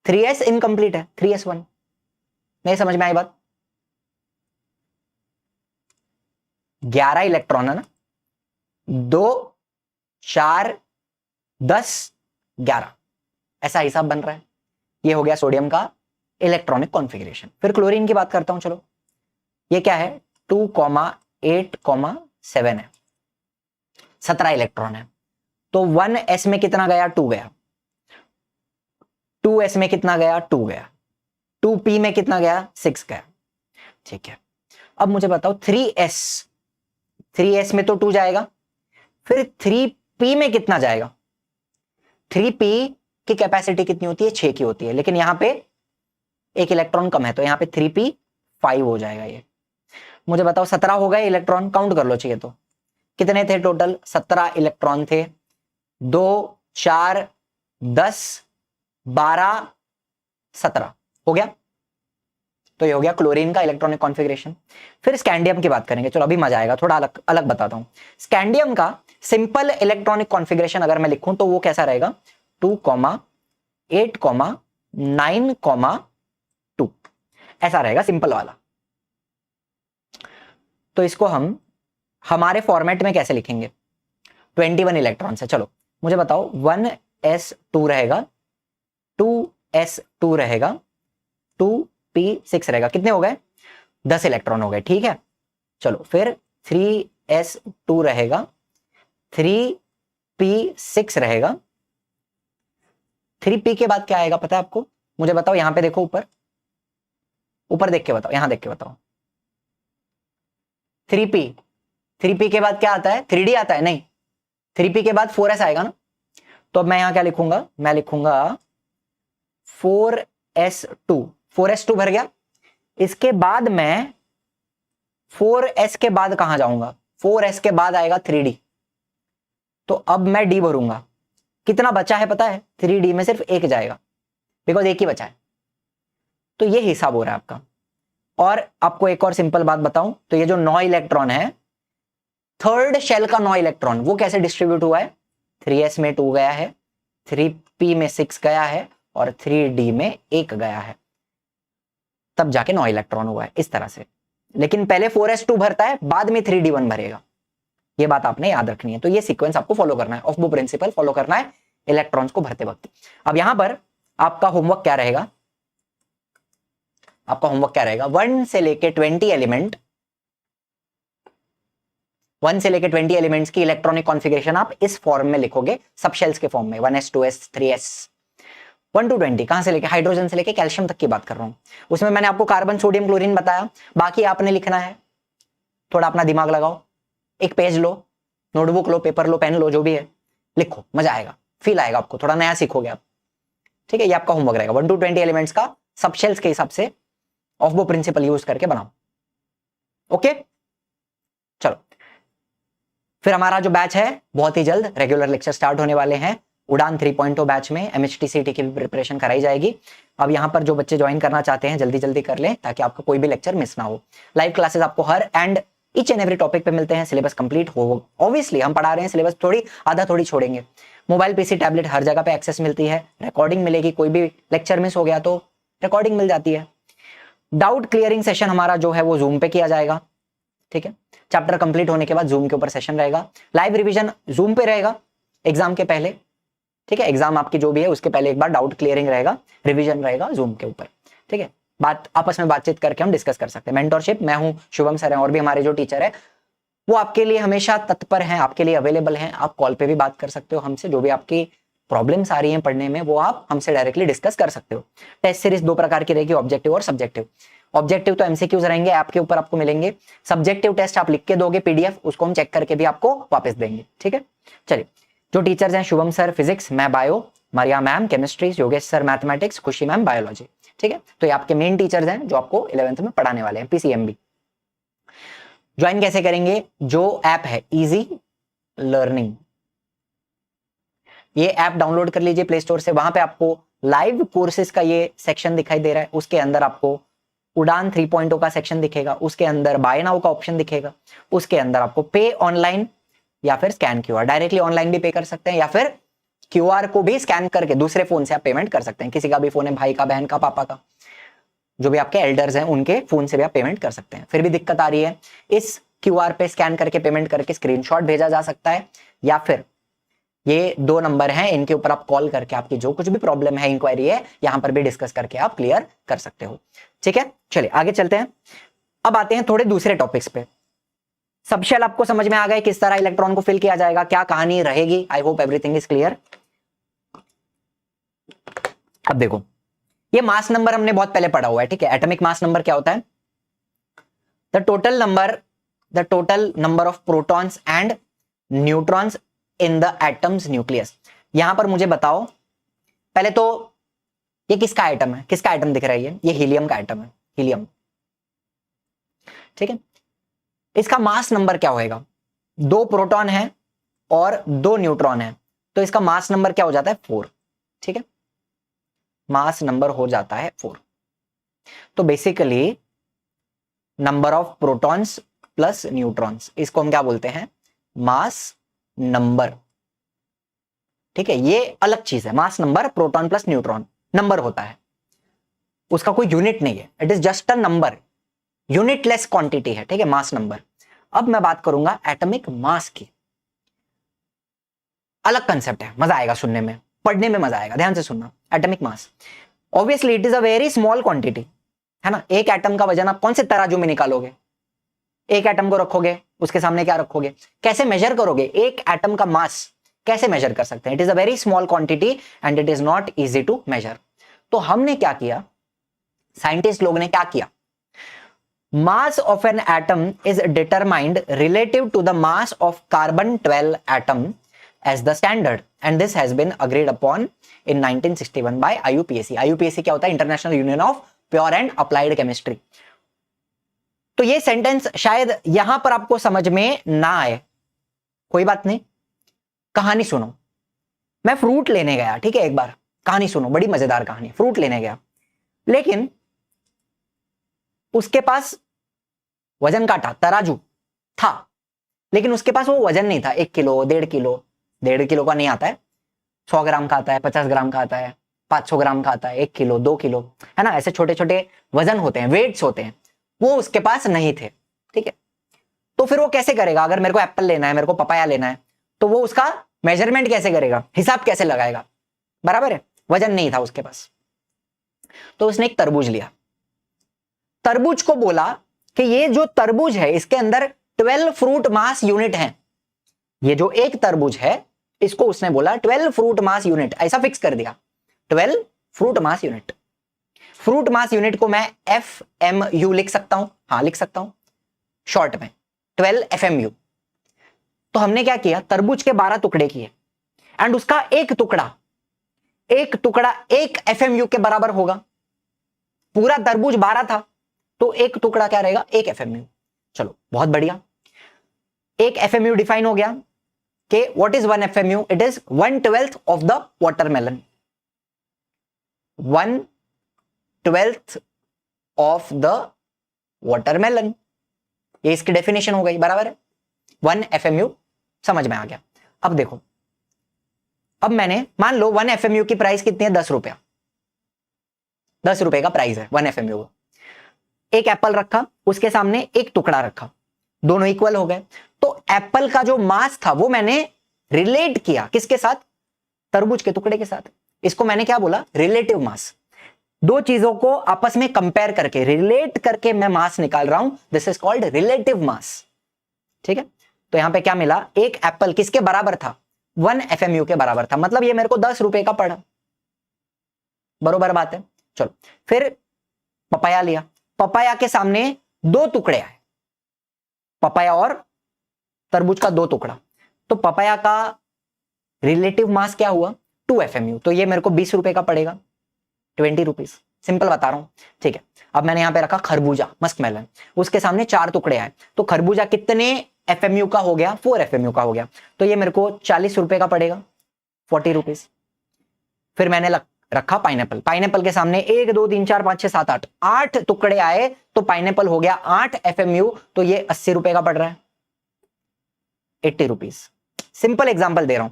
3s इनकंप्लीट है, 3s1। नहीं समझ में आई बात? 11 इलेक्ट्रॉन है ना, 2 4 10 11, ऐसा हिसाब बन रहा है। ये हो गया सोडियम का इलेक्ट्रॉनिक कॉन्फ़िगरेशन। फिर क्लोरीन की बात करता हूं, चलो ये क्या है? 2,8,7 है, 17 इलेक्ट्रॉन है। तो 1s में कितना गया? 2 गया। 2s में कितना गया? 2 गया। 2p में कितना गया? 6 गया। ठीक है, अब मुझे बताओ 3s में तो 2 जाएगा, फिर 3p में कितना जाएगा? 3p की कैपेसिटी कितनी होती है? 6 की होती है, लेकिन यहां पे एक इलेक्ट्रॉन कम है, तो यहां पे 3p 5 हो जाएगा। ये मुझे बताओ 17 हो गए इलेक्ट्रॉन, काउंट कर लो चाहिए तो। कितने थे टोटल? 17 इलेक्ट्रॉन थे। 2 4 10 12 17 हो गया। तो ये हो गया क्लोरीन का इलेक्ट्रॉनिक कॉन्फ़िगरेशन। फिर स्कैंडियम की बात करेंगे, चलो अभी मजा आएगा, थोड़ा अलग अलग बताता हूं। स्कैंडियम का सिंपल इलेक्ट्रॉनिक कॉन्फ़िगरेशन अगर मैं लिखूं तो वो कैसा रहेगा? 2,8,9,2 ऐसा रहेगा, सिंपल वाला। तो इसको हम हमारे फॉर्मेट में कैसे लिखेंगे? 21 इलेक्ट्रॉन से। चलो मुझे बताओ 1s2 रहेगा, 2s2 रहेगा, 2p6 रहेगा, कितने हो गए? 10 इलेक्ट्रॉन हो गए। ठीक है, चलो फिर 3s2 रहेगा, 3p6 रहेगा। 3p के बाद क्या आएगा पता है आपको? मुझे बताओ, यहां पे देखो, ऊपर ऊपर देख के बताओ, यहां देख के बताओ। 3p के बाद क्या आता है? 3d आता है? नहीं, 3p के बाद 4s आएगा ना। तो अब मैं यहां क्या लिखूंगा? मैं लिखूंगा 4s2। 4s2 भर गया। इसके बाद मैं 4s के बाद कहां जाऊंगा? 4s के बाद आएगा 3d। तो अब मैं d भरूंगा। कितना बचा है पता है? 3d में सिर्फ एक जाएगा, बिकॉज एक ही बचा है। तो ये हिसाब हो रहा है आपका। और आपको एक और सिंपल बात बताऊं तो ये जो 9 इलेक्ट्रॉन है, थर्ड शेल का 9 इलेक्ट्रॉन वो कैसे डिस्ट्रीब्यूट हुआ है? 3s में 2 गया है, 3p में 6 गया है, और 3d में 1 गया है, तब जाके 9 इलेक्ट्रॉन हुआ है इस तरह से। लेकिन पहले 4s2 भरता है, बाद में 3d1 भरेगा। ये बात आपने याद रखनी है। तो ये सीक्वेंस आपको फॉलो करना है, ऑफ बो प्रिंसिपल फॉलो करना है इलेक्ट्रॉन्स को भरते वक्त। अब यहां पर आपका होमवर्क क्या रहेगा? आपका होमवर्क क्या रहेगा? 1 से लेके 20 एलिमेंट, 1 से लेके 20 एलिमेंट्स की इलेक्ट्रॉनिक कॉन्फ़िगरेशन आप इस फॉर्म में लिखोगे, सब शेल्स के फॉर्म में, 1s 2s 3s। 1 to 20 कहां से लेके? हाइड्रोजन से लेके कैल्शियम तक की बात कर रहा हूं। उसमें मैंने आपको कार्बन सोडियम क्लोरीन बताया, बाकी आपने लिखना है। थोड़ा अपना दिमाग लगाओ, एक पेज लो, नोटबुक लो, पेपर लो, पेन लो, जो भी है लिखो, मजा आएगा, फील आएगा आपको, थोड़ा नया सीखोगे आप। ठीक है, ये आपका होमवर्क रहेगा। 1 to 20 एलिमेंट्स का सब शेल्स के हिसाब से ऑफ बो प्रिंसिपल यूज करके बनाओ। ओके, चलो फिर हमारा जो बैच है बहुत ही जल्द रेगुलर लेक्चर स्टार्ट होने वाले हैं। उड़ान 3.0 बैच में MHTCT की भी प्रिपरेशन कराई जाएगी। अब यहाँ पर जो बच्चे ज्वाइन करना चाहते हैं जल्दी जल्दी कर लें ताकि आपको कोई भी लेक्चर मिस ना हो। लाइव क्लासेस आपको her and each and every topic पे मिलते हैं। सिलेबस कंप्लीट हो, ऑब्वियसली हम पढ़ा रहे हैं, सिलेबस थोड़ी आधा थोड़ी छोड़ेंगे। मोबाइल पीसी टैबलेट हर जगह पे एक्सेस मिलती है, रिकॉर्डिंग मिलेगी, कोई भी लेक्चर मिस हो गया तो रिकॉर्डिंग मिल जाती है। डाउट क्लियरिंग सेशन हमारा जो है वो जूम पे किया जाएगा, ठीक है। चैप्टर कंप्लीट होने के बाद जूम के ऊपर सेशन रहेगा। लाइव रिवीजन जूम पे रहेगा एग्जाम के पहले, ठीक है। एग्जाम आपकी जो भी है उसके पहले एक बार डाउट क्लियरिंग रहेगा, रिवीजन रहेगा जूम के ऊपर, ठीक है। बात आपस में बातचीत करके हम डिस्कस कर सकते हैं। मेंटरशिप मैं हूं, शुभम सर हैं और भी हमारे जो टीचर है वो आपके लिए हमेशा तत्पर हैं, आपके लिए अवेलेबल हैं। आप कॉल पे भी बात कर सकते हो हमसे, जो भी आपकी प्रॉब्लम्स आ रही हैं पढ़ने में वो आप हमसे डायरेक्टली डिस्कस कर सकते हो। टेस्ट सीरीज 2 प्रकार की रहेगी, ऑब्जेक्टिव और सब्जेक्टिव। ऑब्जेक्टिव तो एमसीक्यूज रहेंगे, ऐप के ऊपर आपको मिलेंगे। सब्जेक्टिव टेस्ट आप लिख के दोगे पीडीएफ, उसको हम चेक करके भी आपको वापस देंगे, ठीक है। चलिए, जो टीचर्स हैं शुभम सर फिजिक्स, मैं bio, Maria ma'am chemistry, Yogesh sir mathematics, Khushi ma'am biology, ठीक है। तो ये आपके मेन टीचर्स हैं जो आपको 11th में पढ़ाने वाले हैं। पीसीएमबी ज्वाइन कैसे करेंगे? जो ऐप है इजी लर्निंग, ये ऐप डाउनलोड कर लीजिए प्ले स्टोर से। वहां पे आपको लाइव कोर्सेज का ये सेक्शन दिखाई दे रहा है, उसके अंदर आपको उड़ान 3.0 का सेक्शन दिखेगा, उसके अंदर बाय नाउ का ऑप्शन दिखेगा, उसके अंदर आपको पे ऑनलाइन या फिर स्कैन क्यूआर, डायरेक्टली ऑनलाइन भी पे कर सकते हैं या फिर क्यूआर को भी स्कैन करके दूसरे फोन से आप पेमेंट कर सकते हैं। किसी का भी फोन है, भाई का, बहन का, पापा का, जो भी आपके एल्डर्स हैं उनके फोन से भी आप पेमेंट कर सकते हैं। फिर भी दिक्कत आ रही है, इस क्यूआर पे स्कैन करके पेमेंट करके स्क्रीनशॉट भेजा जा सकता है, या फिर ये 2 नंबर हैं, इनके ऊपर आप कॉल करके आपकी जो कुछ भी प्रॉब्लम है, इंक्वायरी है, यहां पर भी डिस्कस करके आप क्लियर कर सकते हो, ठीक है। चलिए आगे चलते हैं। अब आते हैं थोड़े दूसरे टॉपिक्स पे। सबशेल आपको समझ में आ गए किस तरह इलेक्ट्रॉन को फिल किया जाएगा, क्या कहानी रहेगी। I hope everything is clear. अब देखो, ये मास नंबर हमने बहुत पहले पढ़ा हुआ है, ठीक है। एटॉमिक मास नंबर क्या होता है? The total number of protons and neutrons in the atoms nucleus. यहां पर मुझे बताओ पहले तो ये किसका एटम है, किसका एटम दिख रहा है? ये हीलियम का एटम है, हीलियम, ठीक है। इसका मास नंबर क्या होएगा? 2 प्रोटॉन है और 2 न्यूट्रॉन है, तो इसका मास नंबर क्या हो जाता है? 4, ठीक है। मास नंबर हो जाता है 4। तो basically number of protons plus neutrons, इसको हम क्या बोलते हैं? मास नंबर, ठीक है। ये अलग चीज है, mass number, proton plus neutron number होता है, उसका कोई यूनिट नहीं है, it is just a number, unitless quantity है, ठीक है, मास नंबर। अब मैं बात करूंगा एटॉमिक मास की। अलग कंसेप्ट है, मजा आएगा सुनने में, पढ़ने में मजा आएगा, ध्यान से सुनना। Atomic mass obviously it is a very small quantity, है ना। एक एटम का वजन आप कौन से तराजू में निकालोगे? एक एटम को रखोगे, उसके सामने क्या रखोगे? कैसे मेजर करोगे? एक एटम का मास कैसे मेजर कर सकते हैं? It is a very small quantity and it is not easy to measure. तो हमने क्या किया, साइंटिस्ट लोग ने क्या किया, mass of an atom is determined relative to the mass of carbon 12 atom as the standard and this has been agreed upon in 1961 by IUPAC। IUPAC क्या होता है? International union of pure and applied chemistry. तो ये sentence शायद यहां पर आपको समझ में ना आए, कोई बात नहीं, कहानी सुनो। मैं फ्रूट लेने गया, ठीक है, एक बार कहानी सुनो, बड़ी मजेदार कहानी। फ्रूट लेने गया, लेकिन उसके पास वजन काटा, तराजू था, लेकिन उसके पास वो वजन नहीं था। 1 किलो, 1.5 किलो, 1.5 किलो का नहीं आता है, 100 ग्राम का आता है, 50 ग्राम का आता है, 500 ग्राम का आता है, 1 किलो, 2 किलो, है ना। ऐसे छोटे छोटे वजन होते हैं, वेट्स होते हैं, वो उसके पास नहीं थे, ठीक है। तो फिर वो कैसे करेगा? अगर मेरे को एप्पल लेना है, मेरे को पपाया लेना है, तो वो उसका मेजरमेंट कैसे करेगा, हिसाब कैसे लगाएगा? बराबर है, वजन नहीं था उसके पास। तो उसने एक तरबूज लिया, तरबूज को बोला कि ये जो तरबूज है इसके अंदर 12 फ्रूट मास यूनिट है। ये जो एक तरबूज है इसको उसने बोला 12 फ्रूट मास यूनिट, ऐसा फिक्स कर दिया, 12 fruit mass unit. Fruit mass unit को मैं FMU लिख सकता हूं, हाँ लिख सकता हूं शॉर्ट में, 12 FMU। तो हमने क्या किया, तरबूज के 12 टुकड़े किए एंड उसका एक टुकड़ा 1 FMU के बराबर होगा। पूरा तरबूज 12 था तो एक टुकड़ा क्या रहेगा, 1 FMU। चलो बहुत बढ़िया। एक FMU डिफाइन हो गया कि what is 1 FMU? It is 1/12 of the watermelon, 1/12 of the watermelon, ये इसकी डेफिनेशन हो गई, बराबर है। 1 FMU समझ में आ गया। अब देखो, अब मैंने मान लो 1 FMU की प्राइस कितनी है? 10 रुपया, 10 रुपए का प्राइस है 1 FMU का। एक एप्पल रखा, उसके सामने एक टुकड़ा रखा, दोनों इक्वल हो गए। तो एप्पल का जो मास था वो मैंने रिलेट किया किसके साथ? तरबूज के टुकड़े के साथ। इसको मैंने क्या बोला? Relative mass. दो चीजों को आपस में कंपेयर करके, रिलेट करके मैं मास निकाल रहा हूं, this is called relative mass. ठीक है, तो यहां पे क्या मिला? एक एप्पल किसके बराबर था? 1 FMU के बराबर था, मतलब ये मेरे को 10 रुपए का पड़ा, बरोबर बात है। चलो फिर पपाया लिया, पपाया के सामने दो टुकड़े आए, पपाया और तरबूज का दो टुकड़ा, तो पपाया का रिलेटिव मास क्या हुआ? 2 FMU, तो ये मेरे को 20 रुपए का पड़ेगा, 20 रुपीज। सिंपल बता रहा हूं, ठीक है। अब मैंने यहां पे रखा खरबूजा, मस्क मेलन, उसके सामने 4 टुकड़े आए, तो खरबूजा कितने FMU का हो गया? 4 FMU का हो गया, तो ये मेरे को 40 रुपए का पड़ेगा, 40 रुपीज। फिर मैंने रखा पाइनएप्पल, पाइनएप्पल के सामने 1 2 3 4 5 6 7 8 8 टुकड़े आए, तो पाइनएप्पल हो गया 8 FMU, तो ये 80 रुपए का पड़ रहा है, 80 रुपीज। सिंपल एग्जांपल दे रहा हूं,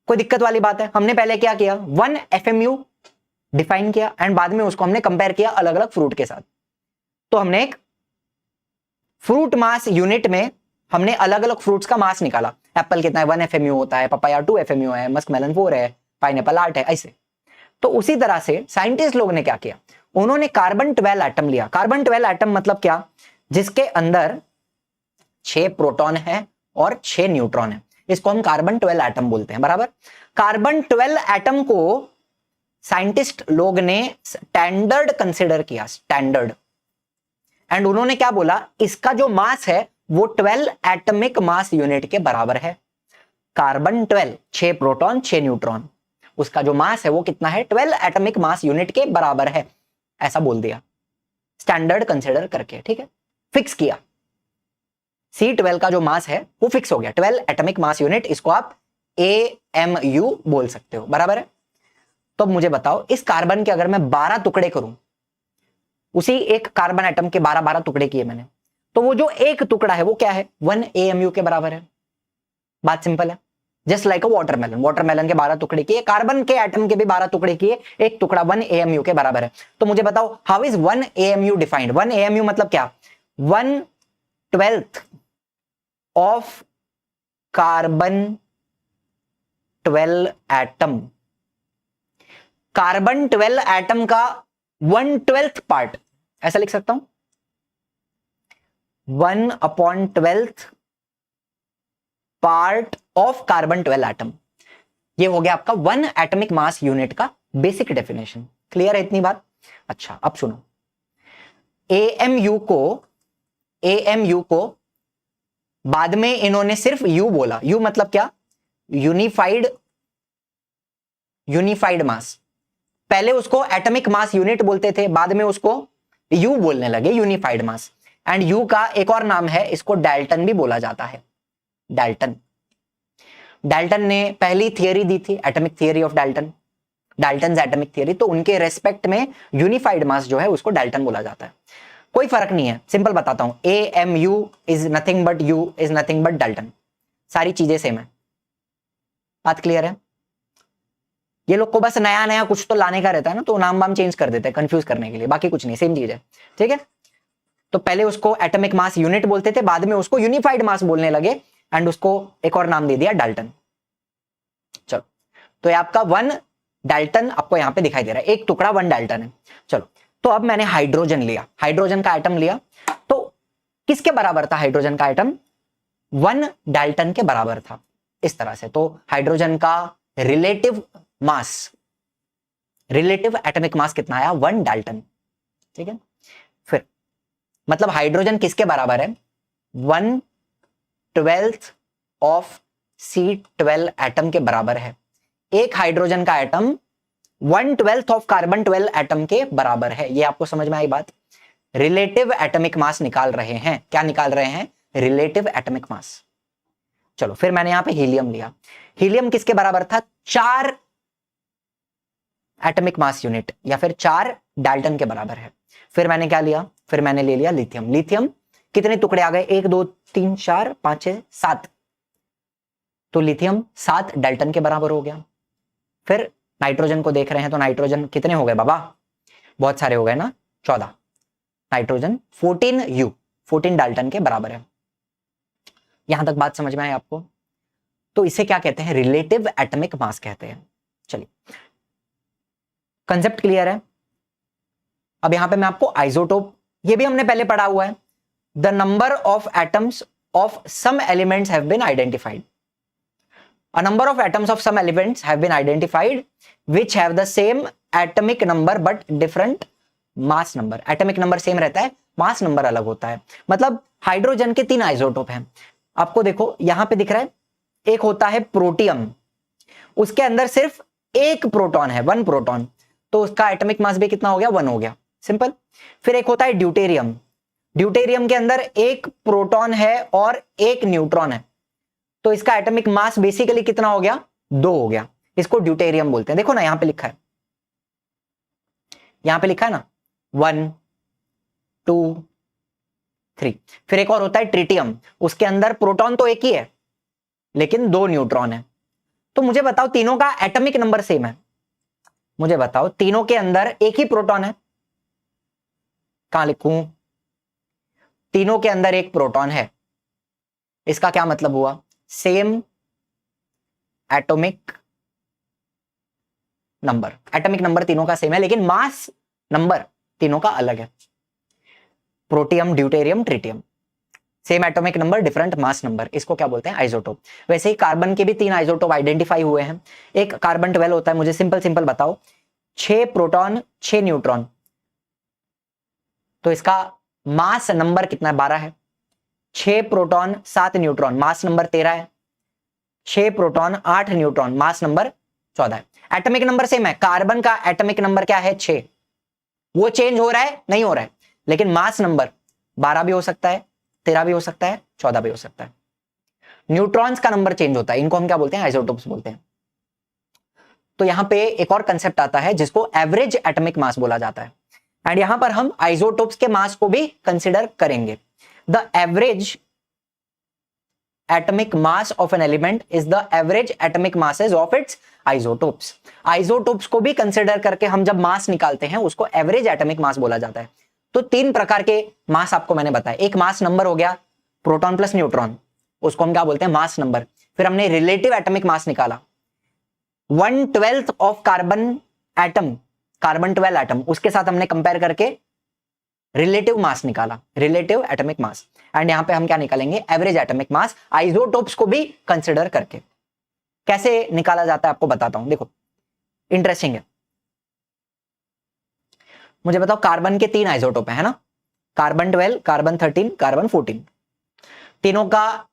कोई दिक्कत वाली बात है? हमने पहले क्या किया? 1 FMU डिफाइन किया एंड बाद में उसको हमने कंपेयर किया अलग अलग फ्रूट के साथ। तो हमने एक फ्रूट मास यूनिट में हमने अलग अलग फ्रूट्स का मास निकाला। एप्पल कितना है? 1 FMU होता है, पपाया 2 FMU है, मस्क मेलन 4 है, पाइनएप्पल 8 है, ऐसे। तो उसी तरह से साइंटिस्ट लोग ने क्या किया? उन्होंने कार्बन 12 एटम लिया। कार्बन 12 एटम मतलब क्या? जिसके अंदर 6 प्रोटॉन है और 6 न्यूट्रॉन है, इसको हम कार्बन 12 एटम बोलते हैं, बराबर। कार्बन 12 एटम को साइंटिस्ट लोग ने स्टैंडर्ड कंसिडर किया, स्टैंडर्ड, एंड उन्होंने क्या बोला? इसका जो मास है वो 12 एटमिक मास यूनिट के बराबर है। कार्बन 12, 6 प्रोटॉन 6 न्यूट्रॉन, उसका जो मास है वो कितना है? 12 एटमिक मास यूनिट के बराबर है, ऐसा बोल दिया स्टैंडर्ड कंसिडर करके, ठीक है, फिक्स किया। C12 का जो मास है वो फिक्स हो गया, 12 एटमिक मास यूनिट, इसको आप AMU बोल सकते हो, बराबर है। तो मुझे बताओ, इस कार्बन के अगर मैं 12 टुकड़े करूं, उसी एक कार्बन एटम के 12 टुकड़े किए मैंने, तो वो जो एक टुकड़ा है वो क्या है? 1 AMU के बराबर है। बात सिंपल है, जस्ट लाइक अ वाटरमेलन, वाटरमेलन के 12 टुकड़े किए, कार्बन के एटम के भी 12 टुकड़े किए, एक टुकड़ा 1 AMU के बराबर है। तो मुझे बताओ, how is 1 AMU defined? 1 AMU मतलब क्या? 1/12 of carbon 12 atom. Carbon 12 atom का 1/12 पार्ट, ऐसा लिख सकता हूं, 1/12 पार्ट ऑफ कार्बन 12 एटम। ये हो गया आपका 1 एटमिक मास यूनिट का बेसिक डेफिनेशन। क्लियर है इतनी बात? अच्छा, अब सुनो, AMU को बाद में इन्होंने सिर्फ U बोला। U मतलब क्या? यूनिफाइड मास। पहले उसको एटमिक मास यूनिट बोलते थे, बाद में उसको U बोलने लगे, यूनिफाइड मास। एंड U का एक और नाम है, इसको डाल्टन भी बोला जाता है, डाल्टन ने पहली थियरी दी थी, atomic theory of Dalton's atomic theory, तो उनके रेस्पेक्ट में यूनिफाइड मास जो है उसको डाल्टन बोला जाता है। कोई फर्क नहीं है, सिंपल बताता हूं, AMU is nothing but U is nothing but Dalton, सारी चीजें सेम है। बात क्लियर है? ये लोग को बस नया नया कुछ तो लाने का रहता है ना, तो नाम वाम चेंज कर देते हैं कंफ्यूज करने के लिए, बाकी कुछ नहीं, सेम चीज है, ठीक है। तो पहले उसको एटमिक मास यूनिट बोलते थे, बाद में उसको यूनिफाइड मास बोलने लगे, एंड उसको एक और नाम दे दिया डाल्टन। चलो, तो ये आपका 1 डाल्टन आपको यहां पे दिखाई दे रहा है, एक टुकड़ा 1 डाल्टन है। चलो, तो अब मैंने हाइड्रोजन लिया, हाइड्रोजन का एटम लिया, तो किसके बराबर था हाइड्रोजन का एटम? 1 डाल्टन के बराबर था, इस तरह से। तो हाइड्रोजन का रिलेटिव एटमिक मास कितना आया? 1 डाल्टन, ठीक है। फिर मतलब हाइड्रोजन किसके बराबर है? 1/12 ऑफ C12 एटम के बराबर है। एक हाइड्रोजन का एटम 1/12 ऑफ कार्बन 12 एटम के बराबर है। ये आपको समझ में आई बात? रिलेटिव एटमिक मास निकाल रहे हैं, क्या निकाल रहे हैं? Relative atomic mass. चलो फिर मैंने यहां पे हीलियम लिया। हीलियम किसके बराबर था? 4 एटॉमिक मास यूनिट या फिर 4 डाल्टन के बराबर है। फिर मैंने क्या लिया? फिर मैंने ले लिया लिथियम। लिथियम कितने टुकड़े आ गए? 1 2 3 4 5 6 7, तो लिथियम 7 डाल्टन के बराबर हो गया। फिर नाइट्रोजन को देख रहे हैं तो नाइट्रोजन कितने हो गए बाबा? बहुत सारे हो गए ना, 14। नाइट्रोजन 14U, 14 डाल्टन के बराबर है। यहां तक बात समझ में आई आपको? तो इसे क्या कहते हैं? रिलेटिव एटॉमिक मास कहते हैं। चलिए, कंसेप्ट क्लियर है? अब यहां पे मैं आपको आइसोटोप, ये भी हमने पहले पढ़ा हुआ है। The number of atoms of some elements have been identified. A number of atoms of some elements have been identified which have the same atomic number but different mass number. Atomic number same रहता है, mass number अलग होता है। मतलब hydrogen के 3 isotope हैं। आपको देखो यहां पे दिख रहा है, एक होता है प्रोटियम, उसके अंदर सिर्फ एक प्रोटॉन है, 1 प्रोटॉन, तो उसका एटॉमिक मास भी कितना हो गया? 1 हो गया, सिंपल। फिर एक होता है ड्यूटेरियम। ड्यूटेरियम के अंदर एक प्रोटॉन है और एक न्यूट्रॉन है, तो इसका एटॉमिक मास बेसिकली कितना हो गया? 2 हो गया। इसको ड्यूटेरियम बोलते हैं। देखो ना, यहां पे लिखा है, यहां पे लिखा है ना 1 2 3। फिर एक और होता है ट्रिटियम, उसके अंदर प्रोटॉन तो एक ही है लेकिन 2 न्यूट्रॉन है। तो मुझे बताओ, तीनों का एटॉमिक नंबर सेम है, मुझे बताओ तीनों के अंदर एक ही प्रोटॉन है, कहां लिखूं? तीनों के अंदर एक प्रोटॉन है, इसका क्या मतलब हुआ? Same atomic number. Atomic number तीनों का सेम है लेकिन मास नंबर तीनों का अलग है। Protium, deuterium, tritium, same atomic number, different mass number, इसको क्या बोलते हैं? आइसोटोप। वैसे ही कार्बन के भी 3 आइसोटोप आइडेंटिफाई हुए हैं। एक कार्बन 12 होता है। मुझे सिंपल बताओ, 6 प्रोटॉन 6 न्यूट्रॉन, तो इसका मास नंबर कितना है? 12 है। 6 प्रोटॉन 7 न्यूट्रॉन, मास नंबर 13 है। 6 प्रोटॉन 8 न्यूट्रॉन, मास नंबर 14 है। एटॉमिक नंबर सेम है। कार्बन का एटॉमिक नंबर क्या है? 6। वो चेंज हो रहा है? नहीं हो रहा है, लेकिन मास नंबर 12 भी हो सकता है, 13 भी हो सकता है, 14 भी हो सकता है। न्यूट्रॉन्स का नंबर चेंज होता है, इनको हम क्या बोलते हैं? आइसोटोप्स बोलते हैं। तो यहां पे एक और कंसेप्ट आता है जिसको एवरेज एटॉमिक मास बोला जाता है, एंड यहां पर हम आइसोटोप्स के मास को भी कंसिडर करेंगे। The average atomic mass of an element is the average atomic masses of its isotopes. Isotopes को भी कंसिडर करके हम जब मास निकालते हैं उसको एवरेज एटॉमिक मास बोला जाता है। तो 3 प्रकार के मास आपको मैंने बताया। एक मास नंबर हो गया प्रोटॉन प्लस न्यूट्रॉन, उसको हम क्या बोलते हैं? Mass number. फिर हमने रिलेटिव एटॉमिक मास निकाला, 1/12 of carbon atom, carbon 12 atom, उसके साथ हमने कंपेयर करके रिलेटिव मास निकाला, रिलेटिव एटॉमिक मास। एंड यहां पे हम क्या निकालेंगे? एवरेज एटॉमिक मास, आइसोटोप्स को भी कंसिडर करके। कैसे निकाला जाता है आपको बताता हूं, देखो इंटरेस्टिंग है। मुझे बताओ, कार्बन के 3 आइसोटोप है ना, कार्बन 12, कार्बन 13, कार्बन 14। तीनों का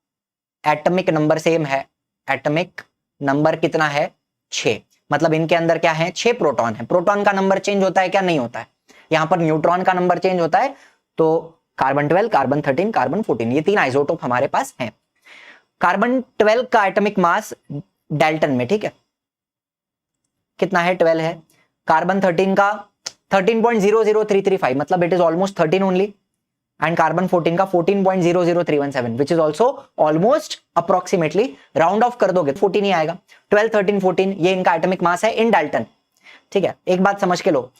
एटॉमिक नंबर सेम है। एटॉमिक नंबर कितना है? 6। मतलब इनके अंदर क्या है? 6 प्रोटॉन है। प्रोटॉन का नंबर चेंज होता है क्या? नहीं होता है। यहां पर न्यूट्रॉन का नंबर चेंज होता है। तो कार्बन 12, कार्बन 13, कार्बन 14, ये 3 आइसोटोप हमारे पास हैं। कार्बन 12 का एटॉमिक मास डाल्टन में, ठीक है, कितना है? 12 है। कार्बन 13 का 13.00335, मतलब it is almost 13 only. And carbon 14 का 14.00317, which is also almost approximately, round of कर दोगे 14 ही आएगा। 12, 13, 14 ये इनका एटॉमिक मास है इन डाल्टन। ठीक है, एक बात समझ के लो,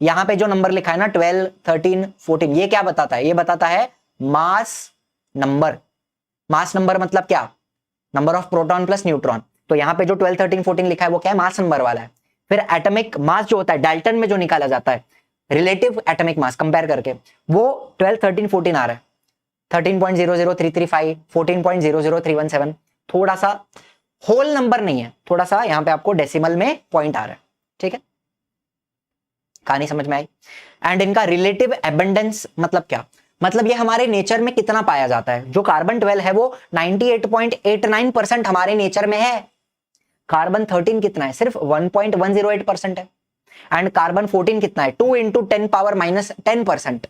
यहां पे जो नंबर लिखा है ना 12, 13, 14, ये क्या बताता है? ये बताता है मास नंबर। मास नंबर मतलब क्या? Number of proton plus neutron. तो यहां पे जो 12, 13, 14 लिखा है वो क्या है? मास नंबर वाला है। फिर एटॉमिक मास जो होता है डाल्टन में जो निकाला जाता है, रिलेटिव एटॉमिक मास कंपेयर करके, वो 12, 13, 14 आ रहा है। 13.00335, 14.00317, थोड़ा सा होल नंबर नहीं है, थोड़ा सा यहां पे आपको डेसिमल में पॉइंट आ रहा है। ठीक है, कहानी समझ में आई? एंड इनका रिलेटिव एबंडेंस मतलब क्या? मतलब ये हमारे नेचर में कितना पाया जाता है। जो कार्बन 12 है वो 98.89% हमारे नेचर में है। कार्बन 13 कितना है? सिर्फ 1.108% है। एंड कार्बन 14 कितना है? 2 × 10⁻⁻10%।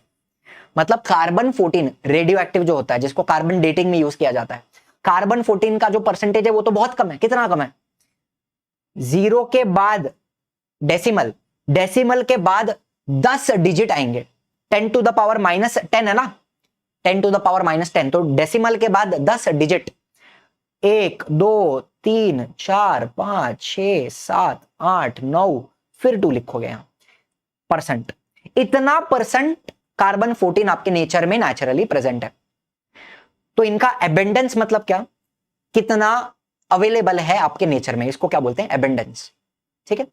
मतलब कार्बन 14 रेडियो एक्टिव जो होता है, जिसको कार्बन डेटिंग में यूज किया जाता है, कार्बन 14 का जो परसेंटेज है वो तो बहुत कम है। कितना कम है? 0 के बाद डेसिमल, डेसिमल के बाद 10 डिजिट आएंगे। 10 टू द पावर -10 है ना, 10 टू द पावर -10, तो डेसिमल के बाद 10 डिजिट, 1 2 3 4 5 6 7 8 9, फिर 2 लिखोगे यहां परसेंट। इतना परसेंट कार्बन 14 आपके नेचर में नेचुरली प्रेजेंट है। तो इनका एबेंडेंस मतलब क्या? कितना अवेलेबल है आपके नेचर में, इसको क्या बोलते हैं? एबेंडेंस। ठीक है,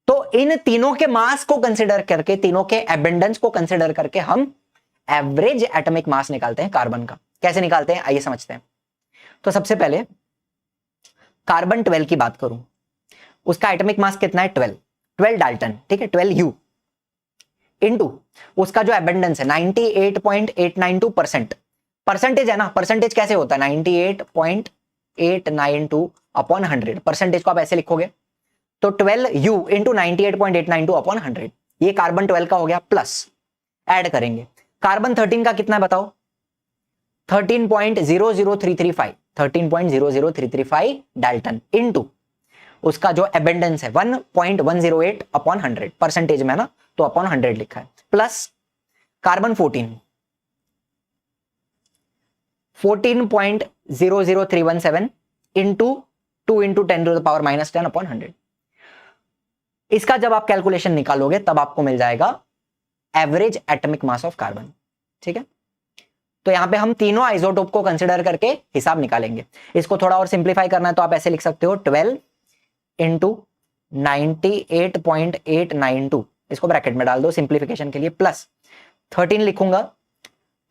तो इन तीनों के मास को कंसीडर करके, तीनों के एबेंडेंस को कंसीडर करके हम एवरेज एटॉमिक मास निकालते हैं कार्बन का। कैसे निकालते हैं आइए समझते हैं। तो सबसे पहले कार्बन 12 की बात करूं, उसका एटॉमिक मास कितना है? 12 डाल्टन। ठीक है, 12U इनटू उसका जो एबेंडेंस है 98.892%। परसेंटेज है ना, परसेंटेज कैसे होता है? 98.892 अपॉन 100। परसेंटेज को आप ऐसे लिखोगे, तो 12U इंटू 98.892 अपॉन 100, ये कार्बन 12 का हो गया। प्लस ऐड करेंगे कार्बन 13 का कितना है बताओ? 13.00335, 13.00335 डाल्टन इनटू उसका जो एबेंडेंस है 1.108 अपॉन 100, परसेंटेज में है ना, तो अपॉन 100 लिखा है। Plus carbon 14.00317 into 2 into 10 to the power -10 upon 100। इसका जब आप कैलकुलेशन निकालोगे तब आपको मिल जाएगा average atomic mass of carbon. ठीक है, तो यहां पे हम तीनों आइसोटोप को कंसीडर करके हिसाब निकालेंगे। इसको थोड़ा और सिंप्लीफाई करना है तो आप ऐसे लिख सकते हो 12 इंटू 98.892, इसको ब्रैकेट में डाल दो सिंप्लीफिकेशन के लिए, प्लस 13 लिखूंगा,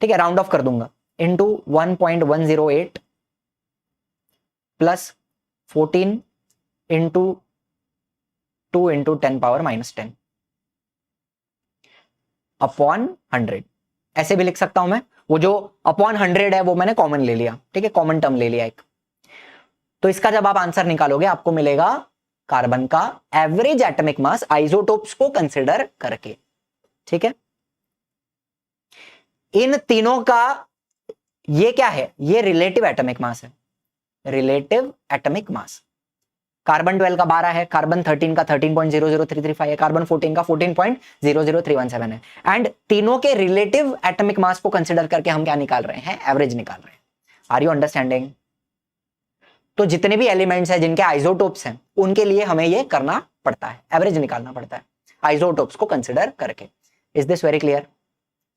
ठीक है, राउंड ऑफ कर दूंगा, into 1.108 plus 14 into 2 into 10 power -10 upon 100। ऐसे भी लिख सकता हूं मैं, वो जो अपॉन 100 है वो मैंने कॉमन ले लिया। ठीक है, कॉमन टर्म ले लिया एक। तो इसका जब आप आंसर निकालोगे आपको मिलेगा कार्बन का एवरेज एटॉमिक मास आइसोटोप्स को कंसीडर करके। ठीक है, इन तीनों का ये क्या है? ये रिलेटिव एटॉमिक मास है, रिलेटिव एटॉमिक मास। कार्बन 12 का 12 है, कार्बन 13 का 13.00335 है, कार्बन 14 का 14.00317 है। एंड तीनों के रिलेटिव एटॉमिक मास को कंसीडर करके हम क्या निकाल रहे हैं? एवरेज निकाल रहे हैं। Are you understanding? तो जितने भी एलिमेंट्स हैं जिनके आइसोटोप्स हैं उनके लिए हमें ये करना पड़ता है, एवरेज निकालना पड़ता है आइसोटोप्स को कंसीडर करके। Is this very clear?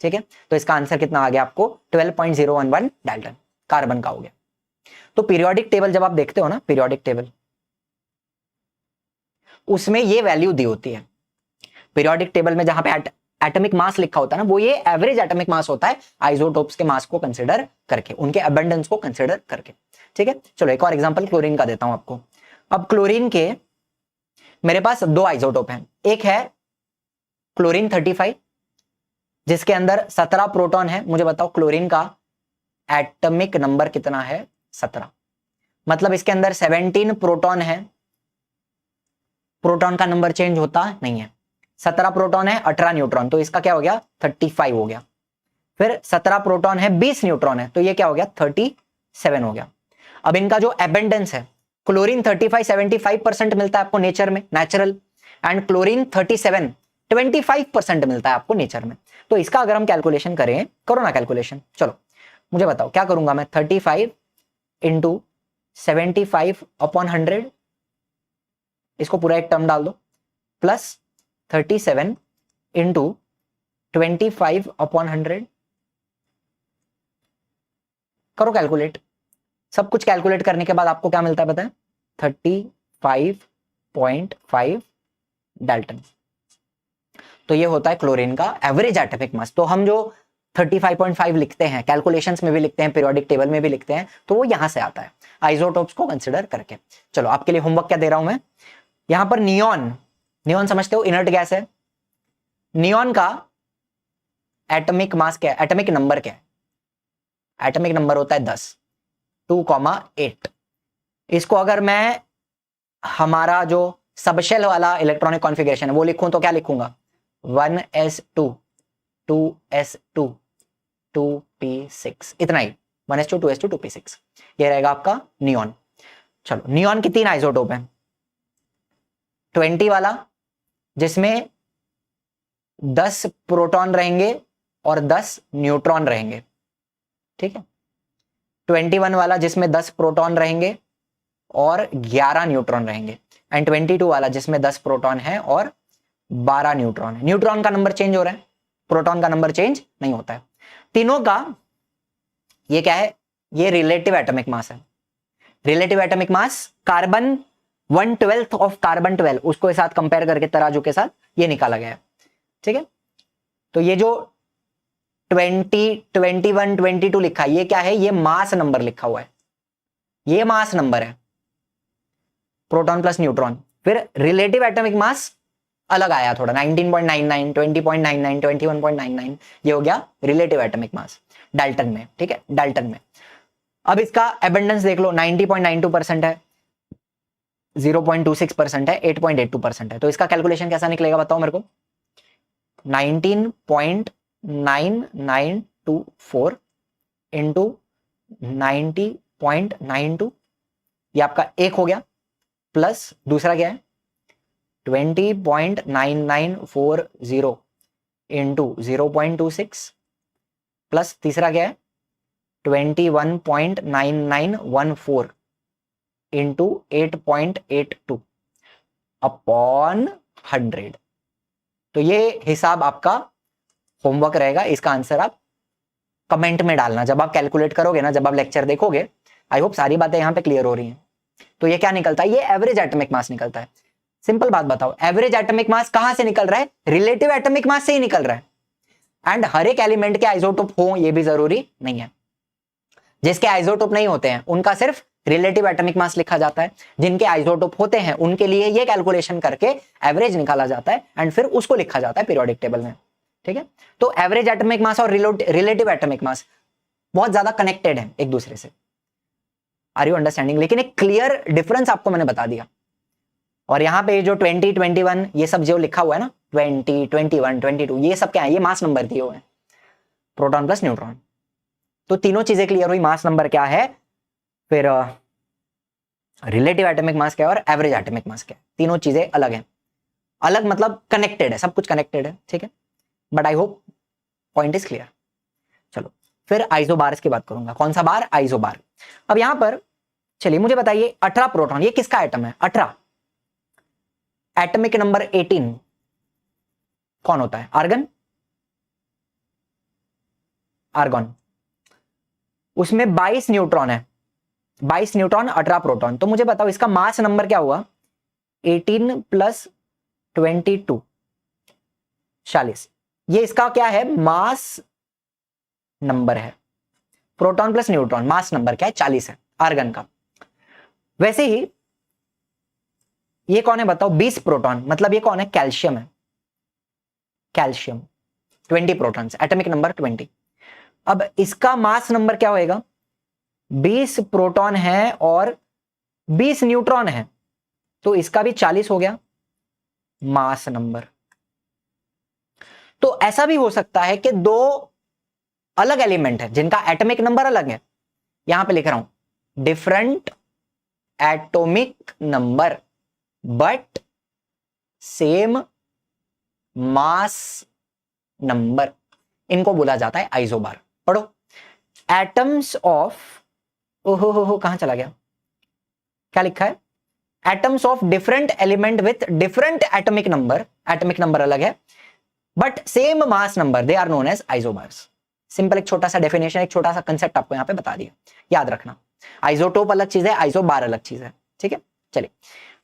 ठीक है, तो इसका आंसर कितना आ गया आपको? 12.011 डाल्टन कार्बन का हो गया। तो पीरियोडिक टेबल जब आप देखते हो ना, पीरियोडिक टेबल, उसमें ये वैल्यू दी होती है। पीरियोडिक टेबल में जहां पे एटॉमिक मास लिखा होता है ना, वो ये एवरेज एटॉमिक मास होता है आइसोटोप्स के मास को कंसीडर करके, उनके अबंडेंस को कंसीडर करके। ठीक है, चलो एक और एग्जांपल क्लोरीन का देता हूं आपको। अब क्लोरीन के मेरे पास दो आइसोटोप हैं। एक है क्लोरीन 35 जिसके अंदर 17 प्रोटॉन है। मुझे बताओ क्लोरीन का एटॉमिक नंबर कितना है? 17। मतलब इसके अंदर 17 प्रोटॉन है, प्रोटॉन का नंबर चेंज होता नहीं है। 17 प्रोटॉन है, 18 न्यूट्रॉन, तो इसका क्या हो गया? 35 हो गया। फिर 17 प्रोटॉन है, 20 न्यूट्रॉन है, तो ये क्या हो गया? 37 हो गया। अब इनका जो एबेंडेंस है, क्लोरीन 35 75% मिलता है आपको नेचर में, नेचुरल, एंड क्लोरीन 37 25% मिलता है आपको नेचर में। तो इसका अगर हम कैलकुलेशन करें, करो ना कैलकुलेशन, चलो मुझे बताओ क्या करूंगा मैं? 35 इंटू 75 अपॉन 100, इसको पूरा एक टर्म डाल दो, प्लस 37 इंटू 25 अपॉन 100, करो कैलकुलेट। सब कुछ कैलकुलेट करने के बाद आपको क्या मिलता है पता है? 35.5 डाल्टन। तो ये होता है क्लोरीन का एवरेज एटॉमिक मास। तो हम जो 35.5 लिखते हैं, कैलकुलेशंस में भी लिखते हैं, पीरियोडिक टेबल में भी लिखते हैं, तो वो यहां से आता है आइसोटोप्स को कंसीडर करके। चलो आपके लिए होमवर्क क्या दे रहा हूं मैं, यहां पर नियॉन, नियॉन समझते हो, इनर्ट गैस है। नियॉन का एटॉमिक मास क्या है? एटॉमिक नंबर क्या है? एटॉमिक नंबर होता है 10, 2,8। इसको अगर मैं हमारा जो सबशेल वाला इलेक्ट्रॉनिक कॉन्फ़िगरेशन है वो लिखूं तो क्या लिखूंगा? 1s2 2s2 2p6, इतना ही, 1s2 2s2 2p6, ये रहेगा आपका नियॉन। चलो नियॉन की 3 आइसोटोप हैं, 20 वाला जिसमें 10 प्रोटॉन रहेंगे और 10 न्यूट्रॉन रहेंगे, ठीक है। 21 वाला जिसमें 10 प्रोटॉन रहेंगे और 11 न्यूट्रॉन रहेंगे, एंड 22 वाला जिसमें 10 प्रोटॉन है और 12 न्यूट्रॉन है। न्यूट्रॉन का नंबर चेंज हो रहा है, प्रोटॉन का नंबर चेंज नहीं होता है। तीनों का ये क्या है, ये रिलेटिव एटॉमिक मास है। Relative atomic mass carbon 1/12 of carbon 12, उसको के साथ कंपेयर करके तराजू के साथ ये निकाला गया है, ठीक है। तो ये जो 20, 21, 22 लिखा है, ये क्या है, ये मास नंबर लिखा हुआ है, ये मास नंबर है, प्रोटॉन प्लस न्यूट्रॉन। फिर रिलेटिव एटॉमिक मास अलग आया थोड़ा, 19.99, 20.99, 21.99, ये हो गया रिलेटिव एटॉमिक मास डाल्टन में, ठीक है, डाल्टन में। अब इसका एबंडेंस देख लो, 90.92% है, 0.26% है, 8.82% है। तो इसका कैलकुलेशन कैसा निकलेगा बताओ मेरे को, 19.9924 इंटू 90.92, ये आपका 1 हो गया, प्लस दूसरा क्या है 20.9940 इंटू 0.26, प्लस तीसरा क्या है 21.9914 इंटू 8.82 अपॉन 100। तो ये हिसाब आपका होमवर्क रहेगा, इसका आंसर आप कमेंट में डालना जब आप कैलकुलेट करोगे ना, जब आप लेक्चर देखोगे। आई होप सारी बातें यहां पे क्लियर हो रही हैं। तो ये क्या निकलता है, ये एवरेज एटॉमिक मास निकलता है। सिंपल बात बताओ, एवरेज एटॉमिक मास कहां से निकल रहा है, रिलेटिव एटॉमिक मास से ही निकल रहा है। एंड हर एक एलिमेंट के आइसोटोप हो ये भी जरूरी नहीं है, जिसके आइसोटोप नहीं होते हैं उनका सिर्फ रिलेटिव एटॉमिक मास लिखा जाता है, जिनके आइसोटोप होते हैं उनके लिए ये कैलकुलेशन करके एवरेज निकाला जाता है एंड फिर उसको लिखा जाता है पीरियोडिक टेबल में, ठीक है। तो एवरेज एटॉमिक मास और रिलेटिव एटॉमिक मास बहुत ज्यादा कनेक्टेड है एक दूसरे से, आर यू अंडरस्टैंडिंग। लेकिन एक क्लियर डिफरेंस आपको मैंने बता दिया। और यहाँ पे जो 20, 21 ये सब जो लिखा हुआ है ना, 20, 21, 22, ये सब क्या है, ये मास नंबर दिए हुए हैं, प्रोटॉन प्लस न्यूट्रॉन। तो तीनों चीजें क्लियर हुई, मास नंबर क्या है, फिर रिलेटिव एटॉमिक मास क्या है और एवरेज एटॉमिक मास क्या है। तीनों चीजें अलग हैं, अलग मतलब कनेक्टेड है, सब कुछ कनेक्टेड है, ठीक है। But I hope point is clear. चलो फिर आइसोबार्स की बात करूंगा। कौन सा बार, आइसोबार। अब यहां पर चलिए मुझे बताइए 18 प्रोटॉन, ये किसका एटम है 18, एटॉमिक नंबर 18 कौन होता है, आर्गन, आर्गन। उसमें 22 न्यूट्रॉन है, 22 न्यूट्रॉन 18 प्रोटॉन। तो मुझे बताओ इसका मास नंबर क्या हुआ, 18 प्लस 22 40। ये इसका क्या है, मास नंबर है। Proton plus neutron mass number क्या है 40 है आर्गन का। वैसे ही ये कौन है बताओ, 20 प्रोटॉन, मतलब ये कौन है, कैल्शियम है, कैल्शियम 20 प्रोटॉन्स, एटॉमिक नंबर 20। अब इसका मास नंबर क्या होएगा, 20 प्रोटॉन है और 20 न्यूट्रॉन है, तो इसका भी 40 हो गया मास नंबर। तो ऐसा भी हो सकता है कि दो अलग एलिमेंट है जिनका एटॉमिक नंबर अलग है, यहां पे लिख रहा हूं different atomic number but same mass number, इनको बोला जाता है आइसोबार। पढ़ो, एटम्स ऑफ, ओहो कहां चला गया, क्या लिखा है, atoms of different element with different atomic number, atomic number अलग है but same mass number, they are known as isobars. Simple एक छोटा सा डेफिनेशन, एक छोटा सा कंसेप्ट आपको यहां पे बता दिया, याद रखना। आइसोटोप अलग चीज है, आइसोबार अलग चीज है, ठीक है। चलिए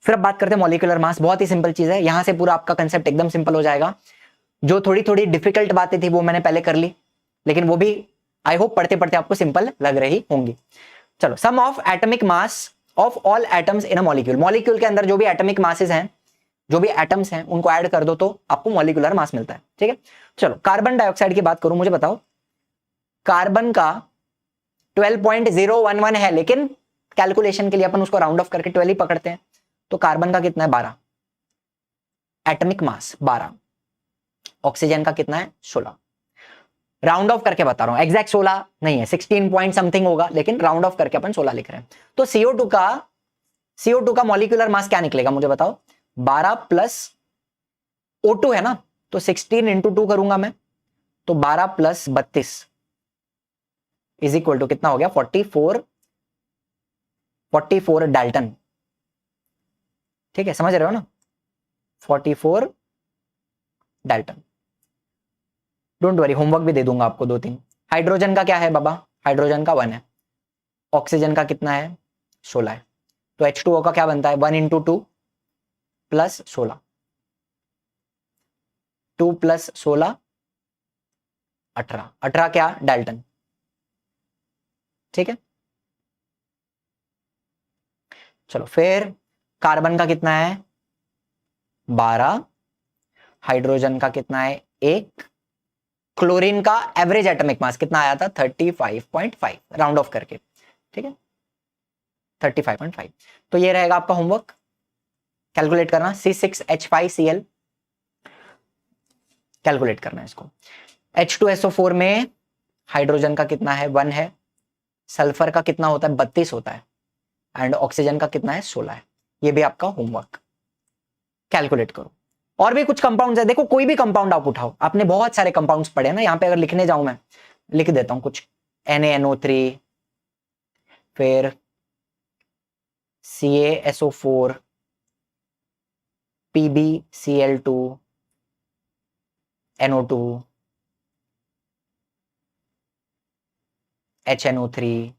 फिर अब बात करते हैं मॉलिक्यूलर मास। बहुत ही सिंपल चीज है, यहां से पूरा आपका कंसेप्ट एकदम सिंपल हो जाएगा। जो थोड़ी थोड़ी डिफिकल्ट बातें थी वो मैंने पहले कर ली, लेकिन वो भी आई होप पढ़ते पढ़ते आपको सिंपल लग रही होंगी। चलो, sum of atomic mass of all atoms in a molecule, molecule के अंदर जो भी एटॉमिक मासेस हैं, जो भी एटम्स हैं उनको ऐड कर दो तो आपको मॉलिक्यूलर मास मिलता है, ठीक है। चलो कार्बन डाइऑक्साइड की बात करूं, मुझे बताओ कार्बन का 12.011 है, लेकिन कैलकुलेशन के लिए अपन उसको राउंड ऑफ करके 12 ही पकड़ते हैं, तो कार्बन का कितना है 12 एटॉमिक मास 12। ऑक्सीजन का कितना है 16। राउंड ऑफ करके बता रहा हूं, एग्जैक्ट 16 नहीं है, 16 पॉइंट समथिंग होगा, लेकिन राउंड ऑफ करके अपन 16 लिख रहे हैं। तो CO2 का मॉलिक्यूलर मास क्या निकलेगा मुझे बताओ, 12 प्लस O2 है ना, तो 16 इंटू 2 करूंगा मैं, तो 12 प्लस 32 इज इक्वल टू कितना हो गया, 44 डाल्टन। ठीक है, समझ रहे हो ना, 44 डाल्टन। डोंट वरी, होमवर्क भी दे दूंगा आपको 2-3। हाइड्रोजन का क्या है बाबा, हाइड्रोजन का 1 है, ऑक्सीजन का कितना है 16 है, तो H2O का क्या बनता है 1 इंटू 2 प्लस 16, 2 प्लस 16 18, 18 क्या डाल्टन। ठीक है, चलो फिर कार्बन का कितना है 12, हाइड्रोजन का कितना है 1, क्लोरीन का एवरेज एटॉमिक मास कितना आया था 35.5 राउंड ऑफ करके। ठीक है, 35.5। तो ये रहेगा आपका होमवर्क, कैलकुलेट करना C6H5Cl, कैलकुलेट करना है इसको। H2SO4 में हाइड्रोजन का कितना है 1 है, सल्फर का कितना होता है 32 होता है, एंड ऑक्सीजन का कितना है 16 है। ये भी आपका होमवर्क, कैलकुलेट करो। और भी कुछ कंपाउंड्स है, देखो कोई भी कंपाउंड आप उठाओ, आपने बहुत सारे कंपाउंड्स पढ़े ना, यहाँ पे अगर लिखने जाऊं मैं लिख देता हूं कुछ, NaNO3, फिर CaSO4, PbCl2, NO2, HNO3,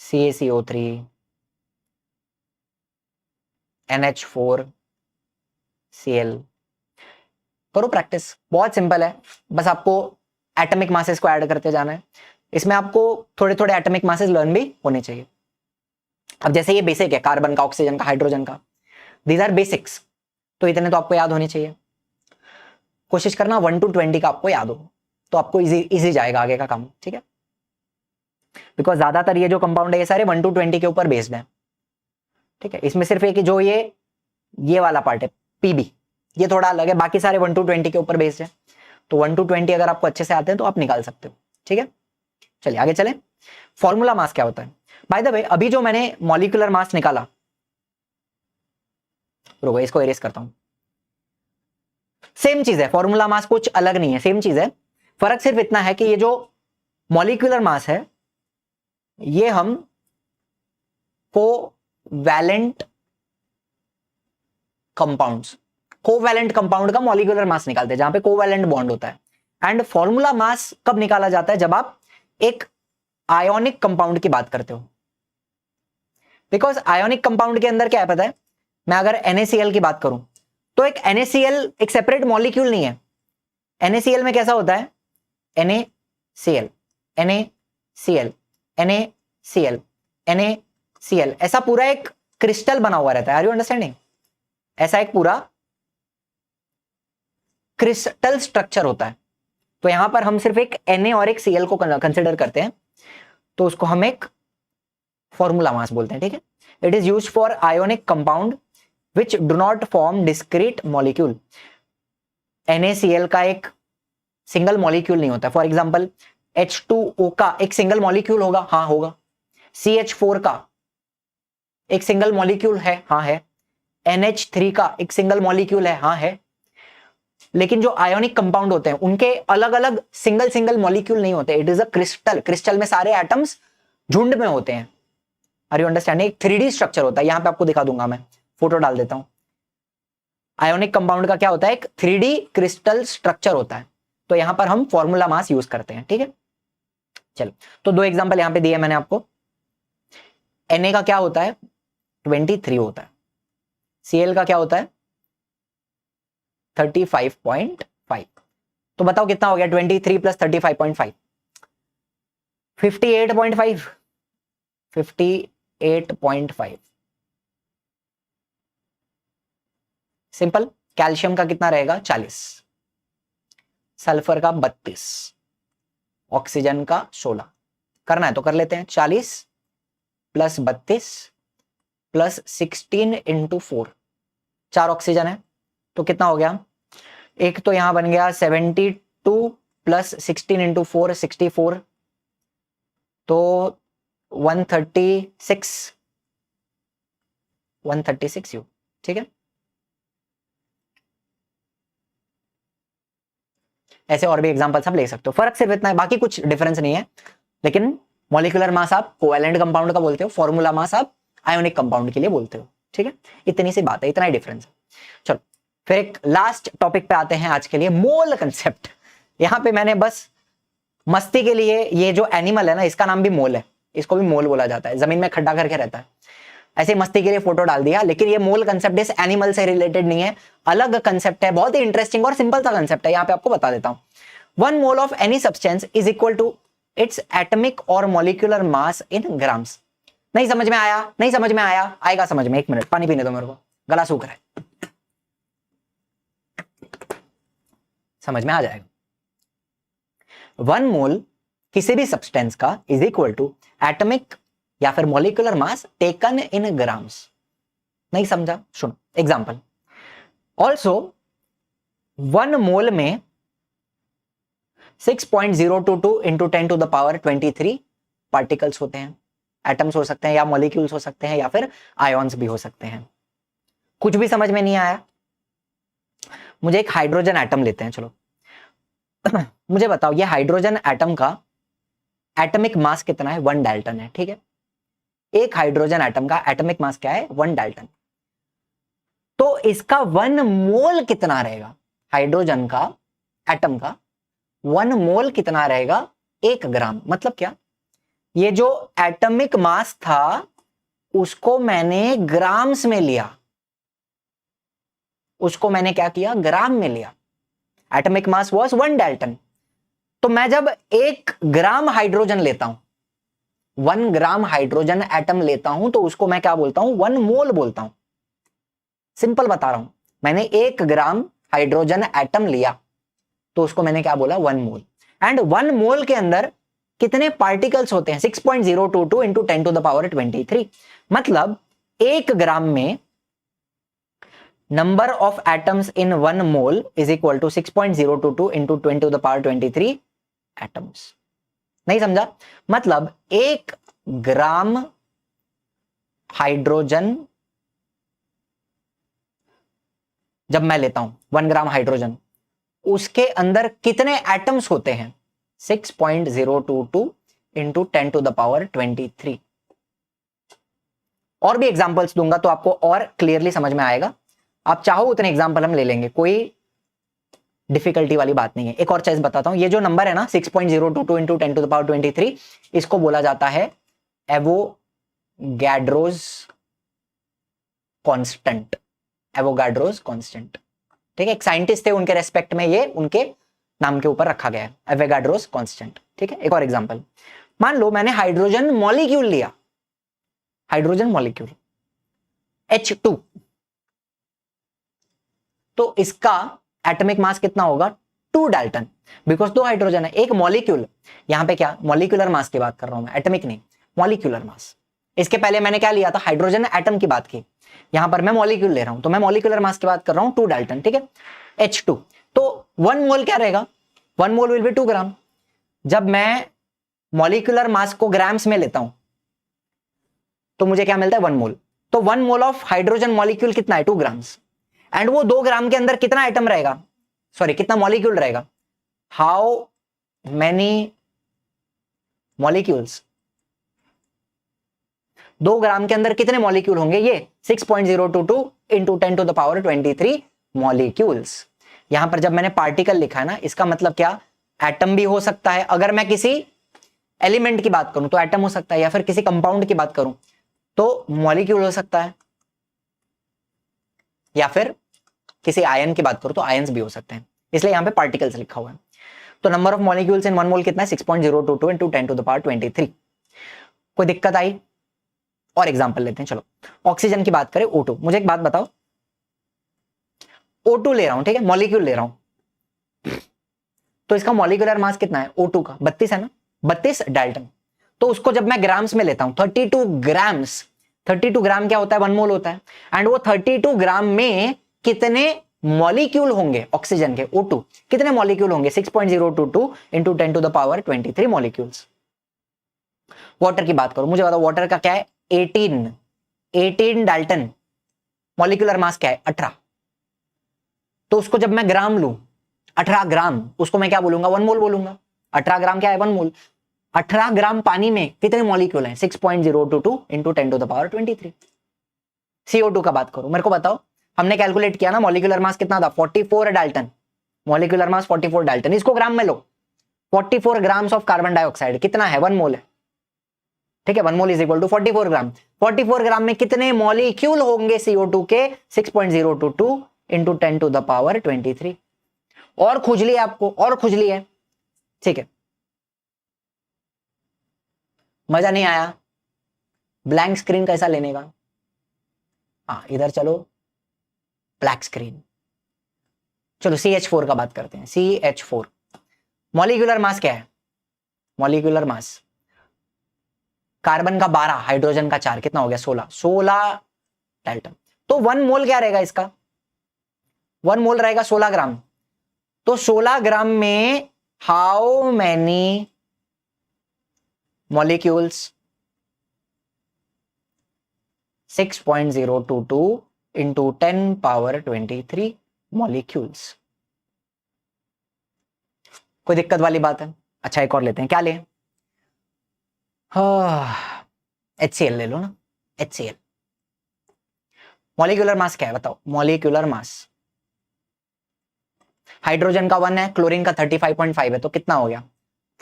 CaCO3, NH4Cl। करो प्रैक्टिस, बहुत सिंपल है, बस आपको एटॉमिक मासेस को ऐड करते जाना है। इसमें आपको थोड़े थोड़े एटॉमिक मासेस लर्न भी होने चाहिए। अब जैसे ये बेसिक है, कार्बन का, ऑक्सीजन का, हाइड्रोजन का, दीज आर बेसिक्स, तो इतने तो आपको याद होने चाहिए। कोशिश करना 1 to 20 का आपको याद हो, तो आपको इजी जाएगा आगे का काम। ठीक है, बिकॉज ज्यादातर ये जो कंपाउंड है ये सारे 1 to 20 के ऊपर बेस्ड है। ठीक है, इसमें सिर्फ एक जो ये वाला पार्ट है पीबी, ये थोड़ा अलग है, बाकी सारे 1 to 20 के ऊपर बेस्ड है। तो 1 to 20 अगर आपको अच्छे से आते हैं तो आप निकाल सकते हो। ठीक है, चलिए आगे चलें। फॉर्मूला मास क्या होता है, बाय द वे अभी जो मैंने मॉलिक्यूलर मास निकाला, रुको इसको इरेज करता हूं, सेम चीज है, फॉर्मूला मास कुछ अलग नहीं है, सेम चीज है। फर्क सिर्फ इतना है कि ये जो मॉलिक्यूलर मास है ये हम कोवैलेंट कंपाउंड्स, कोवैलेंट कंपाउंड का मॉलिक्यूलर मास निकालते हैं जहां पे कोवैलेंट बॉन्ड होता है। एंड फॉर्मूला मास कब निकाला जाता है, जब आप एक आयोनिक कंपाउंड की बात करते हो। बिकॉज आयोनिक कंपाउंड के अंदर क्या है पता है, मैं अगर NaCl की बात करूं तो एक NaCl एक सेपरेट मॉलिक्यूल नहीं है। NaCl में कैसा होता है NaCl NaCl NaCl NaCl, ऐसा पूरा एक क्रिस्टल बना हुआ रहता है। आर यू अंडरस्टैंडिंग, ऐसा एक पूरा क्रिस्टल स्ट्रक्चर होता है। तो यहां पर हम सिर्फ एक Na और एक Cl को कंसिडर करते हैं, तो उसको हम एक फॉर्मूला मास बोलते हैं। ठीक है, it is used for ionic compound which do not form discrete molecule. NaCl का एक सिंगल मॉलिक्यूल नहीं होता। फॉर एग्जाम्पल H2O का एक सिंगल मॉलिक्यूल होगा, हाँ होगा। CH4 का एक सिंगल मॉलिक्यूल है, हाँ है। NH3 का एक सिंगल मॉलिक्यूल है, हाँ है। लेकिन जो आयोनिक कंपाउंड होते हैं उनके अलग अलग सिंगल मॉलिक्यूल नहीं होते। It is a crystal, crystal में सारे एटम्स झुंड में होते हैं। आर यू अंडरस्टैंडिंग, एक 3D स्ट्रक्चर होता है, यहां पे आपको दिखा दूंगा, मैं फोटो डाल देता हूं। आयोनिक कंपाउंड का क्या होता है, एक 3D क्रिस्टल स्ट्रक्चर होता है। तो यहां पर हम फॉर्मूला मास यूज करते हैं। ठीक है, चलो तो 2 एग्जांपल यहां पे दिए मैंने आपको। Na का क्या होता है 23 होता है, Cl का क्या होता है 35.5। तो बताओ कितना हो गया 23 प्लस 35.5, 58.5, 58.5। सिंपल। कैल्शियम का कितना रहेगा 40, सल्फर का 32, ऑक्सीजन का 16। करना है तो कर लेते हैं, 40 प्लस 32 प्लस 16 इंटू 4, 4 ऑक्सीजन है तो कितना हो गया, एक तो यहां बन गया 72 प्लस 16 इंटू 4 64, तो 136 यू, ठीक है। ऐसे और भी एग्जांपल सब ले सकते हो, फर्क सिर्फ इतना है, बाकी कुछ डिफरेंस नहीं है। लेकिन मॉलिक्यूलर मास आप कोवैलेंट कंपाउंड का बोलते हो, फॉर्मूला मास आप आयोनिक कंपाउंड के लिए बोलते हो, ठीक है। इतनी सी बात है, इतना ही डिफरेंस है। चलो फिर एक लास्ट टॉपिक पे आते हैं आज के लिए, मोल कंसेप्ट। यहां पे मैंने बस मस्ती के लिए, ये जो एनिमल है ना, इसका नाम भी मोल है, इसको भी मोल बोला जाता है, जमीन में खड्डा करके रहता है, ऐसे मस्ती के लिए फोटो डाल दिया। लेकिन ये मोल कंसेप्ट इस एनिमल से रिलेटेड नहीं है, अलग कंसेप्ट है, बहुत ही इंटरेस्टिंग और सिंपल सा कंसेप्ट है। यहाँ पे आपको बता देता हूं, 1 mole of any substance is equal to its atomic और मॉलिक्यूलर मास इन ग्राम्स। नहीं समझ में आया? नहीं समझ में आया? आएगा समझ में, 1 मिनट पानी पीने दो मेरे को, गला सूख रहा है, समझ में आ जाएगा। 1 मोल किसी भी सब्सटेंस का इज इक्वल टू एटॉमिक या फिर molecular mass taken in grams. नहीं समझा? सुनो एग्जांपल। ऑल्सो 1 मोल में 6.022 into 10 to the power 23 particles होते हैं, एटम्स हो सकते हैं या मॉलिक्यूल्स हो सकते हैं या फिर आयोन्स भी हो सकते हैं। कुछ भी समझ में नहीं आया? मुझे एक हाइड्रोजन एटम लेते हैं, चलो मुझे बताओ ये हाइड्रोजन एटम का एटॉमिक मास कितना है? 1 डाल्टन है, ठीक है। एक हाइड्रोजन एटम का एटॉमिक मास क्या है? 1 डाल्टन। तो इसका 1 मोल कितना रहेगा? हाइड्रोजन का एटम का 1 मोल कितना रहेगा? 1 ग्राम। मतलब क्या? ये जो एटॉमिक मास था उसको मैंने ग्राम्स में लिया, उसको मैंने क्या किया? ग्राम में लिया। Atomic mass was 1 Dalton. तो मैं जब 1 ग्राम हाइड्रोजन लेता हूं, 1 ग्राम हाइड्रोजन एटम लेता हूं, तो उसको मैं क्या बोलता हूं? 1 मोल बोलता हूं। सिंपल बता रहा हूं, मैंने 1 ग्राम हाइड्रोजन एटम लिया तो उसको मैंने क्या बोला? 1 मोल। एंड 1 मोल के अंदर कितने पार्टिकल्स होते हैं? 6.022 इंटू 10 टू द पावर 23। मतलब 1 ग्राम में number of atoms in 1 mole is equal to 6.022 into 10 to the power 23 atoms. नहीं समझा? मतलब 1 ग्राम हाइड्रोजन जब मैं लेता हूं, 1 ग्राम हाइड्रोजन, उसके अंदर कितने एटम्स होते हैं? 6.022 इंटू 10 टू द पावर 23। और भी एग्जांपल्स दूंगा तो आपको और क्लियरली समझ में आएगा। आप चाहो उतने एग्जांपल हम ले लेंगे, कोई डिफिकल्टी वाली बात नहीं है। एक और चीज बताता हूं, ये जो नंबर है ना 6.022 इंटू 10 टू द पावर 23, इसको बोला जाता है एवोगाड्रोस कांस्टेंट। एवोगाड्रोस कांस्टेंट, ठीक है। एक साइंटिस्ट थे, उनके रेस्पेक्ट में ये उनके नाम के ऊपर रखा गया है, एवोगाड्रोस कांस्टेंट, ठीक है। एक और एग्जांपल, मान लो मैंने हाइड्रोजन मॉलिक्यूल लिया, हाइड्रोजन मॉलिक्यूल H2, तो इसका एटॉमिक मास कितना होगा? 2 डाल्टन, बिकॉज 2 हाइड्रोजन है, एक मॉलिक्यूल। यहां पे क्या? मॉलिक्यूलर मास की बात कर रहा हूं मैं, एटॉमिक नहीं, मॉलिक्यूलर मास। इसके पहले मैंने क्या लिया था? हाइड्रोजन एटम की बात की। यहां पर मैं मॉलिक्यूल ले रहा हूं, तो मैं मॉलिक्यूलर मास की बात कर रहा हूं, 2 डाल्टन, ठीक है। H2, तो 1 मोल क्या रहेगा? 1 मोल विल बी 2 ग्राम। जब मैं मॉलिक्यूलर मास को ग्राम्स में लेता हूं तो मुझे क्या मिलता है? 1 मोल। तो 1 मोल ऑफ हाइड्रोजन मॉलिक्यूल कितना है? 2 ग्राम्स। एंड वो 2 ग्राम के अंदर कितना एटम रहेगा? सॉरी, कितना मॉलिक्यूल रहेगा? How many molecules? 2 ग्राम के अंदर कितने मॉलिक्यूल होंगे? ये 6.022 into 10 to the power 23 molecules. यहां पर जब मैंने पार्टिकल लिखा है ना, इसका मतलब क्या? एटम भी हो सकता है, अगर मैं किसी एलिमेंट की बात करूं तो एटम हो सकता है, या फिर किसी कंपाउंड की बात करूं तो मॉलिक्यूल हो सकता है, या फिर किसी आयन की बात करूं तो आयंस भी हो सकते हैं, इसलिए यहां पे पार्टिकल्स लिखा हुआ है। तो नंबर ऑफ मॉलिक्यूल्स इन 1 मोल कितना है? 6.022 इंटू 10 टू द पावर 23। कोई दिक्कत आई? और एग्जांपल लेते हैं, चलो ऑक्सीजन की बात करें, O2। मुझे एक बात बताओ, O2 ले रहा हूं, ठीक है, मॉलिक्यूल ले रहा हूं, तो इसका मॉलिक्यूलर मास कितना है? O2 का 32 है ना, 32 डाल्टन। तो उसको जब मैं ग्राम्स में लेता हूं, 32 ग्राम्स, 32 ग्राम क्या होता है? 1 मोल होता है। एंड वो 32 ग्राम में कितने मॉलिक्यूल होंगे ऑक्सीजन के O2, कितने मॉलिक्यूल होंगे 6.022 into 10 to the power 23 molecules. Water की बात करो, मुझे बताओ वाटर का क्या है 18 डाल्टन, मॉलिक्यूलर मास क्या है 18, तो उसको जब मैं ग्राम लूं 18 ग्राम, उसको मैं क्या बोलूंगा 1 मोल बोलूंगा। 18 ग्राम क्या है 1 मोल। 18 ग्राम पानी में कितने मॉलिक्यूल हैं 6.022 into 10 to the power 23। CO2 का बात करो, मेरे को बताओ, हमने कैलकुलेट किया ना मॉलिक्यूलर मास कितना था 44 डाल्टन, मॉलिक्यूलर मास 44 डाल्टन, इसको ग्राम में लो 44 ग्राम्स ऑफ कार्बन डाइऑक्साइड कितना है 1 मोल है, ठीक है 1 मोल इज इक्वल टू 44 ग्राम। 44 ग्राम में कितने मॉलिक्यूल होंगे CO2 के 6.022 इंटू 10 टू द पावर 23। और खुजली है आपको, और खुजली है, ठीक है मजा नहीं आया, ब्लैंक स्क्रीन कैसा लेने का, हाँ इधर चलो ब्लैक स्क्रीन। चलो CH4 का बात करते हैं। CH4 मॉलिक्यूलर मास क्या है, मॉलिक्यूलर मास कार्बन का 12, हाइड्रोजन का 4, कितना हो गया 16 डाल्टन। तो 1 मोल क्या रहेगा इसका, 1 मोल रहेगा 16 ग्राम, तो 16 ग्राम में how many molecules 6.022 into 10 power 23 molecules. कोई दिक्कत वाली बात है? अच्छा एक और लेते हैं, क्या लें, HCl ले लो ना, HCl। मॉलिक्यूलर मास क्या है बताओ, मॉलिक्यूलर मास हाइड्रोजन का 1 है, क्लोरीन का 35.5 है, तो कितना हो गया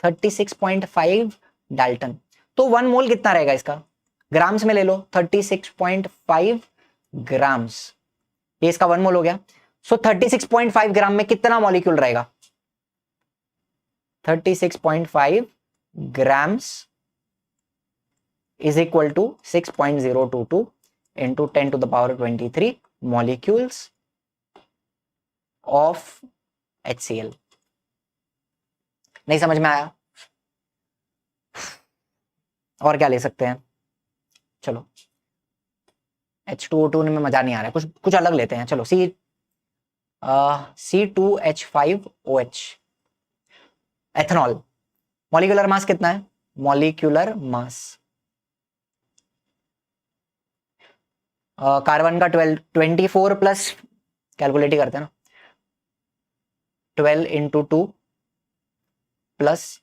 36.5 डाल्टन। तो 1 मोल कितना रहेगा इसका, ग्राम्स में ले लो 36.5 ग्राम्स, ये इसका 1 मोल हो गया। सो 36.5 ग्राम में कितना मॉलिक्यूल रहेगा 36.5 grams is equal to 6.022 into 10 to the power 23 molecules of HCl। नहीं समझ में आया? और क्या ले सकते हैं, चलो H2O2 में मजा नहीं आ रहा है, कुछ अलग लेते हैं। चलो C2H5OH एथनॉल, मॉलिक्यूलर मास कितना है, मॉलिक्यूलर मास कार्बन का 24 प्लस, कैलकुलेट ही करते हैं ना, 12 इंटू 2 प्लस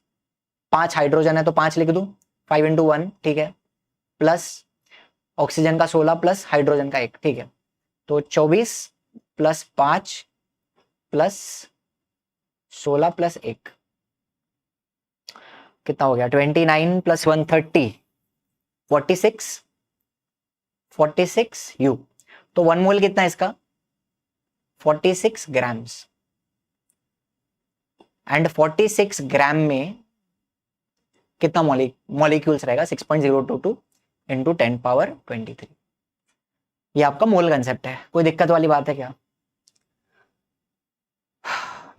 5 हाइड्रोजन है तो 5 लिख दूं, 5 इंटू 1 ठीक है, प्लस ऑक्सीजन का 16 प्लस हाइड्रोजन का 1, ठीक है, तो 24 प्लस 5 प्लस 16 प्लस 1 कितना हो गया 29 प्लस 1 30, 46 U। तो 1 मोल कितना है इसका 46 ग्राम्स, एंड 46 ग्राम में कितना मॉलिक्यूल्स रहेगा 6.022 इंटू 10 पावर 23। ये आपका मोल कंसेप्ट है, कोई दिक्कत वाली बात है क्या?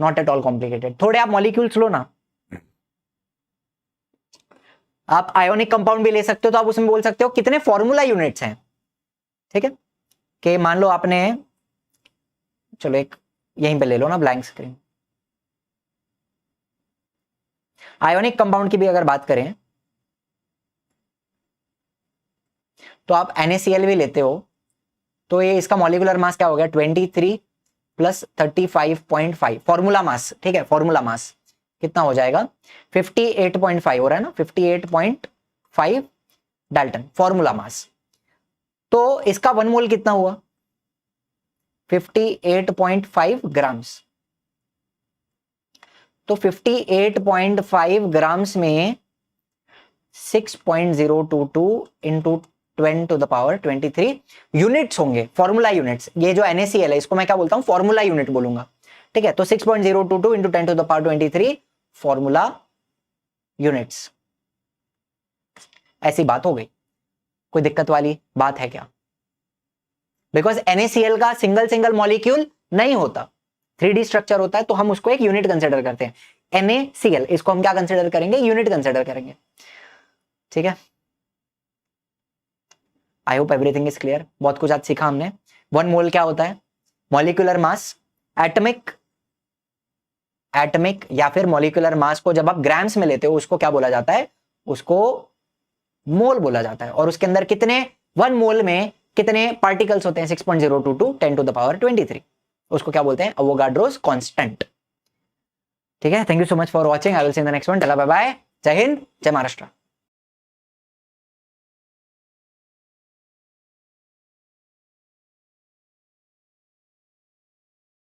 Not at all complicated. थोड़े आप मॉलिक्यूल्स लो ना, आप आयोनिक कंपाउंड भी ले सकते हो, तो आप उसमें बोल सकते हो कितने फॉर्मूला यूनिट्स हैं, ठीक है, कि मान लो आपने, चलो एक यहीं पे ले लो ना ब्लैंक स्क्रीन। आयोनिक कंपाउंड की भी अगर बात करें तो आप NaCl भी लेते हो, तो ये इसका मॉलिक्यूलर मास क्या हो गया 23 प्लस 35.5 फॉर्मूला मास, ठीक है, फॉर्मूला मास कितना हो जाएगा 58.5 हो रहा है ना, 58.5 डाल्टन फॉर्मूला मास। तो इसका 1 मोल कितना हुआ 58.5 ग्राम्स, तो 58.5 ग्राम्स में 6.022 into 10 to the power 23 units होंगे, फॉर्मूला यूनिट्स। ये जो NaCl है इसको मैं क्या बोलता हूं फॉर्मूला यूनिट बोलूंगा, ठीक है, तो 6.022 into 10 to the power 23 formula units. ऐसी बात हो गई, कोई दिक्कत वाली बात है क्या? बिकॉज NaCl का सिंगल मॉलिक्यूल नहीं होता, 3D स्ट्रक्चर होता है, तो हम उसको एक यूनिट कंसिडर करते हैं। NaCl इसको हम क्या कंसिडर करेंगे, यूनिट कंसिडर करेंगे, ठीक है। I hope everything is clear, बहुत कुछ आज सीखा हमने। 1 मोल क्या होता है, मॉलिक्यूलर मास एटमिक या फिर मॉलिक्यूलर मास को जब आप ग्राम्स में लेते हो उसको क्या बोला जाता है, उसको मोल बोला जाता है। और उसके अंदर कितने, 1 मोल में कितने पार्टिकल्स होते हैं, 6.022 10⁻23, उसको क्या बोलते हैं, अवोगाड्रोस कांस्टेंट। ठीक है, thank you so much for watching, I will see in the next one, bye bye, जय हिंद, जय महाराष्ट्र।